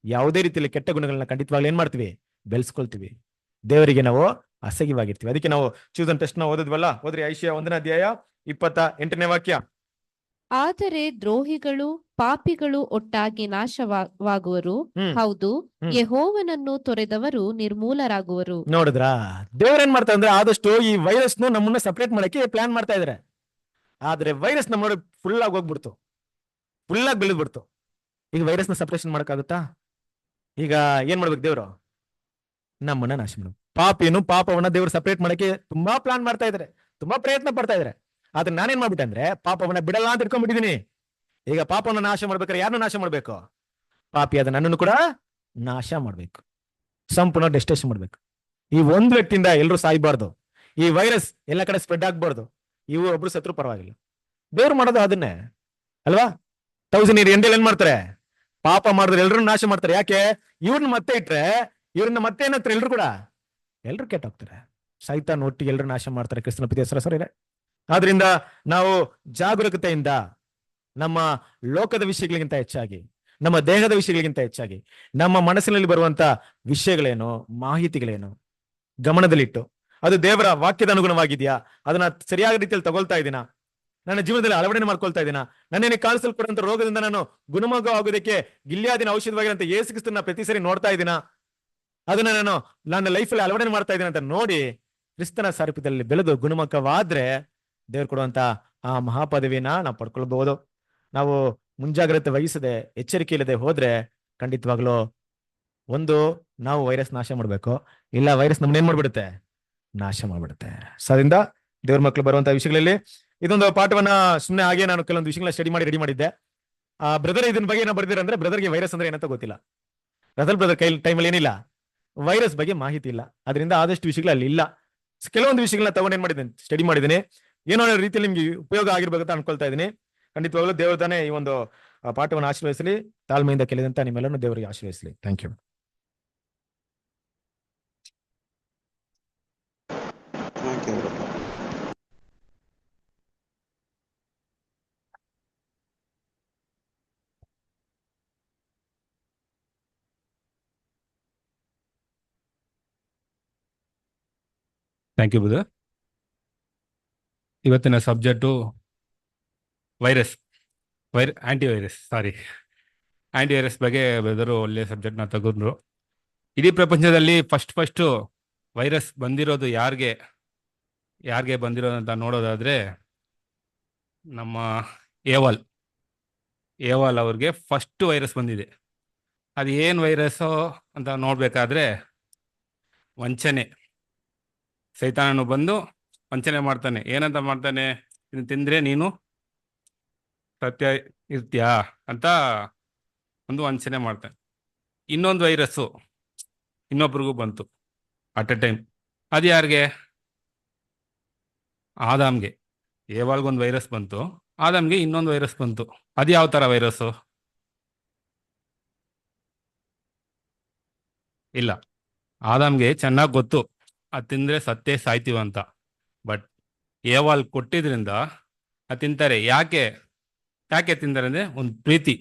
[SPEAKER 4] ಯಾವುದೇ ರೀತಿಯಲ್ಲಿ ಕೆಟ್ಟ ಗುಣಗಳನ್ನ ಖಂಡಿತವಾಗ್ಲೂ ಏನ್ ಮಾಡ್ತೀವಿ? ಬೆಳೆಸ್ಕೊಳ್ತೀವಿ. ದೇವರಿಗೆ ನಾವು ಅಸಹ್ಯವಾಗಿರ್ತೀವಿ. ಅದಕ್ಕೆ ನಾವು ಚೂಸನ್ ಟೆಸ್ಟ್ ನ ಓದಿದ್ವಲ್ಲ, ಹೋದ್ರಿ ಐಷಯ 1ನೇ ಅಧ್ಯಾಯ 28ನೇ ವಾಕ್ಯ.
[SPEAKER 2] ಆದರೆ ದ್ರೋಹಿಗಳು ಪಾಪಿಗಳು ಒಟ್ಟಾಗಿ ನಾಶವಾಗುವರು. ಹೌದು, ಯೆಹೋವನನ್ನು ತೊರೆದವರು ನಿರ್ಮೂಲರಾಗುವರು.
[SPEAKER 4] ನೋಡಿದ್ರಾ? ದೇವ್ರೇನ್ ಮಾಡ್ತಾ ಅಂದ್ರೆ ಆದಷ್ಟು ಈ ವೈರಸ್ ನಮ್ಮನ್ನ ಸಪರೇಟ್ ಮಾಡಕ್ಕೆ ಪ್ಲಾನ್ ಮಾಡ್ತಾ ಇದಾರೆ. ಆದ್ರೆ ವೈರಸ್ ನಮ್ಮ ಫುಲ್ ಆಗಿ ಹೋಗ್ಬಿಡ್ತು, ಫುಲ್ ಆಗಿ ಬೆಳೆದ್ಬಿಡ್ತು. ಈಗ ವೈರಸ್ ನ ಸಪರೇಷನ್ ಮಾಡಕ್ಕಾಗುತ್ತಾ? ಈಗ ಏನ್ ಮಾಡ್ಬೇಕು? ದೇವ್ರು ನಮ್ಮನ್ನ ನಾಶ ಮಾಡು. ಪಾಪವನ್ನ ದೇವ್ರು ಸಪರೇಟ್ ಮಾಡಕ್ಕೆ ತುಂಬಾ ಪ್ಲಾನ್ ಮಾಡ್ತಾ ಇದಾರೆ, ತುಂಬಾ ಪ್ರಯತ್ನ ಪಡ್ತಾ ಇದಾರೆ. ಆದ್ರೆ ನಾನೇನ್ ಮಾಡ್ಬಿಟ್ಟೆ ಅಂದ್ರೆ ಪಾಪವನ್ನ ಬಿಡಲ್ಲ ಅಂತ ಇಟ್ಕೊಂಡ್ಬಿಟ್ಟಿದೀನಿ. ಈಗ ಪಾಪವನ್ನ ನಾಶ ಮಾಡ್ಬೇಕಾದ್ರೆ ಯಾರನ್ನು ನಾಶ ಮಾಡ್ಬೇಕು? ಪಾಪಿಯಾದ ನನ್ನನ್ನು ಕೂಡ ನಾಶ ಮಾಡ್ಬೇಕು, ಸಂಪೂರ್ಣ ಡೆಸ್ಟ್ರೇಷನ್ ಮಾಡ್ಬೇಕು. ಈ ಒಂದು ವ್ಯಕ್ತಿಯಿಂದ ಎಲ್ಲರೂ ಸಾಯ್ಬಾರ್ದು, ಈ ವೈರಸ್ ಎಲ್ಲ ಕಡೆ ಸ್ಪ್ರೆಡ್ ಆಗ್ಬಾರ್ದು. ಇವು ಒಬ್ರು ಸತ್ರು ಪರವಾಗಿಲ್ಲ, ದೇವ್ರು ಮಾಡೋದು ಅದನ್ನೇ ಅಲ್ವಾ? 1000 year ಎಂಡಲ್ಲಿ ಏನ್ ಮಾಡ್ತಾರೆ? ಪಾಪ ಮಾಡಿದ್ರೆ ಎಲ್ರು ನಾಶ ಮಾಡ್ತಾರೆ. ಯಾಕೆ? ಇವ್ರನ್ನ ಮತ್ತೆ ಇಟ್ರೆ ಇವ್ರನ್ನ ಮತ್ತೆ ಏನಂತಾರೆ? ಎಲ್ರು ಕೆಟ್ಟೋಗ್ತಾರೆ. ಸೈತಾನ್ ಒಟ್ಟಿಗೆ ಎಲ್ರು ನಾಶ ಮಾಡ್ತಾರೆ. ಕ್ರಿಸ್ತನ ಪ್ರೀತಿಯ ಸಹೋದರರೇ, ಆದ್ರಿಂದ ನಾವು ಜಾಗರೂಕತೆಯಿಂದ ನಮ್ಮ ಲೋಕದ ವಿಷಯಗಳಿಗಿಂತ ಹೆಚ್ಚಾಗಿ, ನಮ್ಮ ದೇಹದ ವಿಷಯಗಳಿಗಿಂತ ಹೆಚ್ಚಾಗಿ, ನಮ್ಮ ಮನಸ್ಸಿನಲ್ಲಿ ಬರುವಂತ ವಿಷಯಗಳೇನು, ಮಾಹಿತಿಗಳೇನು ಗಮನದಲ್ಲಿಟ್ಟು ಅದು ದೇವರ ವಾಕ್ಯದ ಅನುಗುಣವಾಗಿದೆಯಾ, ಅದನ್ನ ಸರಿಯಾದ ರೀತಿಯಲ್ಲಿ ತಗೊಳ್ತಾ ಇದ್ದೀನಾ, ನನ್ನ ಜೀವನದಲ್ಲಿ ಅಳವಡಿಕೆ ಮಾಡ್ಕೊಳ್ತಾ ಇದ್ದೀನಾ, ನನ್ನೇನೆ ಕಾಣಿಸಲ್ಪಡುವಂತ ರೋಗದಿಂದ ನಾನು ಗುಣಮುಖವಾಗೋದಕ್ಕೆ ಗಿಲ್ಯಾದಿನ ಔಷಧವಾಗಿರಂತ ಯೇಸು ಕ್ರಿಸ್ತನ ಪ್ರತಿ ಸರಿ ನೋಡ್ತಾ ಇದ್ದೀನಾ, ಅದನ್ನ ನಾನು ನನ್ನ ಲೈಫಲ್ಲಿ ಅಳವಡಿಕೆ ಮಾಡ್ತಾ ಇದ್ದೀನಿ ಅಂತ ನೋಡಿ ಕ್ರಿಸ್ತನ ಸಾರೂಪ್ಯದಲ್ಲಿ ಬೆಳೆದು ಗುಣಮುಖವಾದ್ರೆ ದೇವ್ರು ಕೊಡುವಂತ ಆ ಮಹಾಪದವಿನ ನಾವು ಪಡ್ಕೊಳ್ಬಹುದು. ನಾವು ಮುಂಜಾಗ್ರತೆ ವಹಿಸದೆ ಎಚ್ಚರಿಕೆ ಇಲ್ಲದೆ ಹೋದ್ರೆ ಖಂಡಿತವಾಗ್ಲೂ ಒಂದು ನಾವು ವೈರಸ್ ನಾಶ ಮಾಡ್ಬೇಕು, ಇಲ್ಲ ವೈರಸ್ ನಮ್ಮನ್ನ ಏನ್ ಮಾಡ್ಬಿಡುತ್ತೆ? ನಾಶ ಮಾಡ್ಬಿಡುತ್ತೆ. ಸೊ ಅದರಿಂದ ದೇವ್ರ ಮಕ್ಕಳು ಬರುವಂತಹ ವಿಷಯಗಳಲ್ಲಿ ಇದೊಂದು ಪಾಠವನ್ನ ಸುಮ್ಮನೆ ಹಾಗೆ ನಾನು ಕೆಲವೊಂದು ವಿಷಯಗಳನ್ನ ಸ್ಟಡಿ ಮಾಡಿ ರೆಡಿ ಮಾಡಿದ್ದೆ. ಬ್ರದರ್ ಇದನ್ನ ಬಗ್ಗೆ ಏನೋ ಬರ್ದಿರ ಅಂದ್ರೆ ಬ್ರದರ್ಗೆ ವೈರಸ್ ಅಂದ್ರೆ ಏನಂತ ಗೊತ್ತಿಲ್ಲ. ಬ್ರದರ್ ಕೈ ಟೈಮಲ್ಲಿ ಏನಿಲ್ಲ, ವೈರಸ್ ಬಗ್ಗೆ ಮಾಹಿತಿ ಇಲ್ಲ. ಅದರಿಂದ ಆದಷ್ಟು ವಿಷಯಗಳು ಅಲ್ಲಿ ಇಲ್ಲ. ಕೆಲವೊಂದು ವಿಷಯಗಳನ್ನ ತಗೊಂಡು ಏನ್ ಮಾಡಿದ್ದೀನಿ, ಸ್ಟಡಿ ಮಾಡಿದ್ದೀನಿ. ಏನೋ ರೀತಿಯಲ್ಲಿ ನಿಮ್ಗೆ ಉಪಯೋಗ ಆಗಿರ್ಬೇಕಂತ ಅನ್ಕೊಳ್ತಾ ಇದ್ದೀನಿ. ಖಂಡಿತವಾಗ್ಲೂ ದೇವ್ರ ತಾನೇ ಈ ಒಂದು ಪಾಠವನ್ನು ಆಶೀರ್ವದಿಸಲಿ. ತಾಳ್ಮೆಯಿಂದ ಕೇಳಿದಂತ ನಿಮ್ಮೆಲ್ಲರೂ ದೇವರಿಗೆ ಆಶೀರ್ವದಿಸಲಿ. Thank you.
[SPEAKER 5] Thank you brother. ಇವತ್ತಿನ ಸಬ್ಜೆಕ್ಟು ಆಂಟಿವೈರಸ್ ಬಗ್ಗೆ ಬ್ರದರು ಒಳ್ಳೆಯ ಸಬ್ಜೆಕ್ಟ್ನ ತಗೊಂಡ್ರು. ಇಡೀ ಪ್ರಪಂಚದಲ್ಲಿ ಫಸ್ಟ್ ವೈರಸ್ ಬಂದಿರೋದು ಯಾರಿಗೆ ಬಂದಿರೋದಂತ ನೋಡೋದಾದ್ರೆ ನಮ್ಮ ಏವಾಲ್ ಅವ್ರಿಗೆ ಫಸ್ಟ್ ವೈರಸ್ ಬಂದಿದೆ. ಅದು ಏನು ವೈರಸ್ಸು ಅಂತ ನೋಡ್ಬೇಕಾದ್ರೆ ವಂಚನೆ. ಸೈತಾನನು ಬಂದು ವಂಚನೆ ಮಾಡ್ತಾನೆ. ಏನಂತ ಮಾಡ್ತಾನೆ? ಇದನ್ನ ತಿಂದ್ರೆ ನೀನು ಸತ್ಯ ಇರ್ತೀಯಾ ಅಂತ ಒಂದು ವಂಚನೆ ಮಾಡ್ತಾನೆ. ಇನ್ನೊಂದು ವೈರಸ್ಸು ಇನ್ನೊಬ್ರಿಗೂ ಬಂತು ಅಟ್ ಎ ಟೈಮ್. ಅದು ಯಾರಿಗೆ? ಆದಾಮ್ಗೆ. ಏವಾಲ್ಗೊಂದು ವೈರಸ್ ಬಂತು, ಆದಾಮ್ಗೆ ಇನ್ನೊಂದು ವೈರಸ್ ಬಂತು. ಅದು ಯಾವ ಥರ ವೈರಸ್ಸು? ಇಲ್ಲ, ಆದಾಮ್ಗೆ ಚೆನ್ನಾಗಿ ಗೊತ್ತು ಅದು ತಿಂದರೆ ಸತ್ತೇ ಸಾಯ್ತೀವಂತ. ಬಟ್ ಏವಾಲ್ ಕೊಟ್ಟಿದ್ರಿಂದ ಅದು ತಿಂತಾರೆ. ಯಾಕೆ ತಿಂತಾರೆ ಅಂದರೆ ಒಂದು ಪ್ರೀತಿ.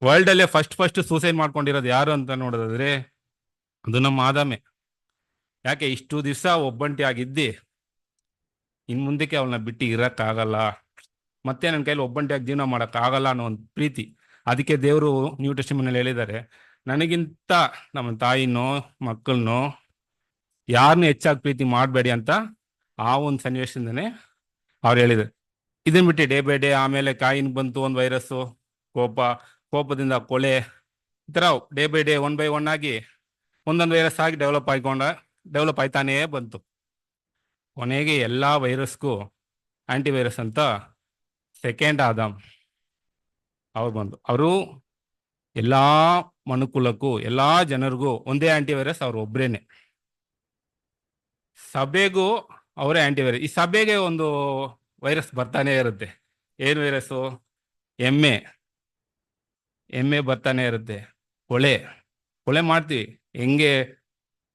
[SPEAKER 5] ವರ್ಲ್ಡಲ್ಲೇ ಫಸ್ಟ್ ಸೂಸೈಡ್ ಮಾಡ್ಕೊಂಡಿರೋದು ಯಾರು ಅಂತ ನೋಡೋದಾದ್ರೆ ಅದು ನಮ್ಮ ಆದಾಮೆ. ಯಾಕೆ? ಇಷ್ಟು ದಿವಸ ಒಬ್ಬಂಟಿ ಆಗಿದ್ದಿ, ಇನ್ನು ಮುಂದಕ್ಕೆ ಅವಳನ್ನ ಬಿಟ್ಟು ಇರೋಕ್ಕಾಗಲ್ಲ, ಮತ್ತೆ ನನ್ನ ಕೈಲಿ ಒಬ್ಬಂಟಿಯಾಗಿ ಜೀವನ ಮಾಡೋಕ್ಕಾಗಲ್ಲ ಅನ್ನೋ ಒಂದು ಪ್ರೀತಿ. ಅದಕ್ಕೆ ದೇವರು ನ್ಯೂ ಟೆಸ್ಟಮೆಂಟ್ನಲ್ಲಿ ಹೇಳಿದ್ದಾರೆ, ನನಗಿಂತ ನಮ್ಮ ತಾಯಿನೋ ಮಕ್ಕಳನ್ನೋ ಯಾರನ್ನೂ ಹೆಚ್ಚಾಗಿ ಪ್ರೀತಿ ಮಾಡಬೇಡಿ ಅಂತ. ಆ ಒಂದು ಸನ್ನಿವೇಶದಿಂದನೇ ಅವ್ರು ಹೇಳಿದ್ದಾರೆ. ಇದನ್ನ ಬಿಟ್ಟು ಡೇ ಬೈ ಡೇ ಆಮೇಲೆ ಕಾಯಿನ್ ಬಂತು ಒಂದು ವೈರಸ್ಸು, ಕೋಪದಿಂದ ಕೊಲೆ, ಈ ಥರ ಡೇ ಬೈ ಡೇ 1 by 1 ಆಗಿ ಒಂದೊಂದು ವೈರಸ್ ಆಗಿ ಡೆವಲಪ್ ಆಯ್ತಾನೇ ಬಂತು. ಕೊನೆಗೆ ಎಲ್ಲ ವೈರಸ್ಗೂ ಆಂಟಿವೈರಸ್ ಅಂತ ಸೆಕೆಂಡ್ ಆದಾಮ್ ಅವ್ರು ಬಂದು, ಅವರು ಎಲ್ಲ ಮನುಕುಲಕ್ಕೂ ಎಲ್ಲ ಜನರಿಗೂ ಒಂದೇ ಆಂಟಿವೈರಸ್, ಅವ್ರು ಒಬ್ರೇನೆ. ಸಭೆಗೂ ಅವರೇ ಆಂಟಿವೈರಸ್. ಈ ಸಭೆಗೆ ಒಂದು ವೈರಸ್ ಬರ್ತಾನೆ ಇರುತ್ತೆ. ಏನು ವೈರಸ್ಸು? ಎಮ್ಮೆ ಬರ್ತಾನೆ ಇರುತ್ತೆ. ಕೊಲೆ ಮಾಡ್ತೀವಿ. ಹೆಂಗೆ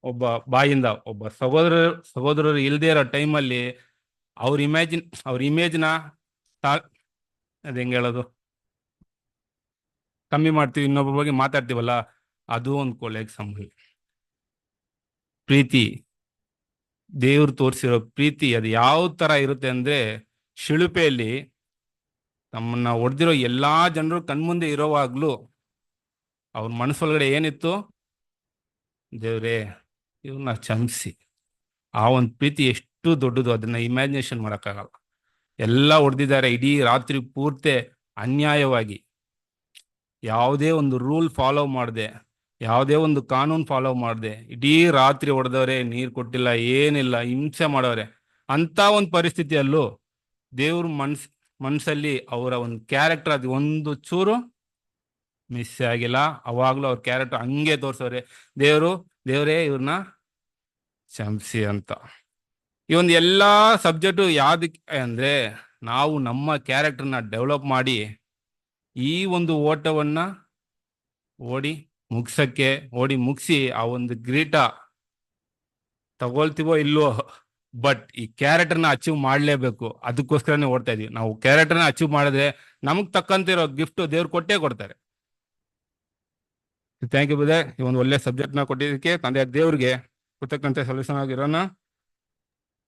[SPEAKER 5] ಒಬ್ಬ ಬಾಯಿಂದ ಒಬ್ಬ ಸಹೋದರರು ಇಲ್ಲದೆ ಇರೋ ಟೈಮಲ್ಲಿ ಅವ್ರ ಇಮೇಜ್ನ ಅದು ಹೆಂಗೆ ಹೇಳೋದು, ಕಮ್ಮಿ ಮಾಡ್ತೀವಿ, ಇನ್ನೊಬ್ಬರ ಬಗ್ಗೆ ಮಾತಾಡ್ತೀವಲ್ಲ, ಅದು ಒಂದು ಕೊಲೆಗೆ ಸಂಬಂಧ. ಪ್ರೀತಿ, ದೇವ್ರು ತೋರಿಸಿರೋ ಪ್ರೀತಿ ಅದು ಯಾವ ಥರ ಇರುತ್ತೆ ಅಂದರೆ, ಶಿಳುಪೆಯಲ್ಲಿ ನಮ್ಮನ್ನ ಹೊಡೆದಿರೋ ಎಲ್ಲಾ ಜನರು ಕಣ್ಮುಂದೆ ಇರೋವಾಗ್ಲೂ ಅವ್ರ ಮನಸ್ಸೊಳಗಡೆ ಏನಿತ್ತು? ದೇವ್ರೇ ಇವ್ರನ್ನ ಕ್ಷಮಿಸಿ. ಆ ಒಂದು ಪ್ರೀತಿ ಎಷ್ಟು ದೊಡ್ಡದು, ಅದನ್ನ ಇಮ್ಯಾಜಿನೇಷನ್ ಮಾಡೋಕ್ಕಾಗಲ್ಲ. ಎಲ್ಲ ಹೊಡೆದಿದ್ದಾರೆ ಇಡೀ ರಾತ್ರಿ ಪೂರ್ತಿ ಅನ್ಯಾಯವಾಗಿ, ಯಾವುದೇ ಒಂದು ರೂಲ್ ಫಾಲೋ ಮಾಡದೆ, ಯಾವುದೇ ಒಂದು ಕಾನೂನು ಫಾಲೋ ಮಾಡದೆ ಇಡೀ ರಾತ್ರಿ ಹೊಡೆದವ್ರೆ, ನೀರು ಕೊಟ್ಟಿಲ್ಲ, ಏನಿಲ್ಲ, ಹಿಂಸೆ ಮಾಡವ್ರೆ. ಅಂತ ಒಂದು ಪರಿಸ್ಥಿತಿಯಲ್ಲೂ ದೇವ್ರ ಮನ್ಸಲ್ಲಿ ಅವರ ಒಂದು ಕ್ಯಾರೆಕ್ಟರ್ ಅದು ಒಂದು ಚೂರು ಮಿಸ್ ಆಗಿಲ್ಲ. ಅವಾಗ್ಲೂ ಅವ್ರ ಕ್ಯಾರೆಕ್ಟರ್ ಹಂಗೆ ತೋರ್ಸವ್ರೆ. ದೇವರೇ ಇವ್ರನ್ನ ಕ್ಷಮಿಸಿ ಅಂತ. ಈ ಒಂದು ಎಲ್ಲಾ ಸಬ್ಜೆಕ್ಟು ಯಾವ್ದಕ್ಕೆ ಅಂದ್ರೆ, ನಾವು ನಮ್ಮ ಕ್ಯಾರೆಕ್ಟರ್ನ ಡೆವಲಪ್ ಮಾಡಿ ಈ ಒಂದು ಓಟವನ್ನ ಓಡಿ ಮುಗಿಸಿ ಆ ಒಂದು ಕಿರೀಟ ತಗೊಳ್ತೀವೋ ಇಲ್ವೋ, ಬಟ್ ಈ ಕ್ಯಾರೆಕ್ಟರ್ನ ಅಚೀವ್ ಮಾಡಲೇಬೇಕು. ಅದಕ್ಕೋಸ್ಕರನೇ ಓಡ್ತಾ ಇದೀವಿ. ನಾವು ಕ್ಯಾರೆಕ್ಟರ್ನ ಅಚೀವ್ ಮಾಡಿದ್ರೆ ನಮಗ್ ತಕ್ಕಂತಿರೋ ಗಿಫ್ಟ್ ದೇವ್ರು ಕೊಟ್ಟೇ ಕೊಡ್ತಾರೆ. Thank you brother. ಈ ಒಂದು ಒಳ್ಳೆ ಸಬ್ಜೆಕ್ಟ್ನ ಕೊಟ್ಟಿದ್ದಕ್ಕೆ ತಂದೆ ದೇವ್ರಿಗೆ ಕೃತಜ್ಞತೆ ಸಲ್ಲಿಸೋಣ.